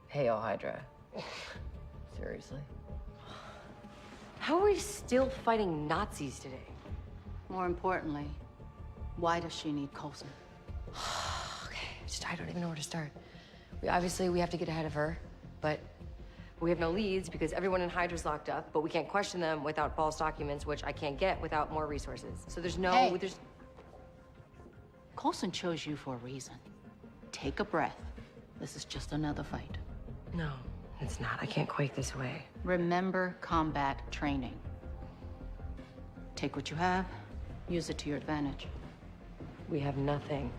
Hail, Hydra. Seriously. How are we still fighting Nazis today? More importantly, why does she need Coulson? Okay, I don't even know where to start. We have to get ahead of her, but we have no leads because everyone in Hydra's locked up, but we can't question them without false documents, which I can't get without more resources. So there's no... Hey. Coulson chose you for a reason. Take a breath. This is just another fight. No, it's not. I can't quake this away. Remember combat training. Take what you have, use it to your advantage. We have nothing.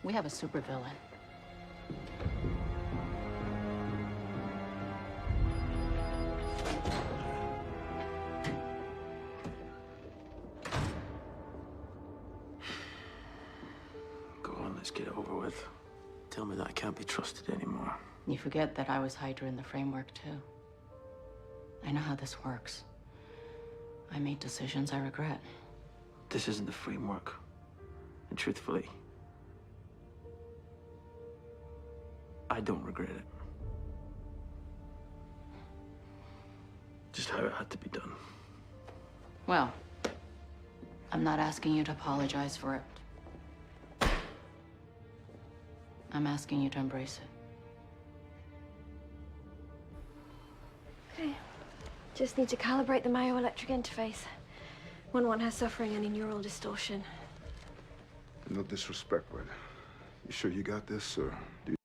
We have a supervillain. Go on, let's get it over with. Tell me that I can't be trusted anymore. You forget that I was Hydra in the framework, too. I know how this works. I made decisions I regret. This isn't the framework. And truthfully, I don't regret it. Just how it had to be done. Well, I'm not asking you to apologize for it. I'm asking you to embrace it. Okay. Just need to calibrate the myoelectric interface. When one has suffering any neural distortion. No disrespect, but you sure you got this, or do you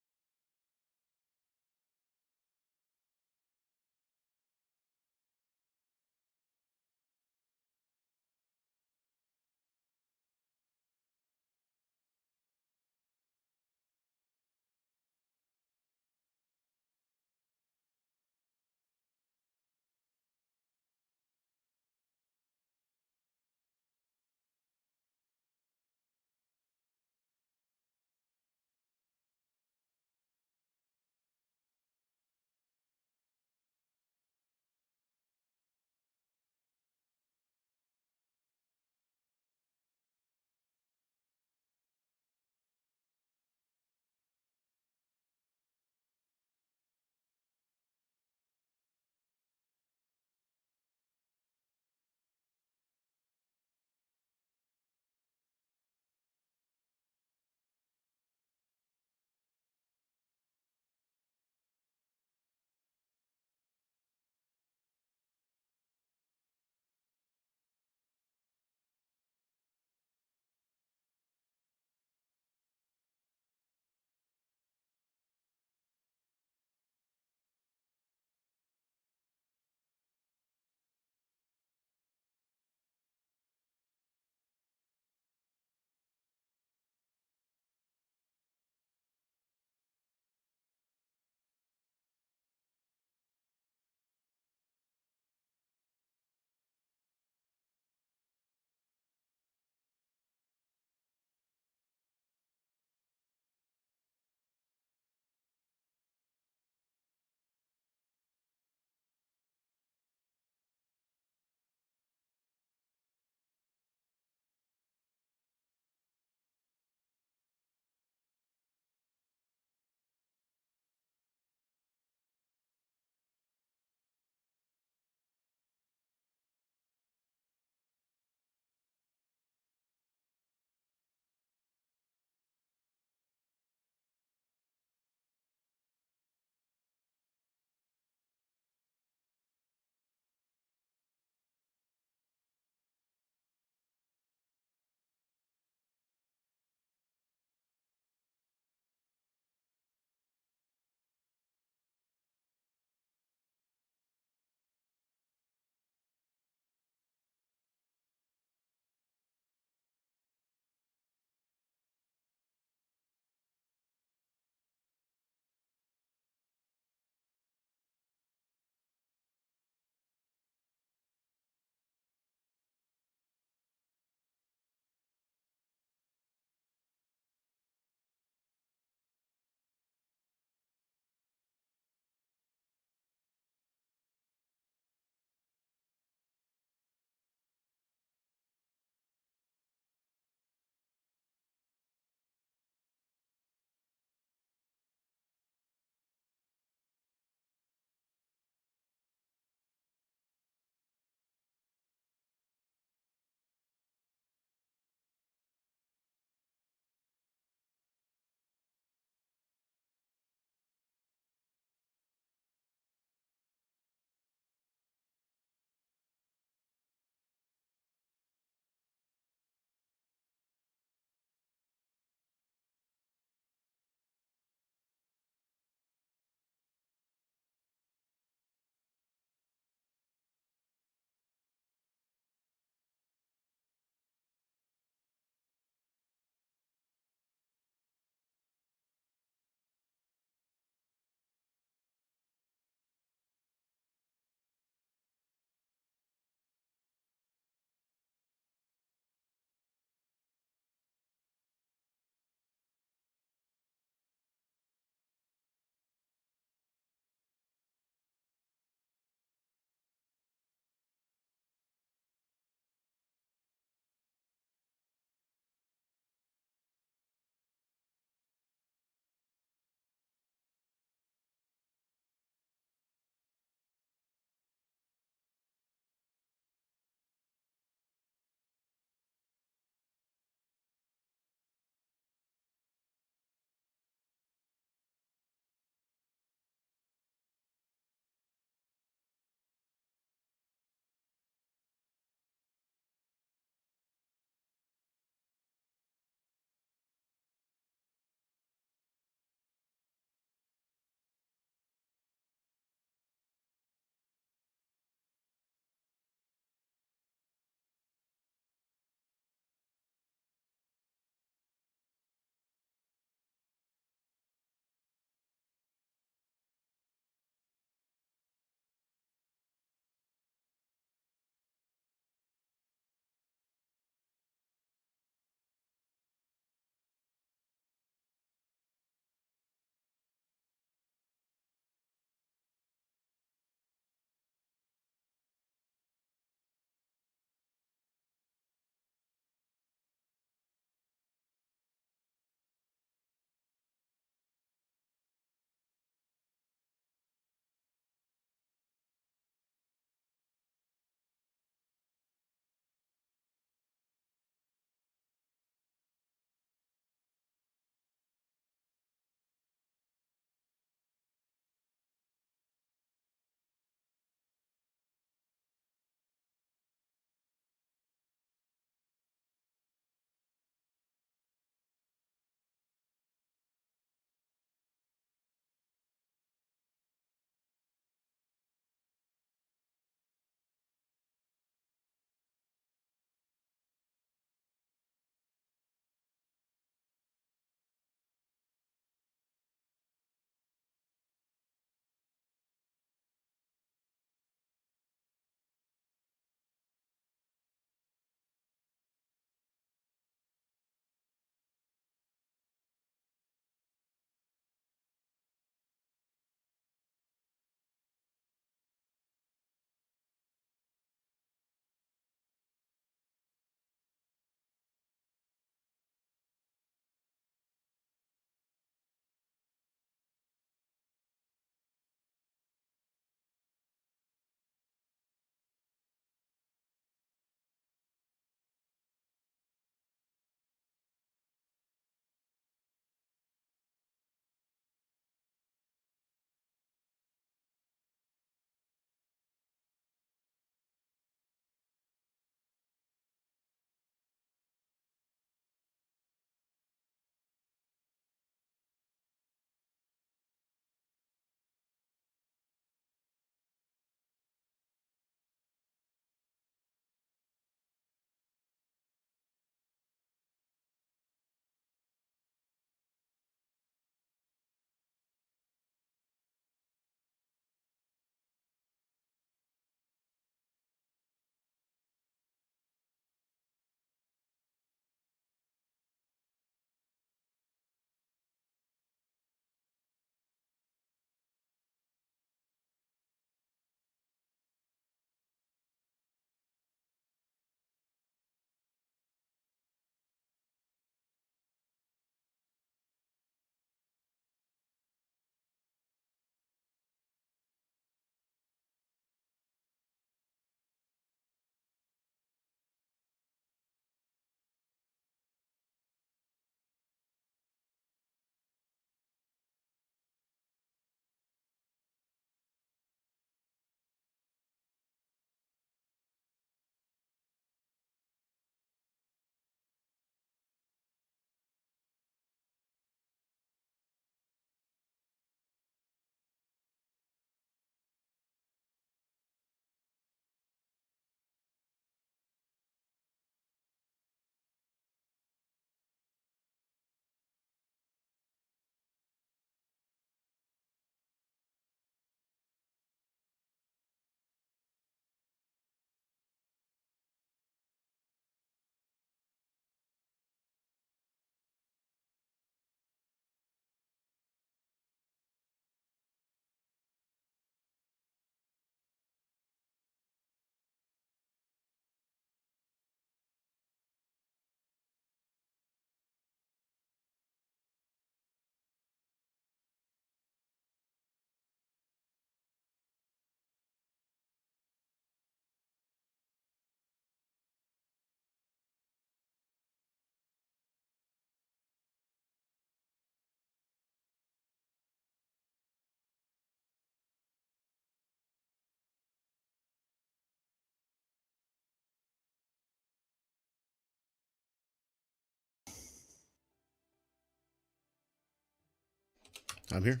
I'm here.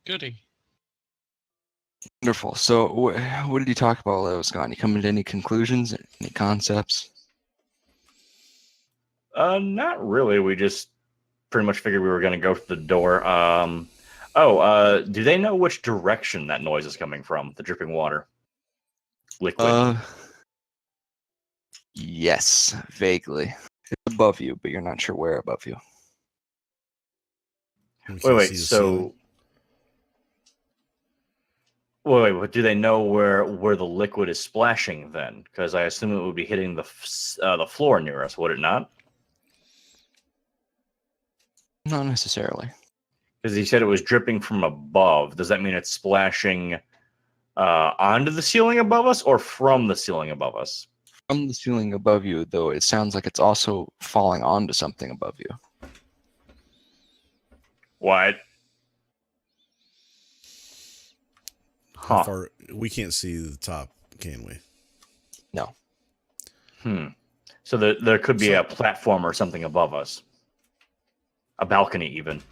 Goody. Wonderful. So, what did you talk about while I was gone? You come to any conclusions, any concepts? Not really. We just pretty much figured we were going to go to the door. Do they know which direction that noise is coming from? The dripping water, liquid. Yes, vaguely. It's above you, but you're not sure where above you. Wait. So, but do they know where the liquid is splashing then? Because I assume it would be hitting the floor near us, would it not? Not necessarily. Because he said it was dripping from above. Does that mean it's splashing onto the ceiling above us or from the ceiling above us? From the ceiling above you, though, it sounds like it's also falling onto something above you. What? How far? We can't see the top, can we? No. So there could be a platform or something above us. A balcony, even.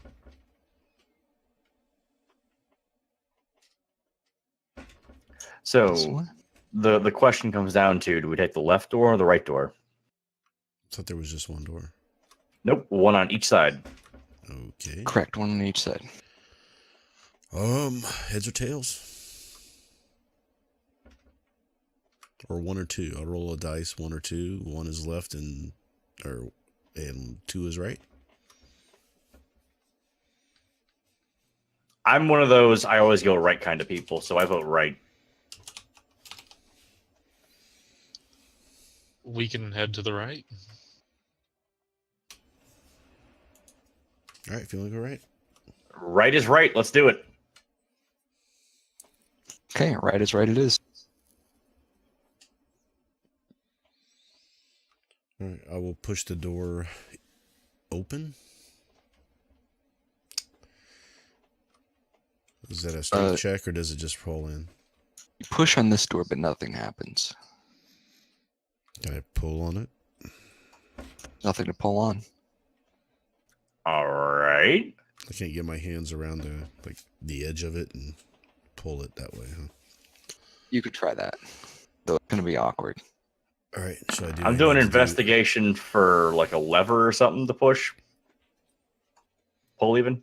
So the question comes down to: do we take the left door or the right door? I thought there was just one door. Nope, one on each side. Okay. Correct, one on each side. Heads or tails? Or one or two. I'll roll a dice, one or two. One is left and two is right. I'm one of those I always go right kind of people, so I vote right. We can head to the right. All right, if you want to go right. Right is right. Let's do it. Okay, right is right it is. All right, I will push the door open. Is that a strength check or does it just roll in? You push on this door, but nothing happens. Can I pull on it? Nothing to pull on. All right. I can't get my hands around the edge of it and pull it that way, huh? You could try that, though it's going to be awkward. All right, so I'm doing an investigation for like a lever or something to push. Pull even.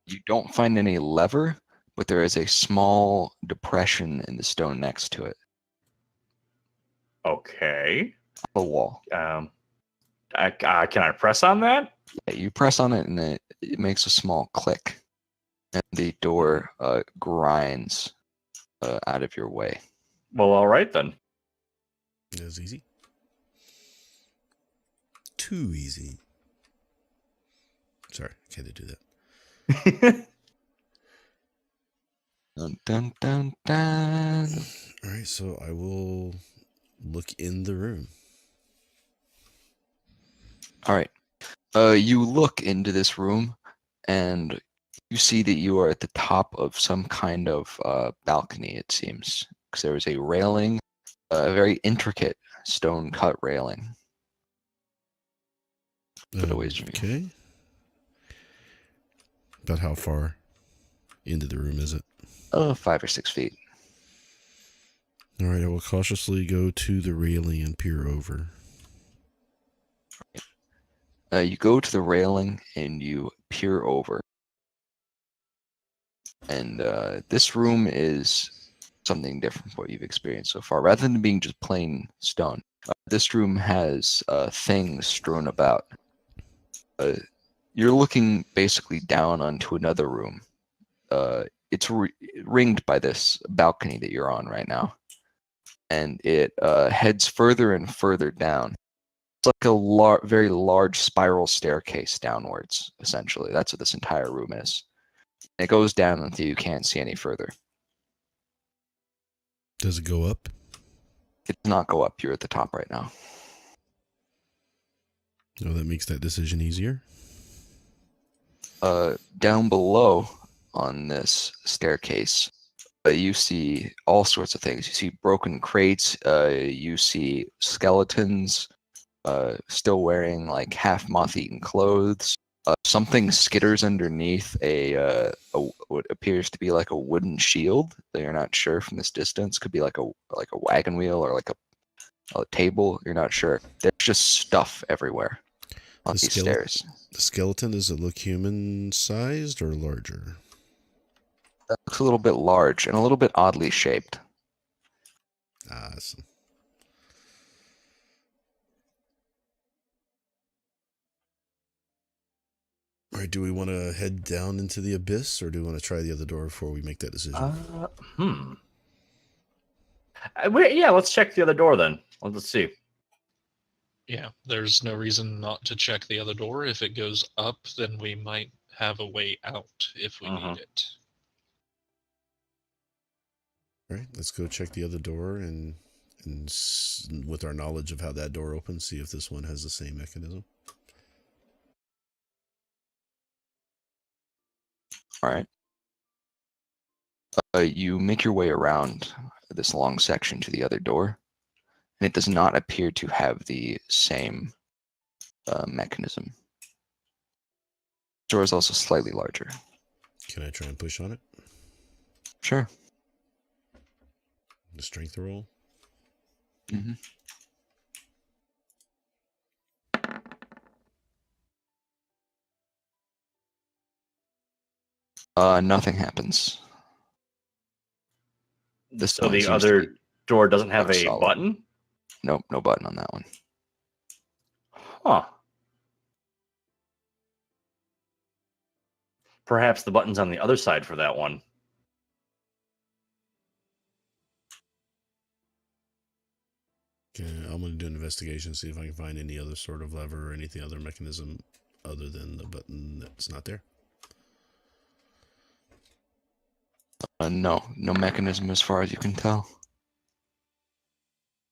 You don't find any lever, but there is a small depression in the stone next to it. Okay. The wall. Can I press on that? Yeah, you press on it and it makes a small click, and the door grinds out of your way. Well, all right then. That was easy. Too easy. Sorry, I can't do that. Dun, dun, dun, dun. All right, so I will look in the room. All right. You look into this room, and you see that you are at the top of some kind of balcony, it seems. Because there is a railing, a very intricate stone-cut railing. Put away from you. Okay. About how far into the room is it? 5 or 6 feet. All right, I will cautiously go to the railing and peer over. You go to the railing and you peer over. And this room is something different from what you've experienced so far. Rather than being just plain stone, this room has things strewn about. You're looking basically down onto another room. It's ringed by this balcony that you're on right now. And it heads further and further down. It's like a very large spiral staircase downwards, essentially. That's what this entire room is. And it goes down until you can't see any further. Does it go up? It does not go up. You're at the top right now. Oh, that makes that decision easier. Down below on this staircase, you see all sorts of things. You see broken crates. You see skeletons still wearing like half moth-eaten clothes. Something skitters underneath what appears to be like a wooden shield. They are not sure from this distance. Could be like a wagon wheel or like a table. You're not sure. There's just stuff everywhere on these stairs. The skeleton, does it look human-sized or larger? That looks a little bit large and a little bit oddly shaped. Awesome. All right, do we want to head down into the abyss, or do we want to try the other door before we make that decision? Yeah, let's check the other door then. Let's see. Yeah, there's no reason not to check the other door. If it goes up, then we might have a way out if we need it. All right, let's go check the other door and with our knowledge of how that door opens, see if this one has the same mechanism. All right. You make your way around this long section to the other door, and it does not appear to have the same mechanism. The door is also slightly larger. Can I try and push on it? Sure. The strength roll? Mm-hmm. Nothing happens. So the other door doesn't have a solid button? Nope, no button on that one. Huh. Perhaps the button's on the other side for that one. Okay, I'm going to do an investigation, see if I can find any other sort of lever or anything other mechanism other than the button that's not there. No mechanism as far as you can tell.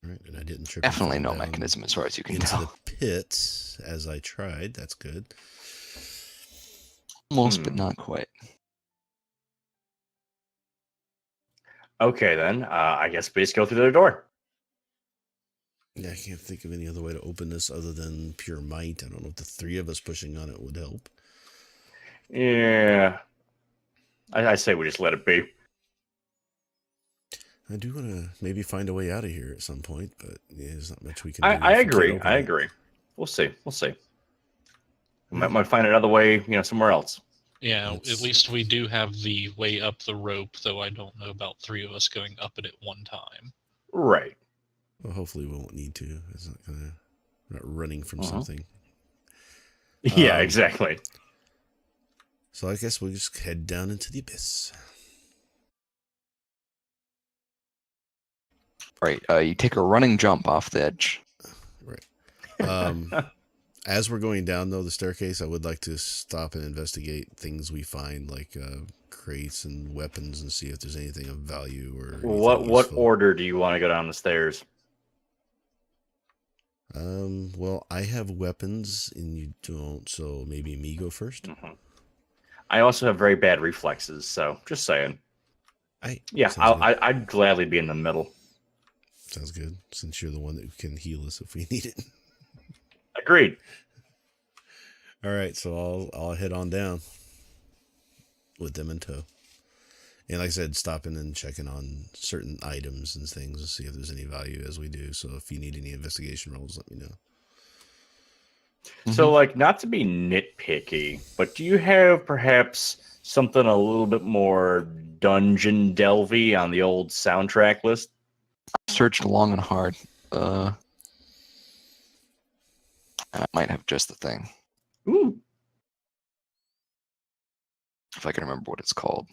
All right, and I didn't trip. Definitely no mechanism as far as you can tell. Into the pit as I tried. That's good. Almost, but not quite. Okay, then. I guess we just go through the door. Yeah, I can't think of any other way to open this other than pure might. I don't know if the three of us pushing on it would help. Yeah. I say we just let it be. I do want to maybe find a way out of here at some point, but yeah, there's not much we can do. I agree. I agree. We'll see. We'll see. We might find another way, somewhere else. Yeah, at least we do have the way up the rope, though I don't know about three of us going up it at one time. Right. Well, hopefully we won't need to. It's not gonna, we're not running from something. Yeah, exactly. So I guess we'll just head down into the abyss. Right. You take a running jump off the edge. Right. As we're going down, though, the staircase, I would like to stop and investigate things we find, like crates and weapons, and see if there's anything of value or What order do you want to go down the stairs? Well, I have weapons and you don't, so maybe me go first. I also have very bad reflexes, so just saying. Sounds I'd gladly be in the middle. Sounds good, since you're the one that can heal us if we need it. Agreed. All right, so I'll head on down with them in tow. And like I said, stopping and checking on certain items and things to see if there's any value as we do. So if you need any investigation rolls, let me know. So, not to be nitpicky, but do you have perhaps something a little bit more dungeon delvy on the old soundtrack list? I searched long and hard. I might have just the thing. Ooh. If I can remember what it's called.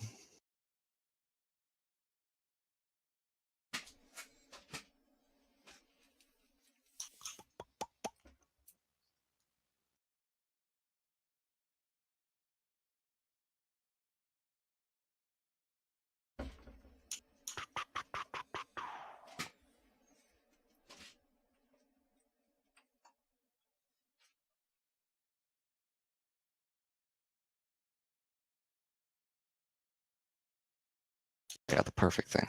I got the perfect thing.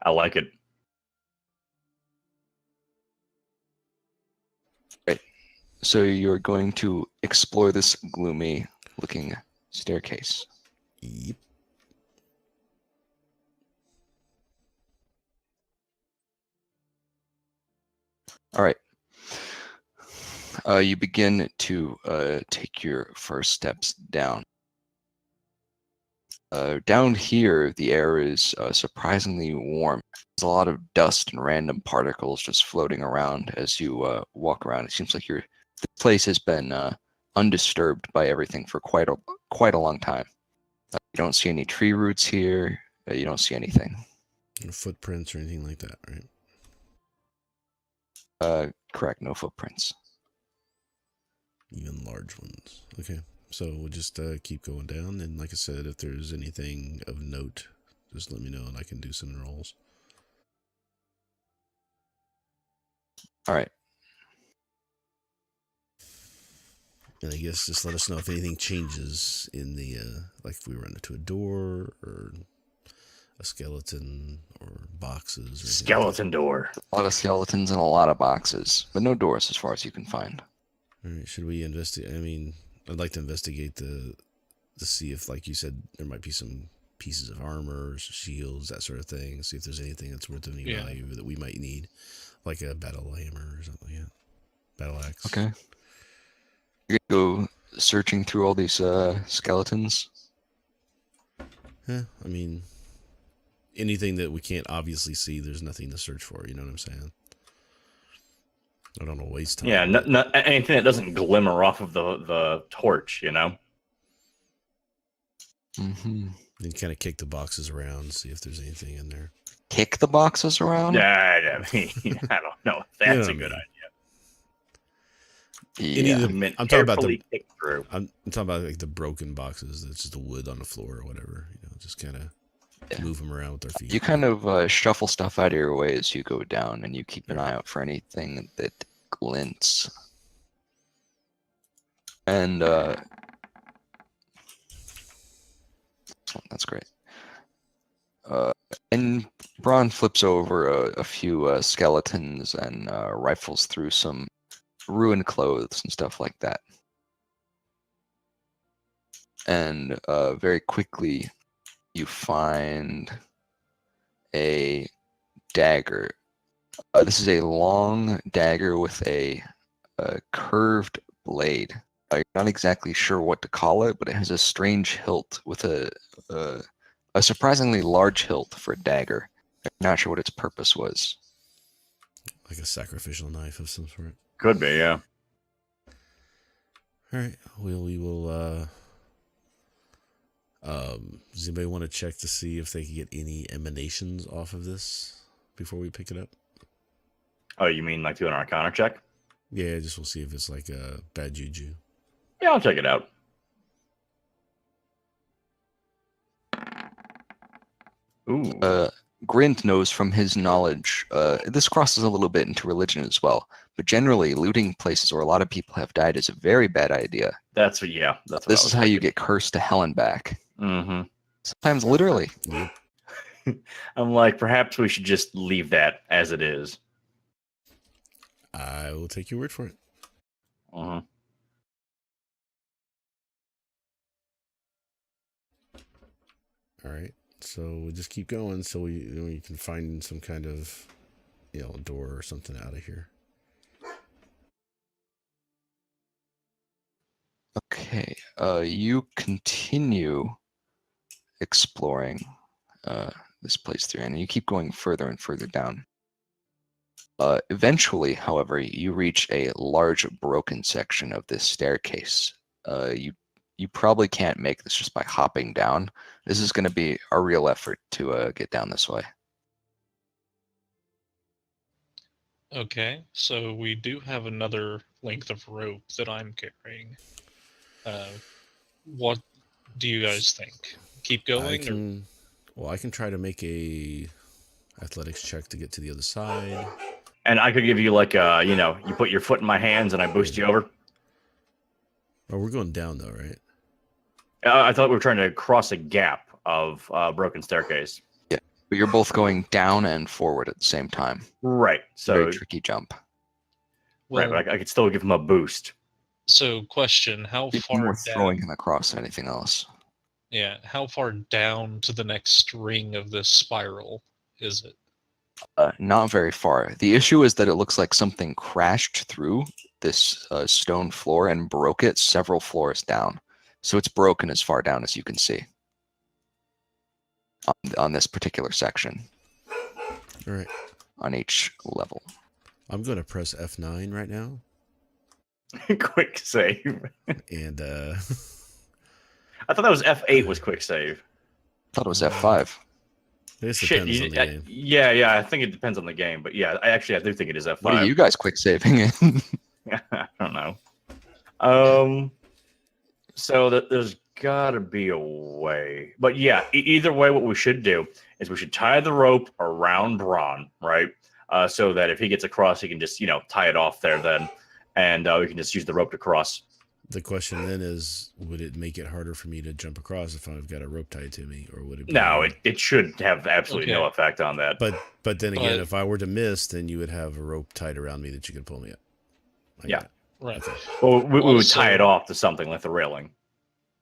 I like it. Right. So you're going to explore this gloomy-looking staircase. Yep. All right. You begin to take your first steps down. Down here, the air is surprisingly warm. There's a lot of dust and random particles just floating around as you walk around. It seems like the place has been undisturbed by everything for quite a long time. You don't see any tree roots here. You don't see anything. No footprints or anything like that, right? Correct. No footprints. Even large ones. Okay. So we'll just keep going down. And like I said, if there's anything of note, just let me know and I can do some rolls. All right. And I guess just let us know if anything changes in the, like if we run into a door or a skeleton or boxes. Or skeleton door. A lot of skeletons and a lot of boxes, but no doors as far as you can find. All right. Should we investigate? I mean, I'd like to investigate to see if, like you said, there might be some pieces of armor, shields, that sort of thing. See if there's anything that's worth any value that we might need, like a battle hammer or something. Yeah, battle axe. Okay. You're gonna go searching through all these skeletons. Yeah, I mean, anything that we can't obviously see, there's nothing to search for. You know what I'm saying? I don't want to waste time. Yeah, not anything that doesn't glimmer off of the torch, you know? Mm-hmm. And kind of kick the boxes around, see if there's anything in there. Kick the boxes around? I mean, I don't know if that's a good idea. Yeah. I'm talking about kick through. I'm talking about like the broken boxes. That's just the wood on the floor or whatever. You know, just kind of move them around with our feet. You kind of shuffle stuff out of your way as you go down, and you keep an eye out for anything that glints. And that's great. And Braun flips over a few skeletons and rifles through some ruined clothes and stuff like that. And very quickly, you find a dagger. This is a long dagger with a curved blade. I'm not exactly sure what to call it, but it has a strange hilt with a surprisingly large hilt for a dagger. I'm not sure what its purpose was. Like a sacrificial knife of some sort. Could be, yeah. All right. We will. Does anybody want to check to see if they can get any emanations off of this before we pick it up? Oh, you mean like do an Arcana check? Yeah, just we'll see if it's like a bad juju. Yeah, I'll check it out. Ooh. Grint knows from his knowledge, this crosses a little bit into religion as well, but generally looting places where a lot of people have died is a very bad idea. This is how you get cursed to hell and back. Mm-hmm. Sometimes literally. I'm like, perhaps we should just leave that as it is. I will take your word for it. Uh-huh. All right. So we just keep going so we can find some kind of, door or something out of here. Okay. You continue exploring this place through, and you keep going further and further down. Eventually, however, you reach a large broken section of this staircase. You probably can't make this just by hopping down. This is going to be a real effort to get down this way. Okay, so we do have another length of rope that I'm carrying. What do you guys think? Keep going? I can try to make a athletics check to get to the other side. And I could give you like you put your foot in my hands and I boost you over. Oh, we're going down though, right? I thought we were trying to cross a gap of broken staircase. Yeah. But you're both going down and forward at the same time. Right. So Very tricky jump. right, Well, but I could still give him a boost. so question: How It's far more down? throwing him across than anything else. Yeah, how far down to the next ring of this spiral is it? Not very far. The issue is that it looks like something crashed through this stone floor and broke it several floors down. So it's broken as far down as you can see on this particular section. All right. On each level. I'm going to press F9 right now. Quick save. And I thought that was F8 was quick save. I thought it was F5. This Shit, depends on the game. yeah, I think it depends on the game, but yeah, I do think it is F5. What are you guys quick saving in? I don't know. So there's gotta be a way, but yeah, either way, what we should do is we should tie the rope around Braun, right? So that if he gets across, he can just tie it off there then, and we can just use the rope to cross. The question then is, would it make it harder for me to jump across if I've got a rope tied to me, or would it? Be No, it should have absolutely no effect on that. But then again, if I were to miss, then you would have a rope tied around me that you could pull me up. Yeah, right. Well, we would tie it off to something like the railing.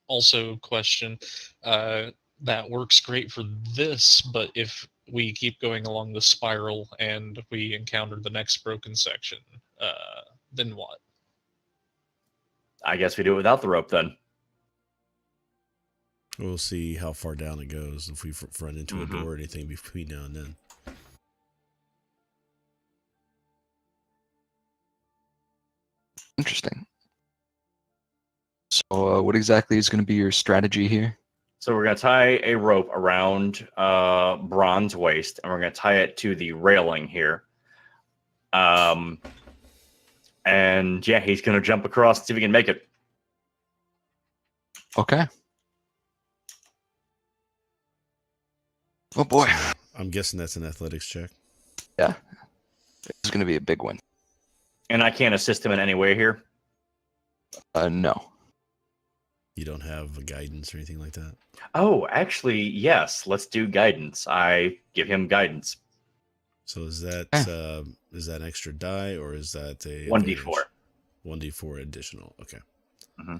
Also, question: that works great for this, but if we keep going along the spiral and we encounter the next broken section, then what? I guess we do it without the rope then. We'll see how far down it goes if we run into a door or anything between now and then. Interesting. So what exactly is going to be your strategy here? So we're going to tie a rope around Braun's waist, and we're going to tie it to the railing here. And yeah, he's going to jump across and see if he can make it. Okay. Oh boy. I'm guessing that's an athletics check. Yeah. It's going to be a big one. And I can't assist him in any way here? No. You don't have a guidance or anything like that? Oh, actually, yes. Let's do guidance. I give him guidance. So is that an extra die, or is that a 1d4? 1d4 additional. Okay. Mm-hmm.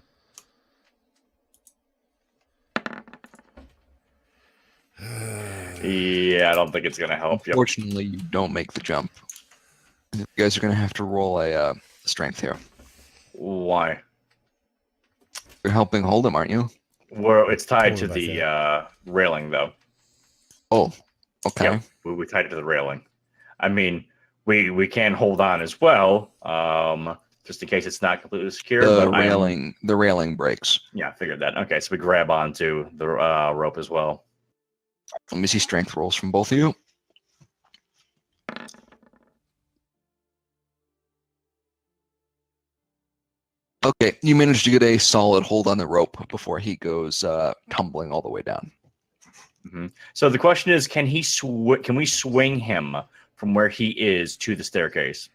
Yeah, I don't think it's going to help. Unfortunately, you don't make the jump. You guys are going to have to roll a strength here. Why? You're helping hold him, aren't you? Well, it's tied to the railing, though. Oh, okay. Yeah, we tied it to the railing. I mean, we can hold on as well, just in case it's not completely secure. The railing breaks. Yeah, I figured that. Okay, so we grab onto the rope as well. Let me see strength rolls from both of you. Okay, you managed to get a solid hold on the rope before he goes tumbling all the way down. Mm-hmm. So the question is, can we swing him from where he is to the staircase?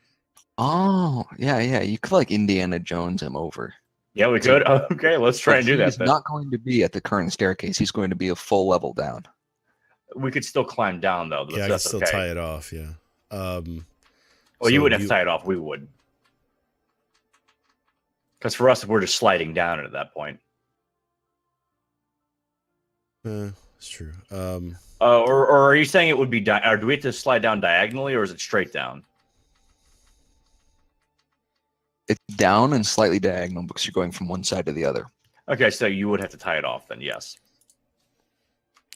Oh, yeah. You could like Indiana Jones him over. Yeah, we could. Okay, let's try and do that. He's not going to be at the current staircase. He's going to be a full level down. We could still climb down, though. Yeah, I can still tie it off, yeah. Well, you wouldn't have to tie it off. We would. Because for us, we're just sliding down at that point. It's true. Or are you saying it would be... or do we have to slide down diagonally, or is it straight down? It's down and slightly diagonal because you're going from one side to the other. Okay, so you would have to tie it off then, yes.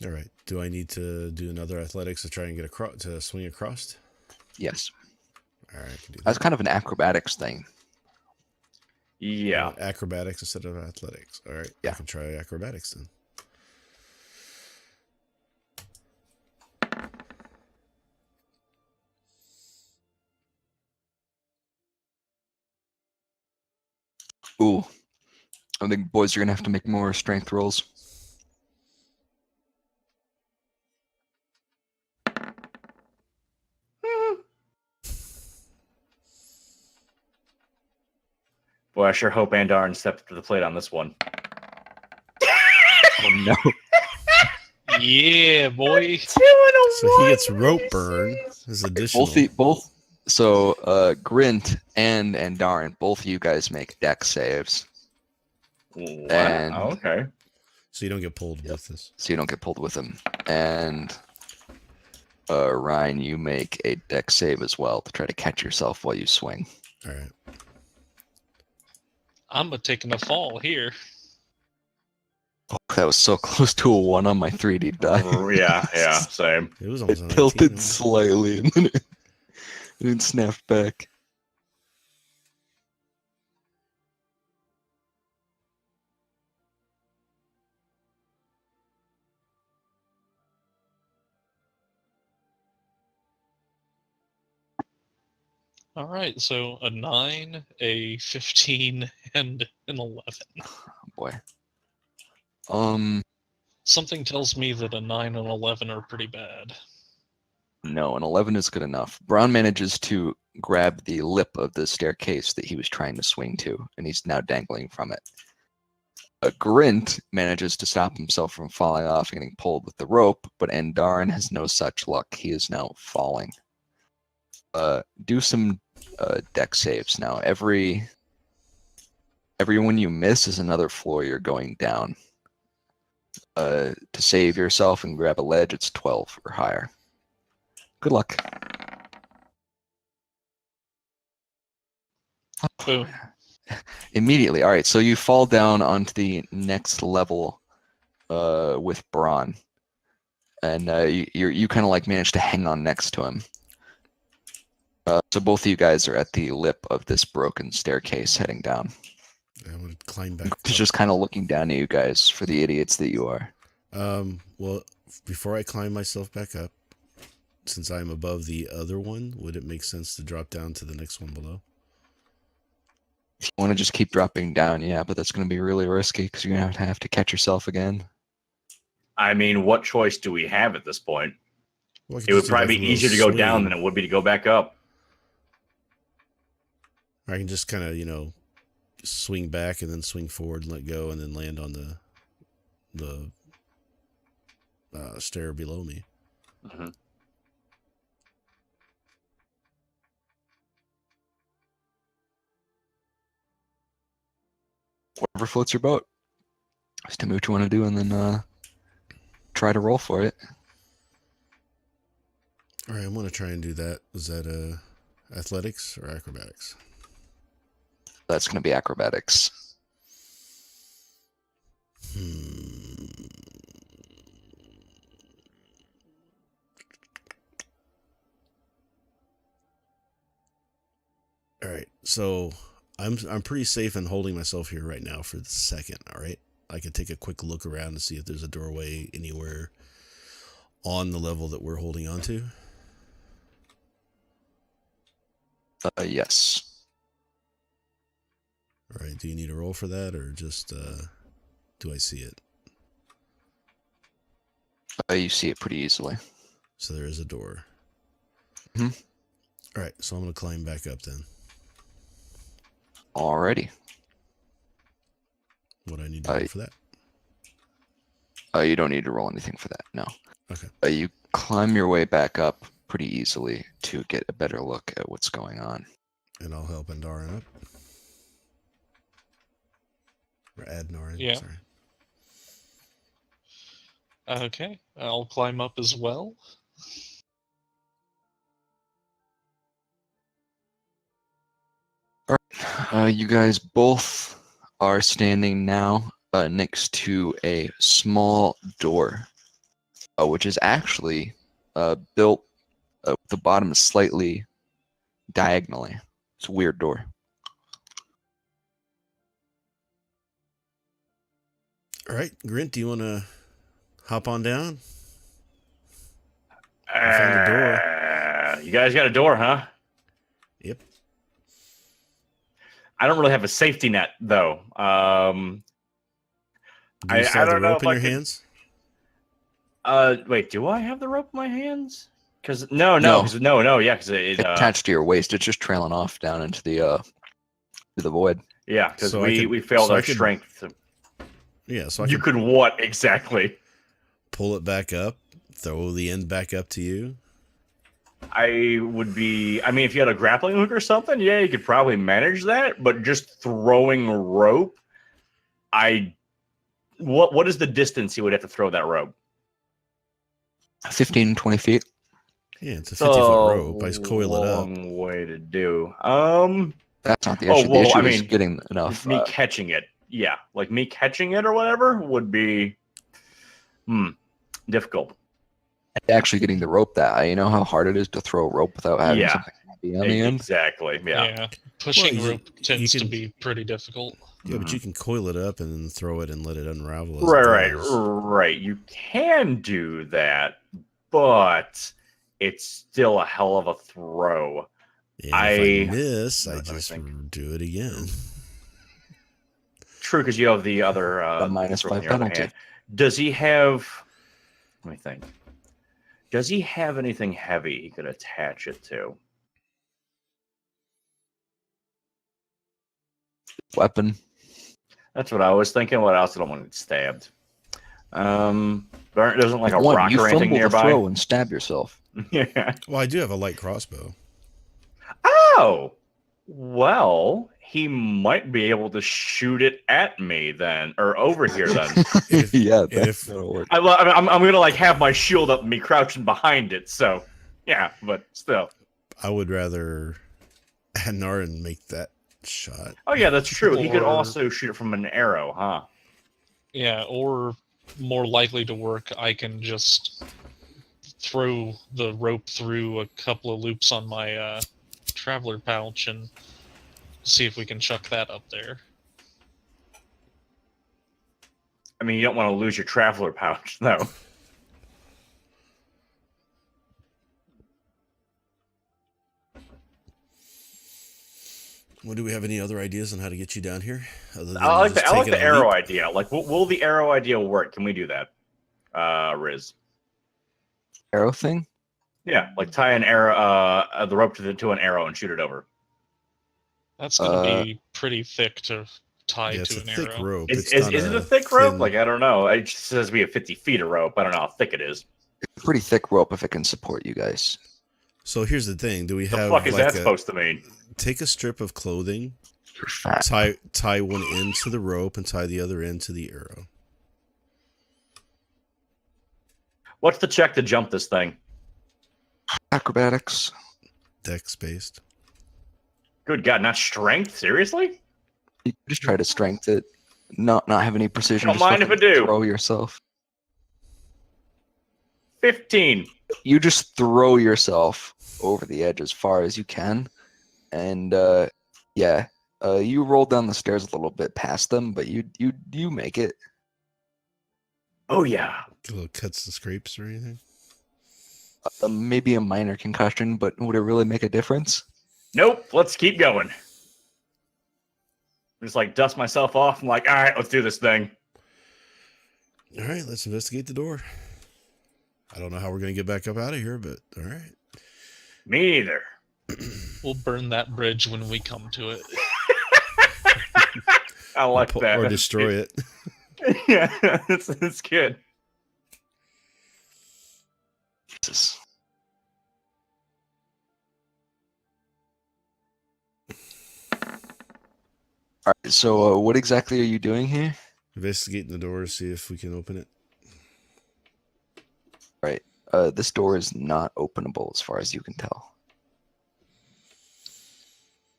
All right. Do I need to do another athletics to try and get across, to swing across? Yes. All right, I can do that. That's kind of an acrobatics thing. Yeah. Acrobatics instead of athletics. All right. Yeah. I can try acrobatics then. Ooh. I think boys are going to have to make more strength rolls. Boy, I sure hope Andarin stepped up to the plate on this one. Oh, no. Yeah, boy. So he gets rope burn as additional. So Grint and Andarin, both of you guys make dex saves. What? And Okay. So you don't get pulled with this. So you don't get pulled with him. And Ryan, you make a dex save as well to try to catch yourself while you swing. All right. I'm taking a fall here. Oh, that was so close to a 1 on my 3D die. Yeah, same. It was almost It tilted slightly and then it snapped back. All right, so a 9, a 15, and an 11. Oh, boy. Something tells me that a 9 and 11 are pretty bad. No, an 11 is good enough. Brown manages to grab the lip of the staircase that he was trying to swing to, and he's now dangling from it. Grint manages to stop himself from falling off and getting pulled with the rope, but Andarin has no such luck. He is now falling. Do some dex saves now. Everyone you miss is another floor you're going down. To save yourself and grab a ledge, it's 12 or higher. Good luck. Boom. Immediately. All right, so you fall down onto the next level with Braun. And you kind of like manage to hang on next to him. So both of you guys are at the lip of this broken staircase heading down. I'm going to climb back. He's just kind of looking down at you guys for the idiots that you are. Well, before I climb myself back up, since I'm above the other one, would it make sense to drop down to the next one below? If you want to just keep dropping down, yeah, but that's going to be really risky because you're going to have to catch yourself again. I mean, what choice do we have at this point? Well, it would probably be easier to go down than it would be to go back up. I can just kind of, swing back and then swing forward and let go and then land on the stair below me. Mm-hmm. Whatever floats your boat. Just tell me what you want to do and then try to roll for it. All right, I'm going to try and do that. Is that athletics or acrobatics? That's going to be acrobatics. All right, so I'm pretty safe in holding myself here right now for the second. All right, I can take a quick look around and see if there's a doorway anywhere on the level that we're holding on to. Yes. All right, do you need a roll for that, or just do I see it? You see it pretty easily. So there is a door. Mm-hmm. All right, so I'm going to climb back up then. Alrighty. What do I need to roll for that? You don't need to roll anything for that, no. Okay. You climb your way back up pretty easily to get a better look at what's going on. And I'll help Andarin up. Or Adnarin, Yeah. sorry. Okay, I'll climb up as well. All right. You guys both are standing now next to a small door, which is actually built the bottom is slightly diagonally. It's a weird door. All right, Grint, do you want to hop on down? I found a door. You guys got a door, huh? Yep. I don't really have a safety net, though. Do you still have the rope in your hands? Wait, do I have the rope in my hands? Because yeah, because it's attached to your waist. It's just trailing off down into the void. Yeah, because we failed our strength. Yeah, so you could what exactly? pull it back up, throw the end back up to you. I mean, if you had a grappling hook or something, yeah, you could probably manage that. But just throwing rope, what is the distance you would have to throw that rope? 15, 20 feet. Yeah, it's a 50-foot rope. I just coil it up. Long way to do. That's not the issue. The issue is getting enough. Me catching it. Yeah, like me catching it or whatever would be difficult. Actually getting the rope that high. You know how hard it is to throw a rope without having something heavy on the end? Exactly, yeah. Pushing rope tends to be pretty difficult. Yeah, but you can coil it up and then throw it and let it unravel. Right. You can do that, but it's still a hell of a throw. Yeah, if I miss, I just do it again. True, because you have the other the -5 penalty. Does he have? Let me think. Does he have anything heavy he could attach it to? Weapon. That's what I was thinking. What else? I don't want to get stabbed. There isn't like a rock or anything nearby. Throw and stab yourself. Yeah. Well, I do have a light crossbow. Oh, well, he might be able to shoot it at me then, or over here then. That'll work. I'm gonna like have my shield up and me crouching behind it. So, yeah, but still. I would rather Narin make that shot. Oh yeah, that's true. He could also shoot it from an arrow, huh? Yeah, or more likely to work, I can just throw the rope through a couple of loops on my traveler pouch and see if we can chuck that up there. I mean, you don't want to lose your traveler pouch, though. Well, do we have any other ideas on how to get you down here? Other than I like the arrow leap? idea. Like, will the arrow idea work? Can we do that, Riz? Arrow thing? Yeah, like tie an arrow, the rope to an arrow and shoot it over. That's gonna be pretty thick to tie to an arrow. Rope. Is it a thick rope? Like, I don't know. It just says be a 50 feet of rope. I don't know how thick it is. It's a pretty thick rope if it can support you guys. So here's the thing: do we have? The fuck is that supposed to mean? Take a strip of clothing, tie one end to the rope, and tie the other end to the arrow. What's the check to jump this thing? Acrobatics. Dex based. Good God, not strength? Seriously? You just try to strength it, not have any precision. Don't mind if I do. Throw yourself. 15. You just throw yourself over the edge as far as you can, and you roll down the stairs a little bit past them, but you make it. Oh yeah. Little cuts and scrapes or anything? Maybe a minor concussion, but would it really make a difference? Nope. Let's keep going. Just like dust myself off. I'm like, all right, let's do this thing. All right, let's investigate the door. I don't know how we're going to get back up out of here, but all right. Me neither. We'll burn that bridge when we come to it. I like that. Or destroy it. Yeah, that's good. Jesus. All right, so what exactly are you doing here? Investigating the door to see if we can open it. All right. This door is not openable as far as you can tell.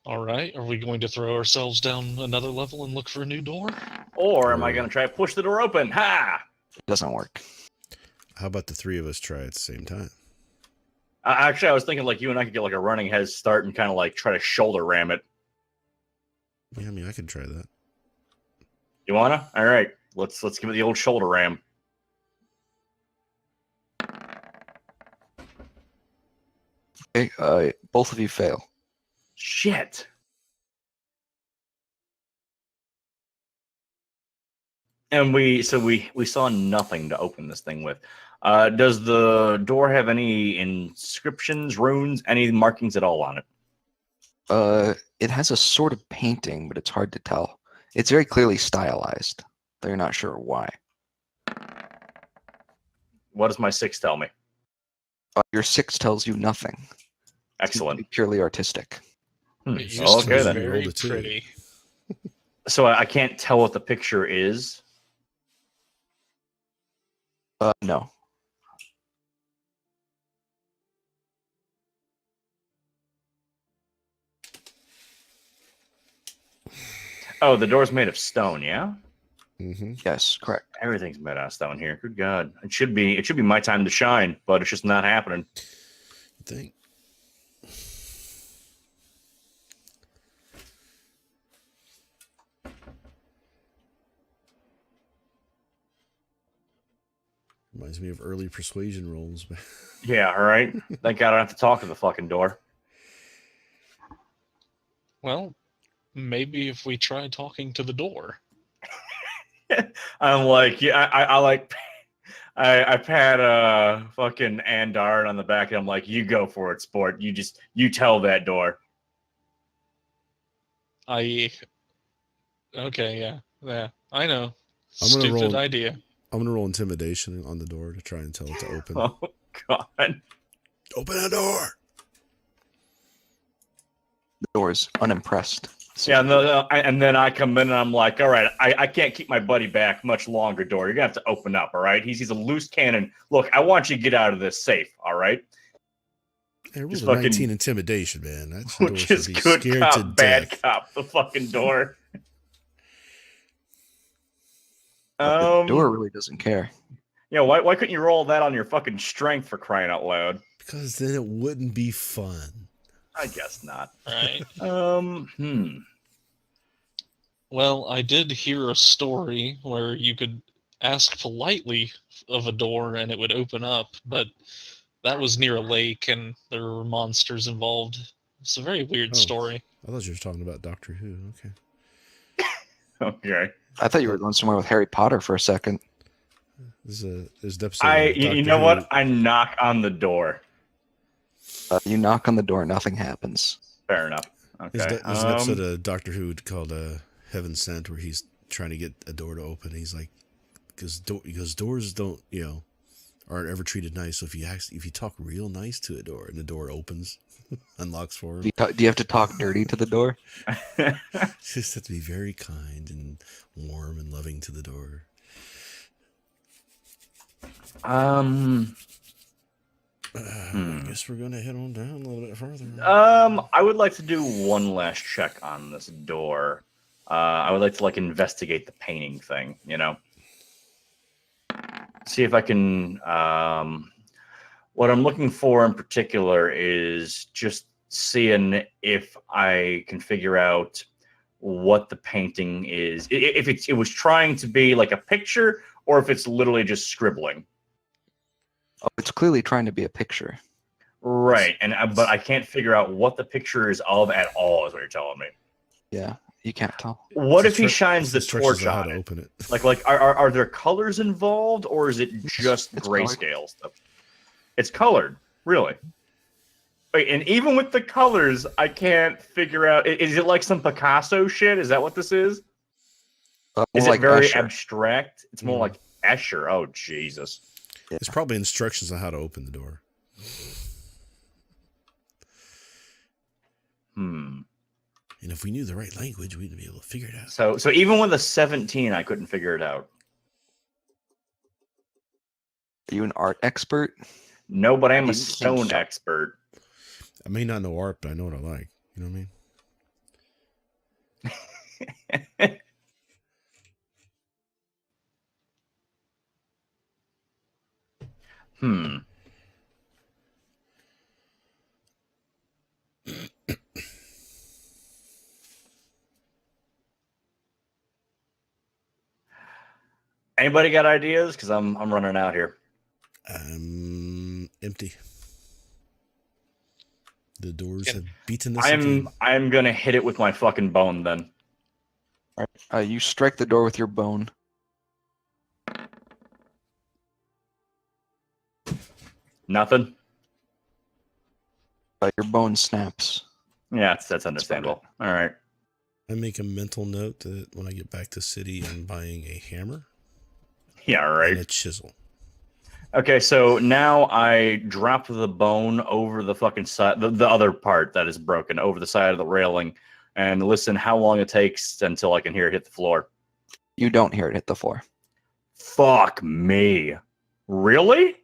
All right. Are we going to throw ourselves down another level and look for a new door? Or am I going to try to push the door open? Ha! It doesn't work. How about the three of us try at the same time? Actually, I was thinking like you and I could get like a running head start and kind of like try to shoulder ram it. Yeah, I mean, I could try that. You wanna? All right. Let's give it the old shoulder ram. Okay. Both of you fail. Shit. And we saw nothing to open this thing with. Does the door have any inscriptions, runes, any markings at all on it? It has a sort of painting, but it's hard to tell. It's very clearly stylized. They're not sure why. What does my 6 tell me? Your 6 tells you nothing. Excellent. Purely artistic. It used Okay, to be then. very pretty. So I can't tell what the picture is. No. Oh, the door's made of stone, yeah? Mm-hmm. Yes, correct. Everything's made out of stone here. Good God. It should be my time to shine, but it's just not happening. I think. Reminds me of early persuasion rolls. Yeah, all right. Thank God I don't have to talk to the fucking door. Well, maybe if we try talking to the door. I'm like, yeah, I pat fucking Andar on the back, and I'm like, you go for it, sport. You tell that door. Okay, yeah, I know. I'm gonna Stupid roll. idea. I'm gonna roll intimidation on the door to try and tell it to open. Oh God! Open the door. The door's unimpressed. Yeah, and then I come in and I'm like, all right, I can't keep my buddy back much longer, door. You're gonna have to open up, all right? He's a loose cannon. Look, I want you to get out of this safe, all right? Hey, it was a 19 intimidation, man. That's door Which is should be good scared cop, to bad death. cop. The fucking door. The door really doesn't care. Yeah, why couldn't you roll that on your fucking strength, for crying out loud? Because then it wouldn't be fun. I guess not. Right. Well, I did hear a story where you could ask politely of a door and it would open up, but that was near a lake and there were monsters involved. It's a very weird story. I thought you were talking about Doctor Who. Okay. Okay. I thought you were going somewhere with Harry Potter for a second. There's an episode. You know what? I knock on the door. You knock on the door, nothing happens. Fair enough. Okay. There's an episode of Doctor Who called Heaven Sent where he's trying to get a door to open. He's like, because doors don't, aren't ever treated nice. So if you talk real nice to a door and the door opens, unlocks for him. Do you have to talk dirty to the door? Just have to be very kind and warm and loving to the door. I guess we're gonna head on down a little bit further. I would like to do one last check on this door. I would like to investigate the painting thing. See if I can. What I'm looking for in particular is just seeing if I can figure out what the painting is. If it was trying to be like a picture, or if it's literally just scribbling. Oh, it's clearly trying to be a picture. Right, but I can't figure out what the picture is of at all, is what you're telling me. Yeah, you can't tell. What if he shines the torch how on to it? open it? Are there colors involved, or is it just grayscale stuff? It's colored, really. Wait, and even with the colors, I can't figure out. Is it like some Picasso shit? Is that what this is? Is it very abstract? It's more like Escher. Oh, Jesus. Yeah. There's probably instructions on how to open the door. And if we knew the right language, we'd be able to figure it out. So even with a 17, I couldn't figure it out. Are you an art expert? No, but I am a stone expert. I may not know art, but I know what I like. You know what I mean? Anybody got ideas? Because I'm running out here. Empty. The doors have beaten us again. I'm gonna hit it with my fucking bone then. All right. You strike the door with your bone. Nothing. Your bone snaps. Yeah, that's understandable. All right. I make a mental note that when I get back to city, I'm buying a hammer. Yeah, right. And a chisel. Okay, so now I drop the bone over the fucking side, the other part that is broken over the side of the railing, and listen how long it takes until I can hear it hit the floor. You don't hear it hit the floor. Fuck me. Really?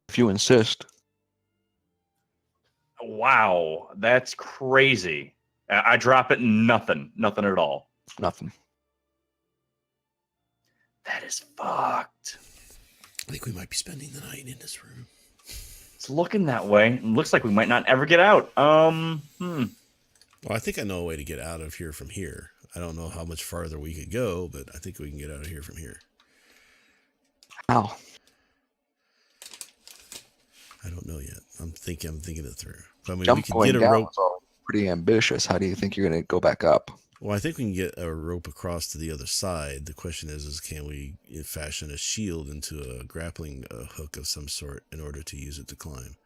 If you insist. Wow, that's crazy. I drop it, nothing at all. Nothing. That is fucked. I think we might be spending the night in this room. It's looking that way. It looks like we might not ever get out. Well, I think I know a way to get out of here from here. I don't know how much farther we could go, but I think we can get out of here from here. How? I don't know yet. I'm thinking it through. But, I mean, we Jump can going get a down rope. is all pretty ambitious. How do you think you're going to go back up? Well, I think we can get a rope across to the other side. The question is can we fashion a shield into a grappling hook of some sort in order to use it to climb?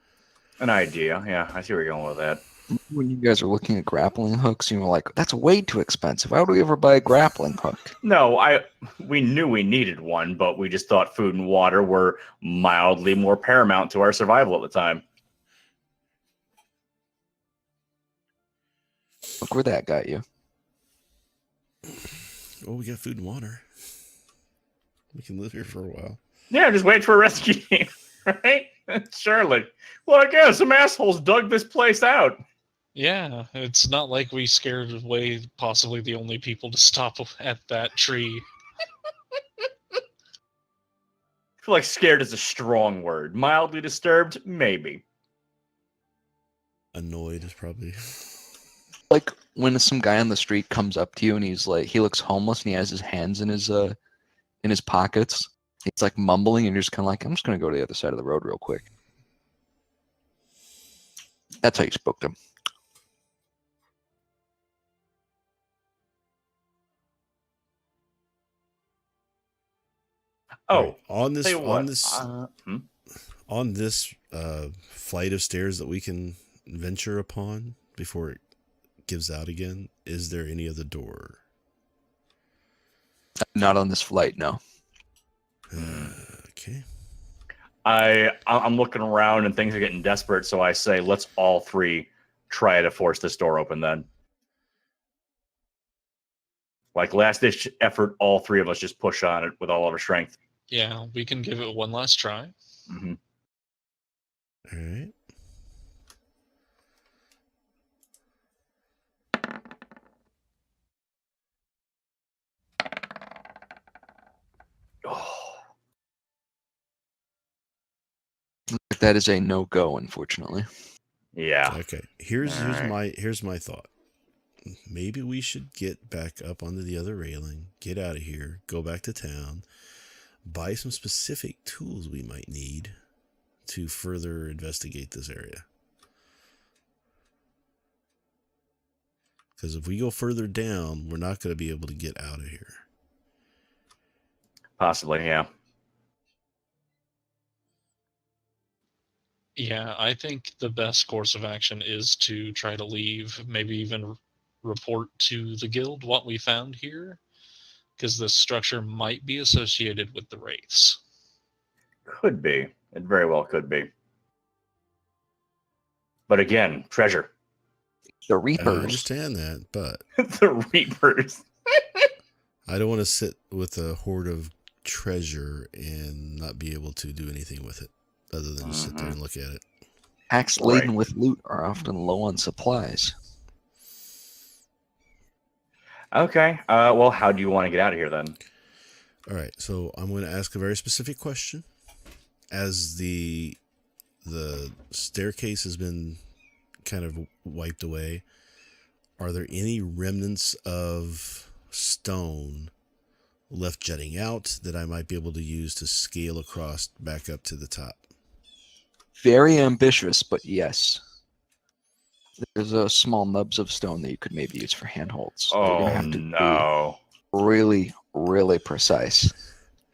An idea. Yeah, I see where you're going with that. When you guys are looking at grappling hooks, you were like, that's way too expensive. Why would we ever buy a grappling hook? No, we knew we needed one, but we just thought food and water were mildly more paramount to our survival at the time. Look where that got you. Oh, we got food and water. We can live here for a while. Yeah, just wait for a rescue team, right? Surely. Well, I guess some assholes dug this place out. Yeah, it's not like we scared away possibly the only people to stop at that tree. I feel like scared is a strong word. Mildly disturbed, maybe. Annoyed is probably... Like when some guy on the street comes up to you and he's like, he looks homeless and he has his hands in his pockets. He's like mumbling and you're just kind of like, I'm just going to go to the other side of the road real quick. That's how you spoke to him. Oh, right. on this flight of stairs that we can venture upon before it gives out again, is there any other door? Not on this flight, no. Okay. I'm looking around and things are getting desperate, so I say let's all three try to force this door open then. Like last ditch effort, all three of us just push on it with all of our strength. Yeah, we can give it one last try. Mm-hmm. All right. That is a no-go, unfortunately. Yeah. Okay. Here's my thought. Maybe we should get back up onto the other railing, get out of here, go back to town, buy some specific tools we might need to further investigate this area. Because if we go further down, we're not going to be able to get out of here. Possibly, yeah. Yeah, I think the best course of action is to try to leave, maybe even report to the guild what we found here, because this structure might be associated with the wraiths. Could be. It very well could be. But again, treasure. The Reapers. I understand that, but... The Reapers. I don't want to sit with a hoard of treasure and not be able to do anything with it, other than just sit there and look at it. Packs laden with loot are often low on supplies. Okay. Well, how do you want to get out of here then? All right. So I'm going to ask a very specific question. As the staircase has been kind of wiped away, are there any remnants of stone left jutting out that I might be able to use to scale across back up to the top? Very ambitious, but yes. There's a small nubs of stone that you could maybe use for handholds. Oh, no. Really, really precise.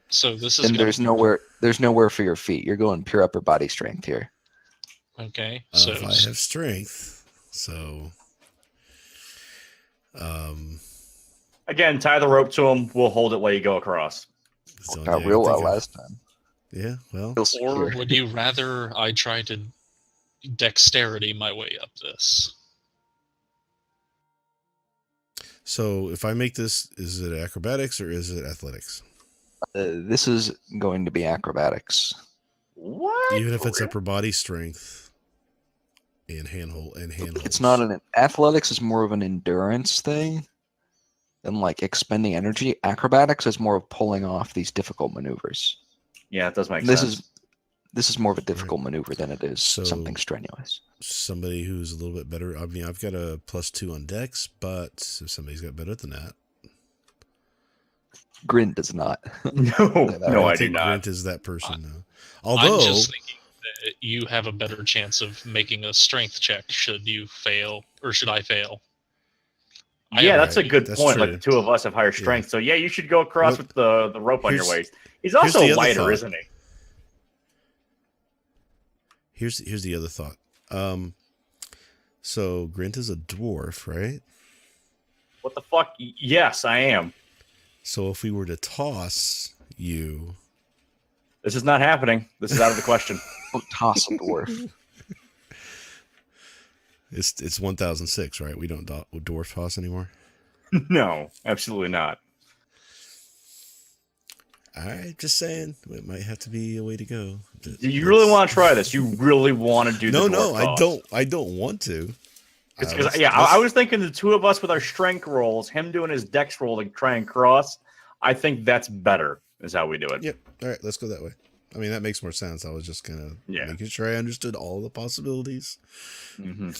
So this is And there's nowhere for your feet. You're going pure upper body strength here. Okay. So If I have strength, so... Again, tie the rope to him. We'll hold it while you go across. It's the Worked only out thing I real can well think of. last time. Yeah, well, Feel Or secure. would you rather I try to dexterity my way up this? so if I make this, is it acrobatics or is it athletics? This is going to be acrobatics. What? Even if For it's real? upper body strength and handhold. It's not an athletics is more of an endurance thing than like expending energy. Acrobatics is more of pulling off these difficult maneuvers. Yeah, it does make This sense. this is more of a difficult maneuver than it is So- something strenuous. somebody who's a little bit better. I mean, I've got a +2 on Dex, but if somebody's got better than that, Grint does not. No, I do think not. Grint is that person now. Although, I'm just thinking that you have a better chance of making a strength check should you fail, or should I fail. Yeah, that's a good That's point. Like true. the two of us have higher strength, so yeah, you should go across Well, with the rope on your here's- waist. He's here's also the other lighter, thought. isn't he? here's the other thought. So Grint is a dwarf, right? What the fuck? Yes, I am. So if we were to toss you, This is not happening. This is out of the question. Don't toss a dwarf. it's 1006, right? We don't dwarf toss anymore. No, absolutely not. All right, just saying, it might have to be a way to go. Do you really want to try this? You really want to do the No, dwarf I toss? don't. I don't want to. I was thinking the two of us with our strength rolls, him doing his dex roll to try and cross. I think that's better. Is how we do it. Yep. All right, let's go that way. I mean, that makes more sense. I was just gonna making sure I understood all the possibilities. Mm-hmm.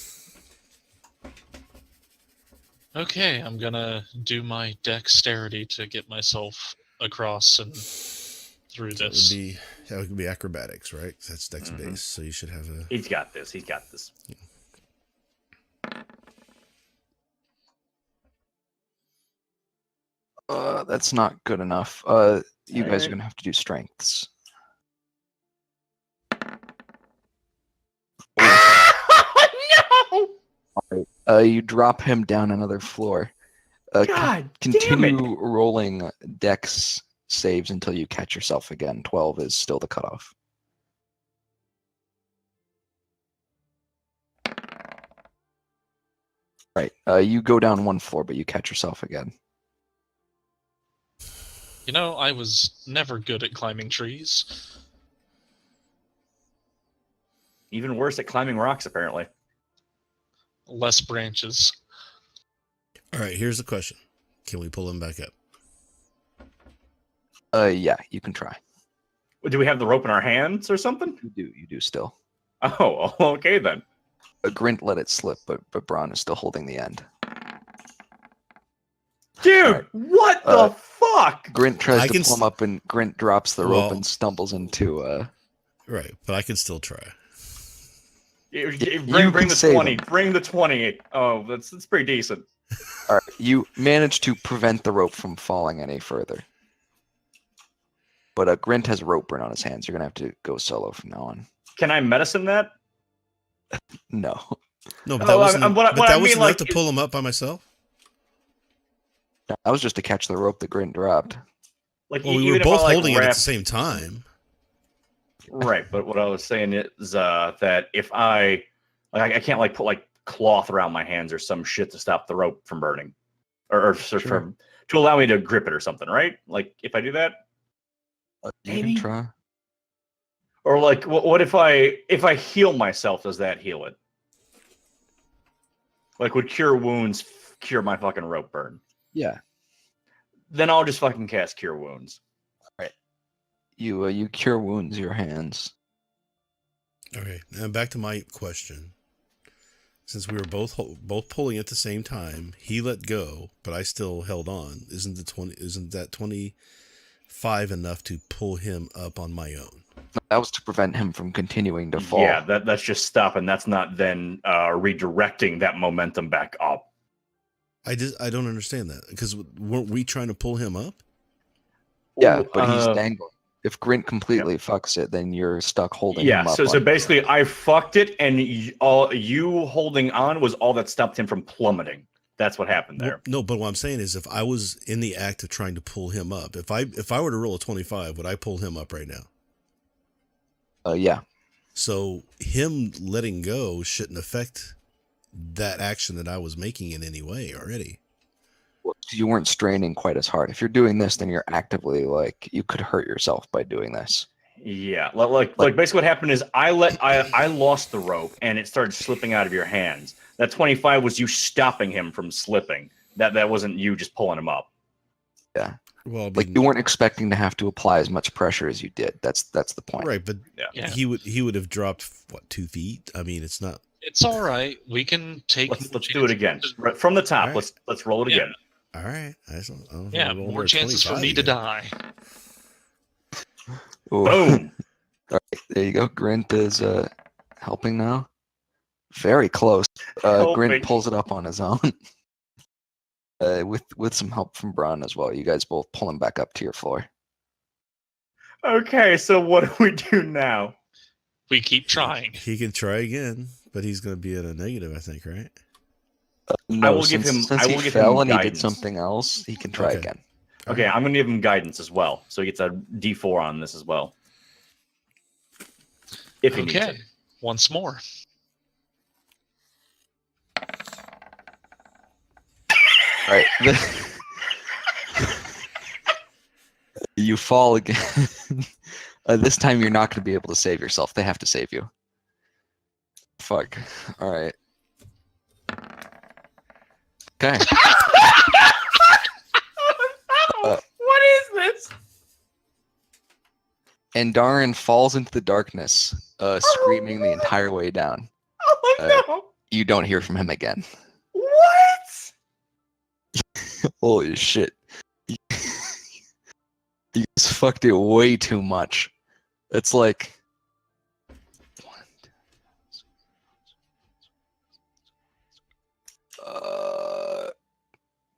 Okay, I'm gonna do my dexterity to get myself across and through That this. would be acrobatics, right? That's Dex base, so you should have a. He's got this. He's got this. That's not good enough. You guys are Alright. gonna have to do strengths. No! You drop him down another floor. God damn it! Continue rolling dex saves until you catch yourself again. 12 is still the cutoff. Right. You go down one floor, but you catch yourself again. You know, I was never good at climbing trees. Even worse at climbing rocks, apparently. Less branches. All right, here's the question: can we pull him back up? Yeah, you can try. Do we have the rope in our hands or something? You do still. Oh, okay then. Grint let it slip, but Braun is still holding the end. Dude, what the fuck? Grint tries I to can pull him up, and Grint drops the rope Well- and stumbles into. Right, but I can still try. Bring can the save 20. him. Bring the 20. Oh, that's pretty decent. All right, you manage to prevent the rope from falling any further. But Grint has rope burn on his hands. You're gonna have to go solo from now on. Can I medicine that? No. No, but Oh, that wasn't. what I mean, wasn't enough like, to pull him up by myself. That was just to catch the rope that Grint dropped. Like, Well, we even were if both I, like, holding it at wrap- the same time. Right, but what I was saying is that if I can't like put like cloth around my hands or some shit to stop the rope from burning, or to allow me to grip it or something, right? Like if I do that, You can try. or like what if I heal myself? Does that heal it? Like would cure wounds cure my fucking rope burn? Yeah. Then I'll just fucking cast cure wounds. You cure wounds your hands. Okay, now back to my question. Since we were both pulling at the same time, he let go, but I still held on. Isn't that 25 enough to pull him up on my own? That was to prevent him from continuing to fall. Yeah, that's just stopping. That's not then redirecting that momentum back up. I don't understand that, because weren't we trying to pull him up? Yeah, but he's dangling. If Grint completely fucks it, then you're stuck holding him up. So basically, I fucked it, and all you holding on was all that stopped him from plummeting. That's what happened there. Well, no, but what I'm saying is, if I was in the act of trying to pull him up, if I were to roll a 25, would I pull him up right now? Yeah. So him letting go shouldn't affect that action that I was making in any way already. Well, you weren't straining quite as hard. If you're doing this, then you're actively like you could hurt yourself by doing this. Yeah, like basically what happened is I lost the rope and it started slipping out of your hands. That 25 was you stopping him from slipping. That wasn't you just pulling him up. Yeah. Well, I mean, like you weren't expecting to have to apply as much pressure as you did. That's the point. right, but Yeah. he would have dropped what, 2 feet? I mean, it's not. It's all right. We can take. Let's do it again from the top. Right. Let's roll it again. All right. I don't know if Yeah, I'll roll more over a chances for 25 me to again. die. Ooh. Boom. All right, there you go. Grint is helping now. Very close. Grint Helping. pulls it up on his own. With some help from Braun as well. You guys both pull him back up to your floor. Okay, so what do we do now? We keep trying. He can try again, but he's going to be at a negative, I think, right? No, will give him- since I he will give fell him and he did guidance. something else, he can try Okay. again. Okay, I'm gonna give him guidance as well, so he gets a D4 on this as well. If he needs Okay, it. once more. All right. You fall again. This time you're not going to be able to save yourself. They have to save you. Fuck. All right. Okay. What is this? And Darren falls into the darkness, screaming the entire way down. Oh no! You don't hear from him again. What? Holy shit. You just fucked it way too much. It's like...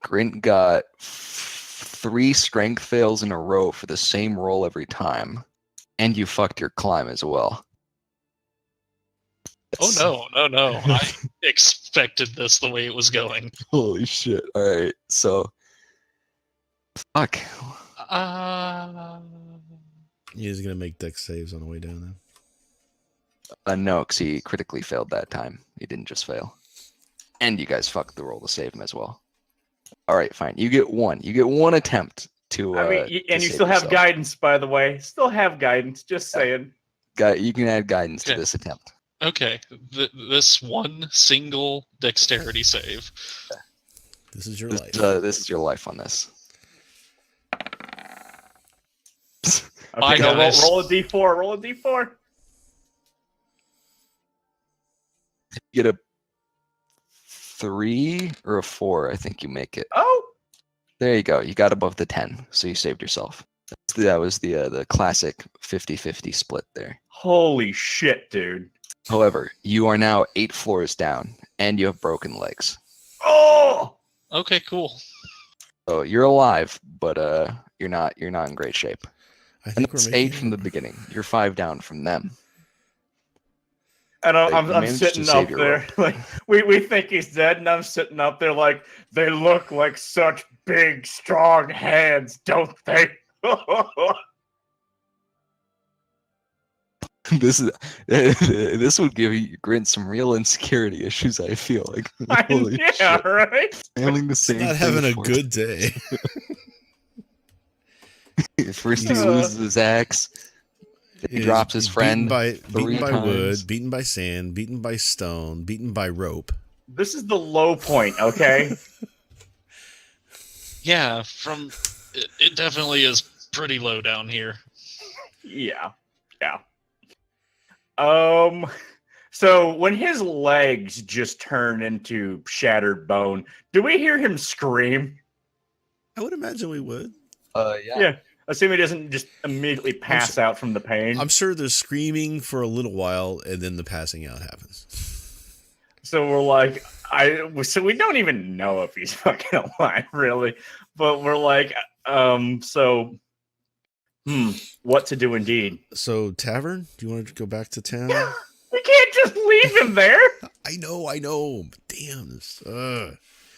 Grint got 3 strength fails in a row for the same roll every time. And you fucked your climb as well. Oh no! I expected this the way it was going. Holy shit. Alright, so... Fuck. He's going to make dex saves on the way down then. No, because he critically failed that time. He didn't just fail. And you guys fucked the roll to save him as well. Alright, fine. You get 1. You get 1 attempt to I mean, to and you save still have yourself. guidance, by the way. Still have guidance. Just saying. You can add guidance to Okay. this attempt. Okay, this one single dexterity save. This is your This, life. this is your life on this. Bye, Okay, now guys. roll a D4. Roll a D4. You get a 3 or a 4, I think you make it. Oh, There you go. You got above the 10, so you saved yourself. That was the classic 50-50 split there. holy shit, dude. However, you are now 8 floors down, and you have broken legs. Oh, Okay, cool. So you're alive, but you're not in great shape. I And think we're it's making 8 from the beginning. You're 5 down from them. and You I'm managed to sitting save up your there like we think he's dead, and I'm sitting up there like they look like such big, strong hands, don't they? This would give you Grint some real insecurity issues. I feel like holy yeah, shit, right. failing the He's same. not thing having a 4 good day. First he loses his axe, then he Is drops his friend. beaten by times. wood, beaten by sand, beaten by stone, beaten by rope. This is the low point, okay? Yeah, it definitely is pretty low down here. Yeah. So when his legs just turn into shattered bone, do we hear him scream? I would imagine we would. Yeah. Assuming he doesn't just immediately pass out from the pain. I'm sure there's screaming for a little while, and then the passing out happens. So we're like, so we don't even know if he's fucking alive, really. But we're like, what to do indeed? So, tavern? Do you want to go back to town? We can't just leave him there. I know. Damn this.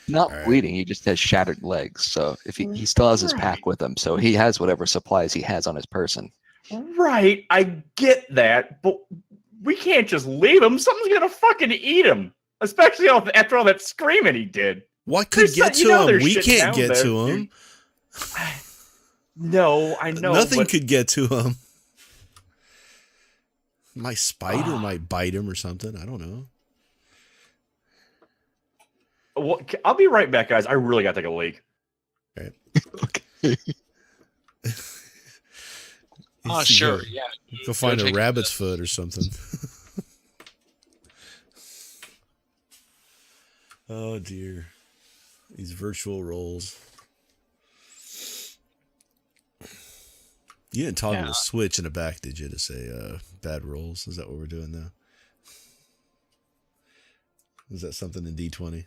Not All right. bleeding. He just has shattered legs. So if he still has his pack with him, so he has whatever supplies he has on his person. Right, I get that, but we can't just leave him. Something's gonna fucking eat him, especially after all that screaming he did. What could There's get some- you know to him? there's We shit can't down get there, to dude. him. No, I know. Nothing but could get to him. My spider might bite him or something. I don't know. I'll be right back, guys. I really gotta take a leak. Right. Oh, Let's see, sure. Go, Yeah. go find a take rabbit's foot or something. Oh dear. These virtual rolls. You didn't toggle Yeah. the switch in the back, did you, to say bad rolls? Is that what we're doing now? Is that something in D20?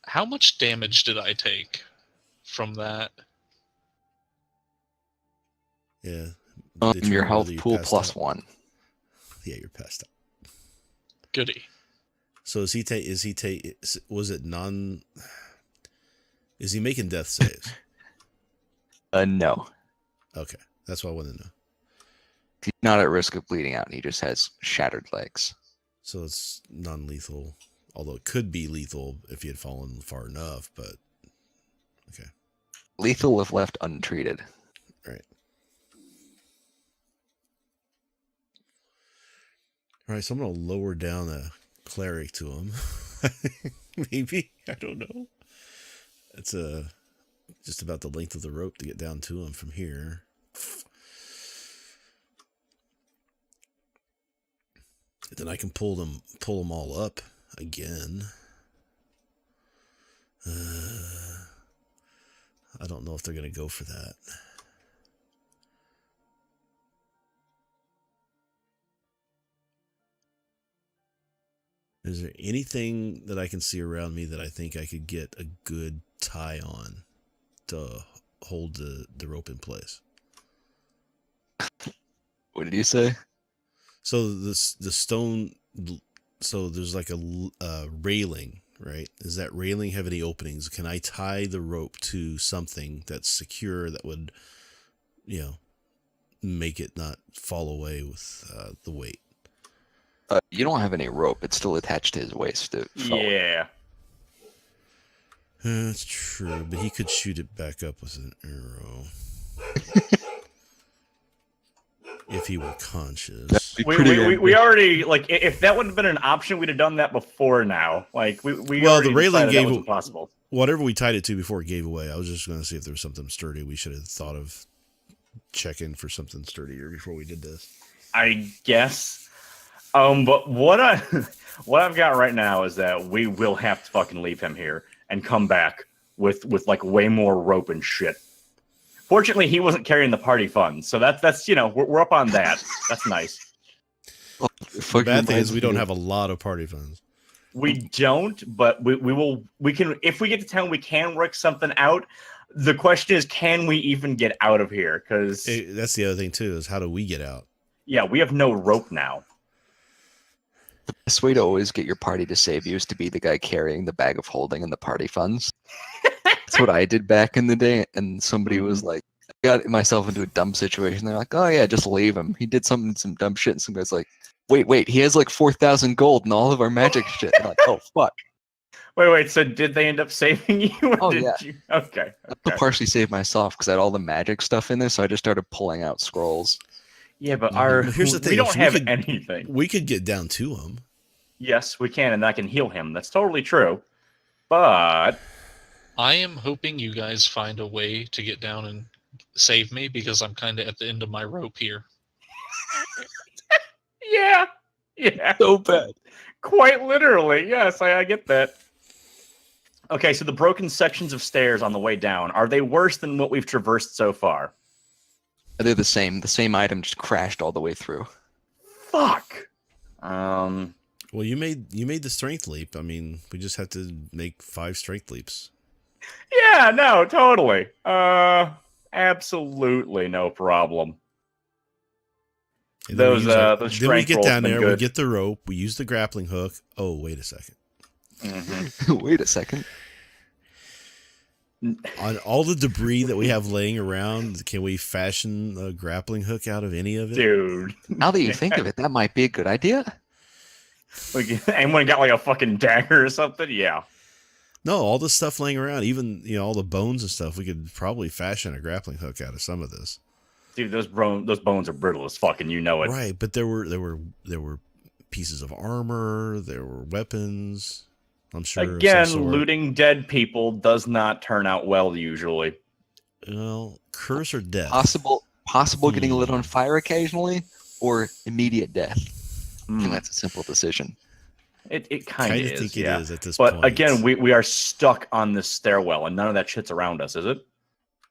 How much damage did I take from that? Yeah. Your health whether you pool passed plus out. 1. Yeah, you're passed out. Goody. So is he was it non? Is he making death saves? No. Okay, that's what I want to know. He's not at risk of bleeding out. He just has shattered legs. So it's non-lethal, although it could be lethal if he had fallen far enough. But okay, Lethal if left untreated. right. All right, so I'm gonna lower down a cleric to him. Maybe, I don't know. It's just about the length of the rope to get down to him from here. Then I can pull them all up again. I don't know if they're gonna go for that. Is there anything that I can see around me that I think I could get a good tie on to hold the rope in place? What did you say? So the stone, so there's like a railing, right? Does that railing have any openings? Can I tie the rope to something that's secure that would, make it not fall away with the weight? You don't have any rope. It's still attached to his waist. Yeah. That's true, but he could shoot it back up with an arrow. If he were conscious. We already, like, if that would have been an option, we'd have done that before now. Like, we Well, the already railing decided that gave was impossible. whatever we tied it to before it gave away. I was just going to see if there was something sturdy. We should have thought of checking for something sturdier before we did this. I guess. But what I've got right now is that we will have to fucking leave him here and come back with like way more rope and shit. Fortunately, he wasn't carrying the party funds, so that's we're up on that. That's nice. The bad thing is we don't have a lot of party funds. We don't, but we can if we get to town, we can work something out. The question is, can we even get out of here? Because that's the other thing too, is how do we get out? Yeah, we have no rope now. The best way to always get your party to save you is to be the guy carrying the bag of holding and the party funds. That's what I did back in the day, and somebody was like, I got myself into a dumb situation. They're like, oh yeah, just leave him. He did some dumb shit, and some guy's like, wait, he has like 4,000 gold and all of our magic shit. I'm like, oh fuck. Wait, so did they end up saving you? Or Oh, did yeah. you? Okay. I partially saved myself because I had all the magic stuff in there, so I just started pulling out scrolls. Yeah, but Here's the thing, we don't if have could- anything. We could get down to him. Yes, we can, and that can heal him. That's totally true. But I am hoping you guys find a way to get down and save me because I'm kind of at the end of my rope here. yeah, So bad. quite literally. Yes, I get that. Okay, so the broken sections of stairs on the way down, are they worse than what we've traversed so far? They're the same. The same item just crashed all the way through. Fuck. Well, you made the strength leap. I mean, we just have to make 5 strength leaps. Yeah, no, totally. Absolutely no problem. And then we Those use our- those then we strength get rolls down been there, we good. get the rope, we use the grappling hook. Oh, wait a second. Wait a second. On all the debris that we have laying around, can we fashion a grappling hook out of any of it? Dude. Now that you think of it, that might be a good idea. Like, anyone got like a fucking dagger or something? Yeah. No, all the stuff laying around, even all the bones and stuff, we could probably fashion a grappling hook out of some of this. Dude, those bones are brittle as fuck, and you know it. Right, but there were pieces of armor, there were weapons. I'm sure. of some Again, sort. looting dead people does not turn out well usually. Well, curse or death. Possible getting lit on fire occasionally, or immediate death. I think that's a simple decision. It kind of is. think Yeah. it is at this but point. again, we are stuck on this stairwell, and none of that shit's around us, is it?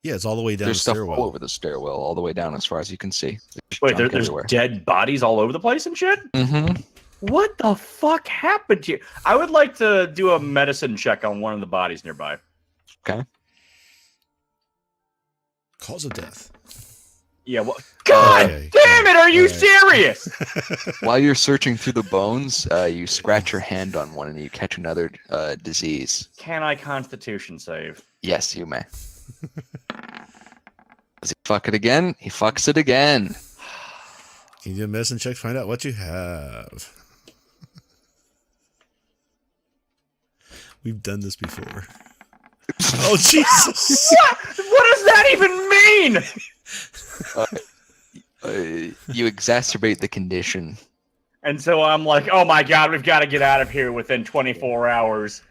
Yeah, it's all the way down There's the stuff stairwell. all over the stairwell, all the way down as far as you can see. Wait, Junk there's everywhere. dead bodies all over the place and shit? Mm-hmm. What the fuck happened to you? I would like to do a medicine check on one of the bodies nearby. Okay. Cause of death. Yeah, well, God Okay. damn it, are you All right. serious? While you're searching through the bones, you scratch your hand on one and you catch another disease. Can I constitution save? Yes, you may. Does he fuck it again? He fucks it again. Can you do a medicine check to find out what you have? We've done this before. Oh, Jesus! What does that even mean? You exacerbate the condition. And so I'm like, oh my God, we've got to get out of here within 24 hours,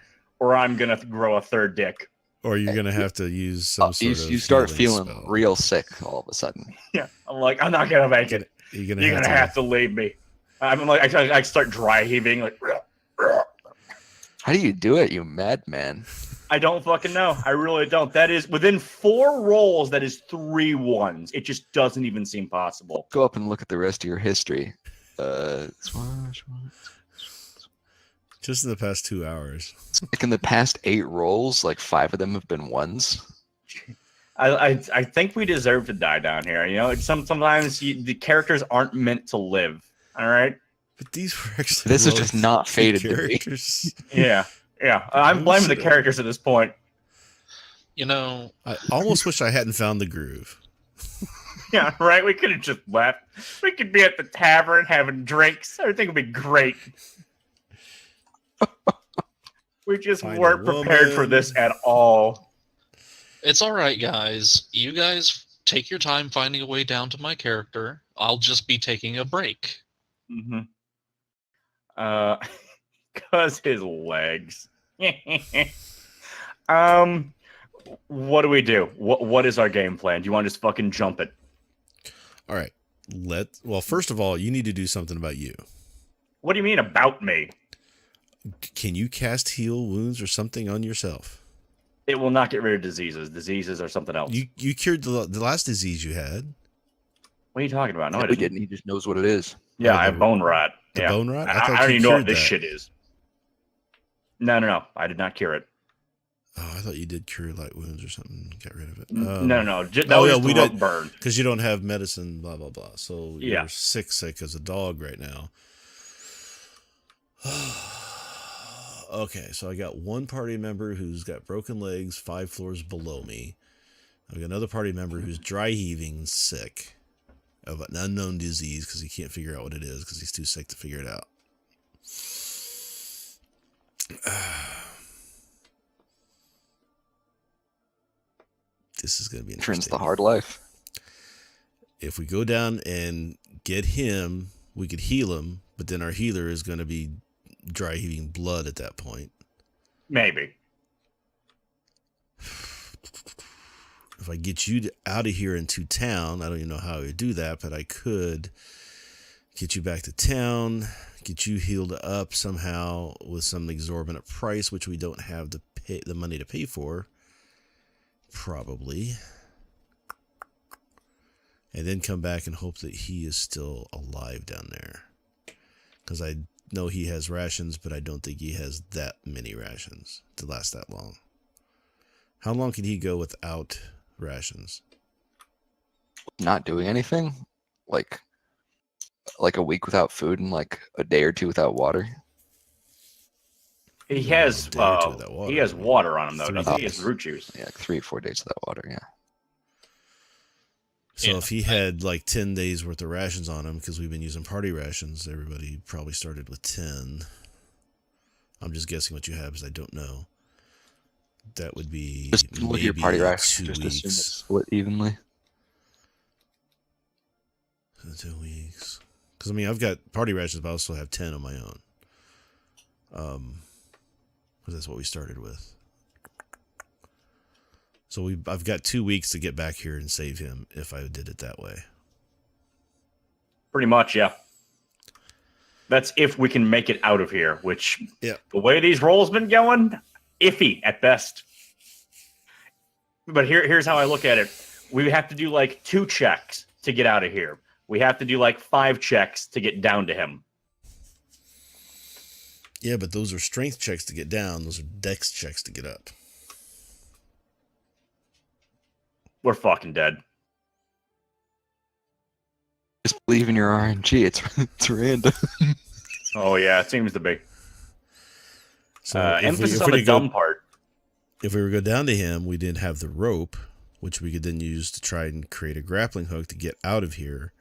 or I'm going to grow a third dick. Or you're going to have to use some You sort of you start healing feeling spell. real sick all of a sudden. Yeah, I'm like, I'm not going to make it. You're going You're going to have to leave me. I'm like, I start dry heaving, like, How do you do it, you madman? I don't fucking know. I really don't. That is within 4 rolls. That is 3 1s. It just doesn't even seem possible. Go up and look at the rest of your history. Just in the past 2 hours. Like in the past 8 rolls, like 5 of them have been 1s. I think we deserve to die down here. You know, sometimes the characters aren't meant to live. All right. But these were actually. This is really just not good fated to be. characters. Yeah. Yeah. I'm blaming the characters at this point. You know, I almost wish I hadn't found the groove. Yeah. Right. We could have just left. We could be at the tavern having drinks. Everything would be great. We just Find a weren't prepared for woman. this at all. it's all right, guys. You guys take your time finding a way down to my character. I'll just be taking a break. Mm-hmm. Cause his legs. What do we do? What is our game plan? Do you want to just fucking jump it? All right. Well, first of all, you need to do something about you. What do you mean about me? Can you cast heal wounds or something on yourself? It will not get rid of diseases. Diseases are something else. You cured the last disease you had. What are you talking about? No, I we didn't. didn't. He just knows what it is. Yeah, I have bone rot. The Yeah. bone rot? I I thought don't you even know what cured this that. shit is. No. I did not cure it. Oh, I thought you did cure light wounds or something. Got rid of it. No. That oh, was yeah, the we rope don't burn. because you don't have medicine. Blah blah blah. So Yeah. you're sick as a dog right now. Okay, so I got one party member who's got broken legs 5 floors below me. I've got another party member who's dry heaving and sick of an unknown disease because he can't figure out what it is because he's too sick to figure it out. This is going to be Turns interesting. the hard life. If we go down and get him, we could heal him, but then our healer is going to be dry heaving blood at that point. Maybe. If I get you out of here into town, I don't even know how I would do that, but I could get you back to town, get you healed up somehow with some exorbitant price, which we don't have the money to pay for. Probably. And then come back and hope that he is still alive down there. Because I know he has rations, but I don't think he has that many rations to last that long. How long can he go without rations? Not doing anything? Like like a week without food and like a day or two without water? He has day or two without water. he has water on him though, 3 doesn't he? He days. has root juice. Yeah, like 3 or 4 days without water. Yeah. So Yeah. if he had like 10 days worth of rations on him, because we've been using party rations, everybody probably started with 10. I'm just guessing what you have, because I don't know. That would be Just look at your party maybe ration. 2 Just assume it's weeks. split evenly. 2 weeks. Because I mean, I've got party rations, but I also have 10 on my own. Because that's what we started with. So I've got 2 weeks to get back here and save him if I did it that way. Pretty much, yeah. That's if we can make it out of here, which Yeah. the way these rolls been going, iffy at best. But here's how I look at it. We have to do like 2 checks to get out of here. We have to do like 5 checks to get down to him. Yeah, but those are strength checks to get down. Those are dex checks to get up. We're fucking dead. Just believe in your RNG. It's random. Oh yeah, it seems to be. So Emphasis on the dumb part. If we were to go down to him, we didn't have the rope, which we could then use to try and create a grappling hook to get out of here.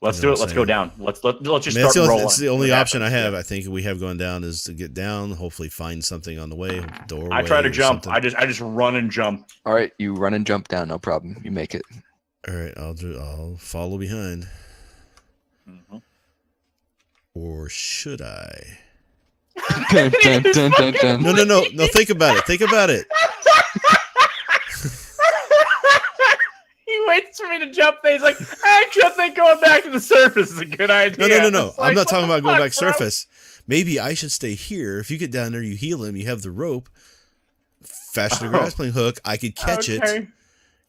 Let's You do know it. what Let's I'm go saying? down. Let's just I mean, start rolling. that's the only What option I happens. have. Yeah. I think we have going down is to get down, hopefully find something on the way, doorway. I try to or jump. something. I just run and jump. All right, you run and jump down. No problem. You make it. All right, I'll follow behind. Mhm. Or should I? Dun, dun, dun, dun, dun. No. Think about it. Think about it. He waits for me to jump there. He's like, actually, I think going back to the surface is a good idea. No. It's I'm like, not talking what about the going fuck, back bro? surface. Maybe I should stay here. If you get down there, you heal him. You have the rope. Fashion a grappling hook. I could catch it Okay.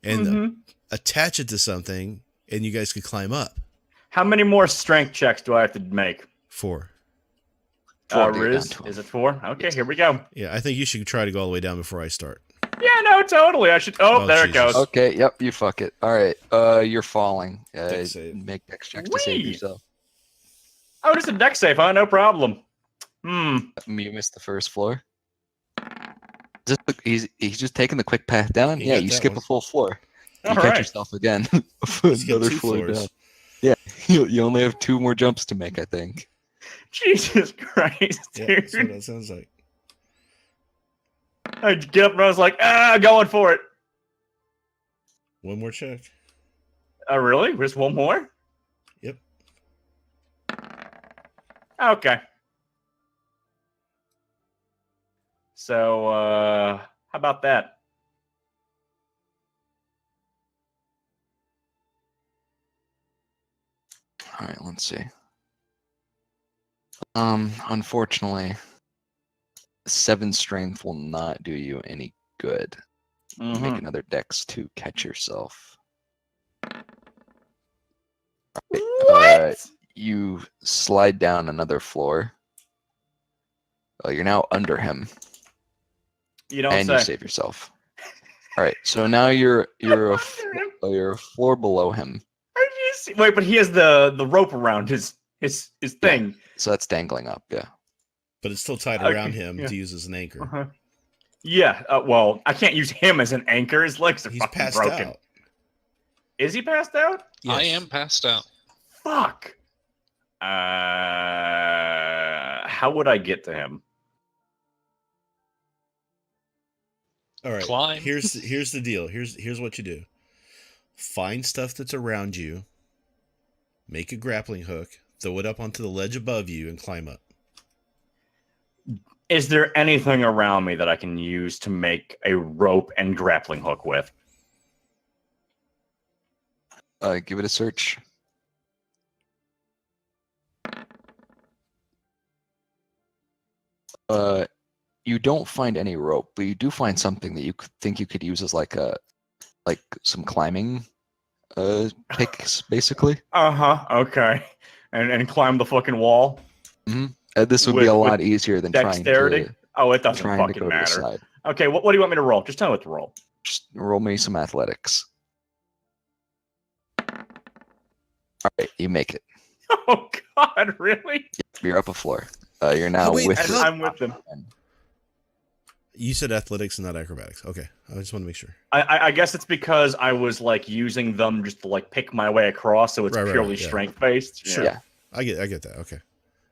and Mhm. attach it to something, and you guys could climb up. How many more strength checks do I have to make? 4. 4 to get Riz, down to him. is it 4? Okay, here we go. Yeah, I think you should try to go all the way down before I start. Yeah, no, totally. I should. Oh, Oh, there Jesus. it goes. Okay, yep, you fuck it. All right, you're falling. Dex save. Make dex checks to save Whee! yourself. Oh, just a deck safe, huh? No problem. You missed the first floor. He's just taking the quick path down. He Yeah, got you that skip one. a full floor. You All catch right. yourself again. Skip Another 2 floor floors. down. Yeah, you only have 2 more jumps to make, I think. Jesus Christ, Yeah, dude. that's what that sounds like. I get up and I was like, going for it. One more check. Oh, really? Just one more? Yep. Okay. So, how about that? All right, let's see. Unfortunately, 7 strength will not do you any good. Make Mhm. another dex to catch yourself. What? You slide down another floor. You're now under him, You don't and say. you save yourself. All right, so now you're a Under him? you're a floor below him. How do you see- Wait, but he has the rope around his thing. So that's dangling up. Yeah. But it's still tied Okay, around him yeah. to use as an anchor. Uh-huh. Yeah. Well, I can't use him as an anchor. His legs are He's fucking passed broken. out. Is he passed out? I Yes. am passed out. Fuck. How would I get to him? All right. Climb. Here's the deal. Here's what you do. Find stuff that's around you. Make a grappling hook. Throw it up onto the ledge above you and climb up. Is there anything around me that I can use to make a rope and grappling hook with? Give it a search. You don't find any rope, but you do find something that you think you could use as like some climbing picks, basically. Okay. And climb the fucking wall. This would be a lot easier than dexterity. trying Oh, it to doesn't fucking go to the matter. side. Okay, what do you want me to roll? Just tell me what to roll. Just roll me some athletics. All right, you make it. Oh God, really? You're up a floor. You're now wait, with. I'm with them. You said athletics and not acrobatics. Okay, I just want to make sure. I guess it's because I was like using them just to like pick my way across, so it's purely yeah. strength based. Sure. Yeah. I get that. Okay.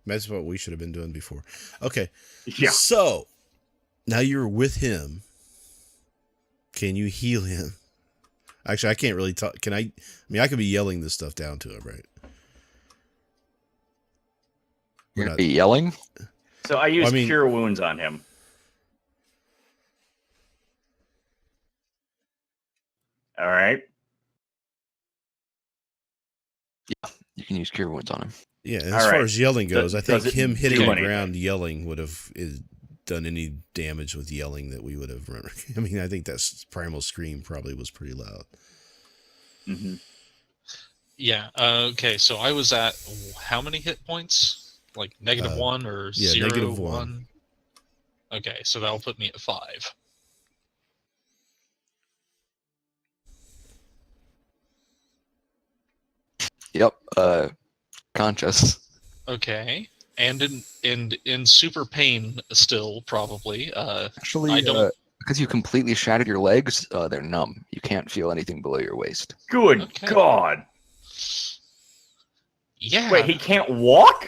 That's what we should have been doing before. Okay. Yeah. So now you're with him. Can you heal him? Actually, I can't really talk. Can I? I mean, I could be yelling this stuff down to him, right? You're gonna be yelling. So I use Cure Wounds on him. All right. Yeah, you can use Cure Wounds on him. Yeah, and as far as yelling goes, I think Does it him hitting do the anything? ground yelling would have done any damage with yelling that we would have. I mean, I think that's Primal Scream probably was pretty loud. Mm-hmm. Yeah. Okay. So I was at how many hit points? Like -1 or yeah, 0, -1. 1? Okay, so that'll put me at 5. Yep. Conscious. Okay. And in super pain still, probably. Actually, I don't. because you completely shattered your legs, they're numb. You can't feel anything below your waist. Good God. Yeah. Wait, he can't walk?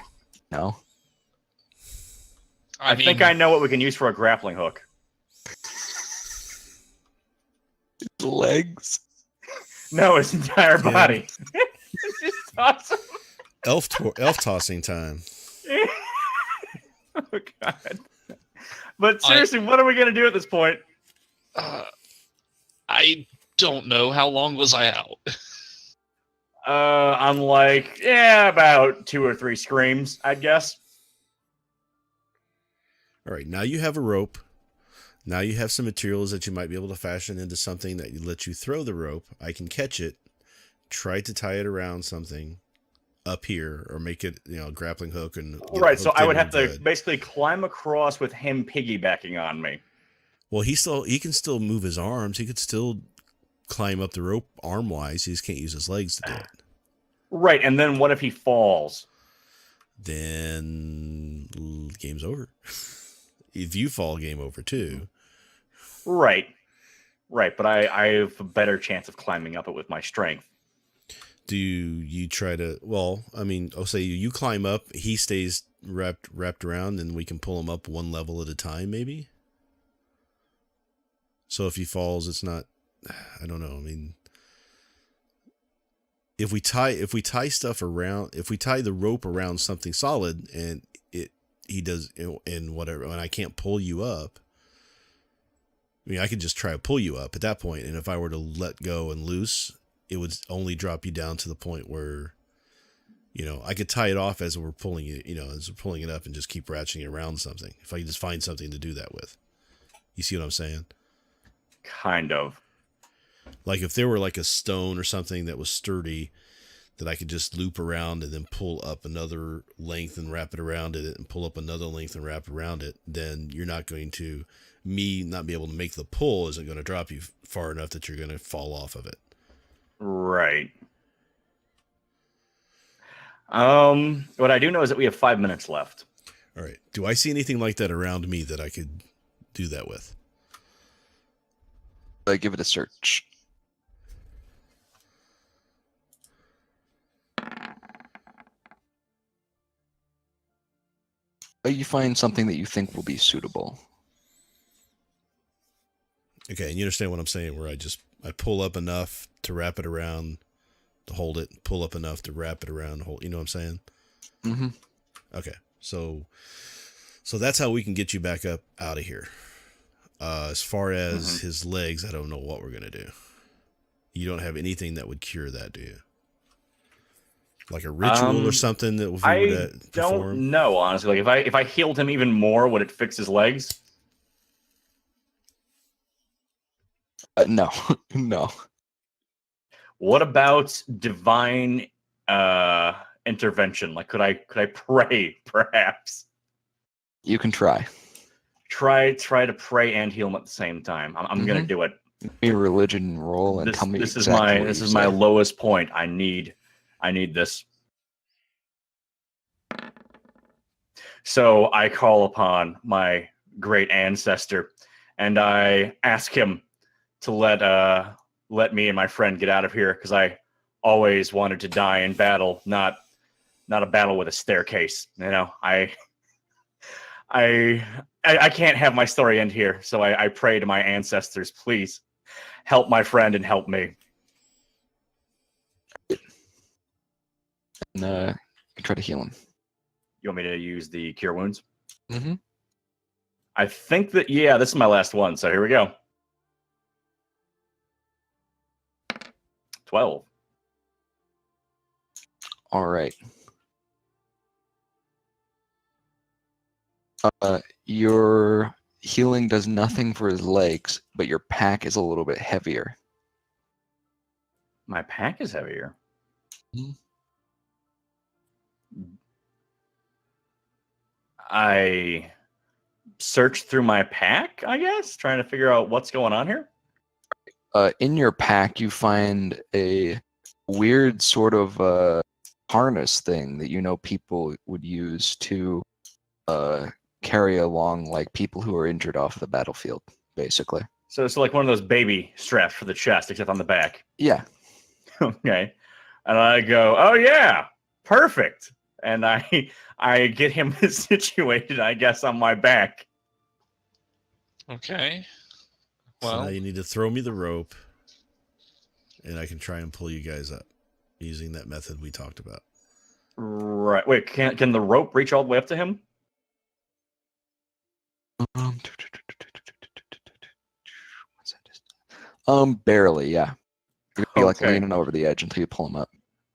No. I think I know what we can use for a grappling hook. Legs. No, his entire body. It's just awesome. Elf tossing time. Oh God. But seriously, what are we gonna do at this point? I don't know. How long was I out? I'm like, about 2 or 3 screams, I guess. All right, now you have a rope. Now you have some materials that you might be able to fashion into something that lets you throw the rope. I can catch it, try to tie it around something up here, or make it, a grappling hook. And Right, so I would have to basically climb across with him piggybacking on me. Well, he can still move his arms. He could still climb up the rope arm-wise. He just can't use his legs to do it. Right, and then what if he falls? Then game's over. If you fall, game over too. Right, but I have a better chance of climbing up it with my strength. Do you try to? Well, I mean, I'll say you climb up. He stays wrapped around, and we can pull him up one level at a time, maybe. So if he falls, it's not. I don't know. I mean, if we tie stuff around, if we tie the rope around something solid, and he does and whatever, and I can't pull you up. I mean, I could just try to pull you up at that point, and if I were to let go and loose, it would only drop you down to the point where, I could tie it off as we're pulling it, as we're pulling it up, and just keep ratcheting it around something. If I could just find something to do that with. You see what I'm saying? Kind of. Like if there were like a stone or something that was sturdy that I could just loop around and then pull up another length and wrap it around it, and pull up another length and wrap around it, then you're not going to, not be able to make the pull isn't going to drop you far enough that you're going to fall off of it. Right. What I do know is that we have 5 minutes left. All right. Do I see anything like that around me that I could do that with? Give it a search. You find something that you think will be suitable. Okay, and you understand what I'm saying, where I pull up enough to wrap it around to hold it, pull up enough to wrap it around, hold, you know what I'm saying? Mm-hmm. Okay, so that's how we can get you back up out of here. As far as his legs, I don't know what we're going to do. You don't have anything that would cure that, do you? Like a ritual or something that we would perform? Don't know, honestly. Like if I healed him even more, would it fix his legs? No, no. What about divine intervention? Like, could I pray, perhaps? You can try. Try to pray and heal him at the same time. I'm gonna do it. Give me a religion roll and tell me this exactly is my lowest point. I need I need this. So I call upon my great ancestor, and I ask him to let me and my friend get out of here, because I always wanted to die in battle, not a battle with a staircase. You know, I can't have my story end here, so I pray to my ancestors, please help my friend and help me. And try to heal him. You want me to use the cure wounds? Mm-hmm. I think that, yeah, this is my last one, so here we go. 12. All right. Your healing does nothing for his legs, but your pack is a little bit heavier. My pack is heavier. Mm-hmm. I searched through my pack, I guess, trying to figure out what's going on here. In your pack, you find a weird sort of harness thing that people would use to carry along like people who are injured off the battlefield, basically. So it's like one of those baby straps for the chest, except on the back. Yeah. Okay. And I go, oh yeah, perfect. And I get him situated, I guess, on my back. Okay. So Well, now you need to throw me the rope, and I can try and pull you guys up using that method we talked about. Right. Wait, can the rope reach all the way up to him? Barely, yeah. You're gonna be like Okay. leaning over the edge until you pull him up.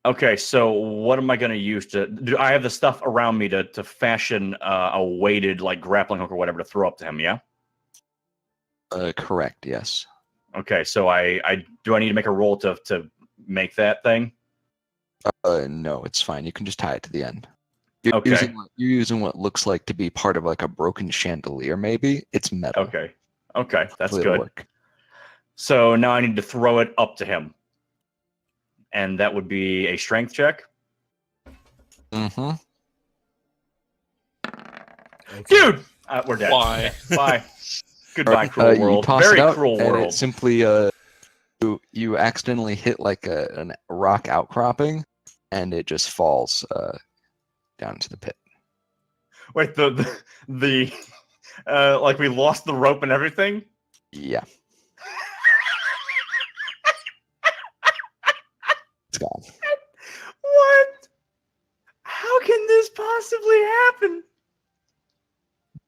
Okay, so what am I going to use to... Do I have the stuff around me to fashion a weighted, like, grappling hook or whatever to throw up to him, yeah? Correct, yes. Okay, so do I need to make a roll to make that thing? No, it's fine. You can just tie it to the end. You're Okay. using what looks like to be part of like a broken chandelier, maybe. It's metal. Okay, that's Hopefully it'll good. work. So now I need to throw it up to him. And that would be a strength check. Mm-hmm. Okay. Dude! We're dead. Why? Bye. Goodbye, cruel You world. toss Very it out, cruel and world. it simply you accidentally hit like a rock outcropping, and it just falls down into the pit. Wait, the like we lost the rope and everything? Yeah. It's gone. What? How can this possibly happen?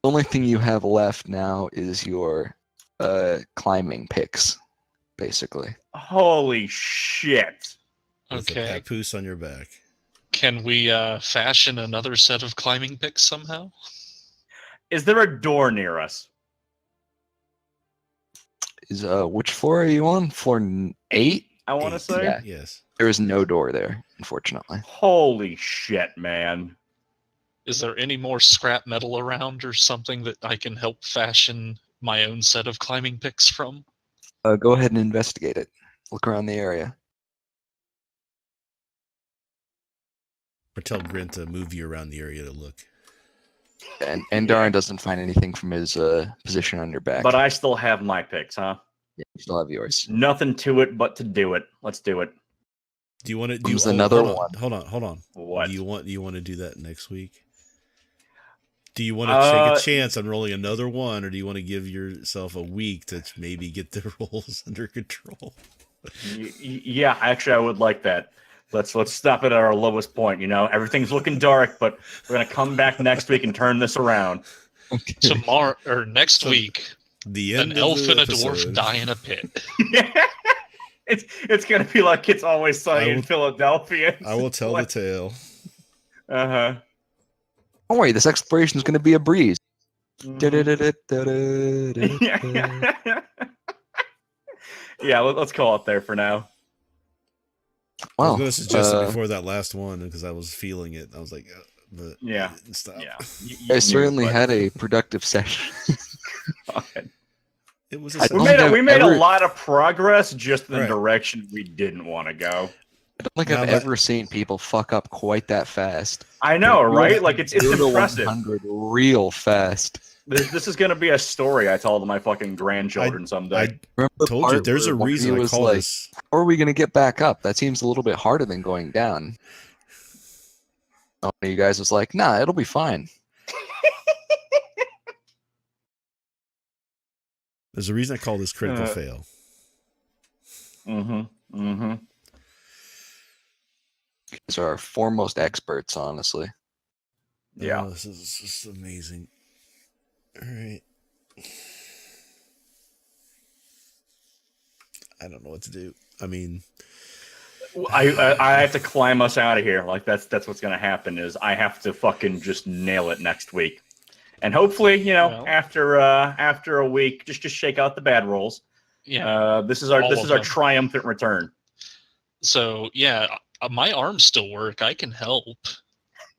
The only thing you have left now is your climbing picks, basically. Holy shit. With a okay. papoose on your back. Can we fashion another set of climbing picks somehow? Is there a door near us? Is which floor are you on? Floor 8? I want to say? Yeah. Yes. There is no door there, unfortunately. Holy shit, man. Is there any more scrap metal around or something that I can help fashion my own set of climbing picks from? Go ahead and investigate it. Look around the area. Or tell Grint to move you around the area to look. And Darren doesn't find anything from his position on your back. But I still have my picks, huh? Yeah, you still have yours. Nothing to it but to do it. Let's do it. Do you want to do Comes another hold one. on, hold on. What? Do you want to do that next week? Do you want to take a chance on rolling another one, or do you want to give yourself a week to maybe get the rolls under control? Yeah, actually, I would like that. Let's stop it at our lowest point. You know, everything's looking dark, but we're gonna come back next week and turn this around. Okay. Tomorrow or next week, The end an of elf the and a episode. dwarf die in a pit. It's gonna be like It's Always Sunny in Philadelphia. I will tell the tale. Uh-huh. Don't worry, this exploration is going to be a breeze. Yeah, let's call it there for now. I was Well, going to suggest it before that last one because I was feeling it. I was like, but Yeah. I didn't stop. Yeah. I certainly had a productive session. It was. I We don't made think we I've made ever- a lot of progress just in the Right. direction we didn't want to go. I don't think Now I've that- ever seen people fuck up quite that fast. I know, right? Like it's 0 to impressive. 100 real fast. This is gonna be a story I tell to my fucking grandchildren someday. I Remember the told you part there's a where reason he I was call like, this. How are we going to get back up? That seems a little bit harder than going down. One of you guys was like, nah, it'll be fine. There's a reason I call this critical fail. Mm-hmm. These are our foremost experts, honestly. Yeah. Oh, this is just amazing. All right. I don't know what to do. I mean, I have to climb us out of here. Like that's what's gonna happen. Is I have to fucking just nail it next week, and hopefully, after a week, just shake out the bad rolls. Yeah. This is our All of them. triumphant return. So yeah, my arms still work. I can help.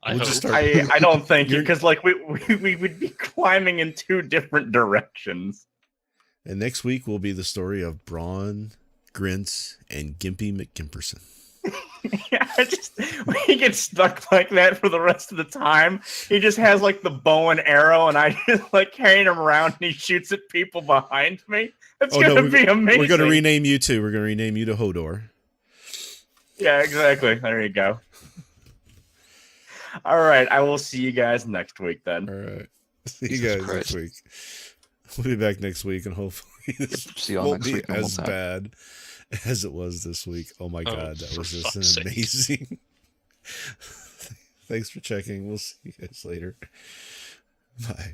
I We'll just hope. start- I don't think because like we would be climbing in two different directions. and next week will be the story of Braun, Grint, and Gimpy McGimperson. Yeah, he gets stuck like that for the rest of the time. He just has like the bow and arrow, and I just like carrying him around, and he shoots at people behind me. It's gonna be amazing. We're gonna rename you too. We're gonna rename you to Hodor. Yeah, exactly. There you go. All right, I will see you guys next week then. All right. See you Jesus guys next Christ. week. We'll be back next week, and hopefully this See you all won't next be week. normal as time. bad as it was this week. Oh my Oh, god, that for was just fuck's an sake. amazing. Thanks for checking. We'll see you guys later. Bye.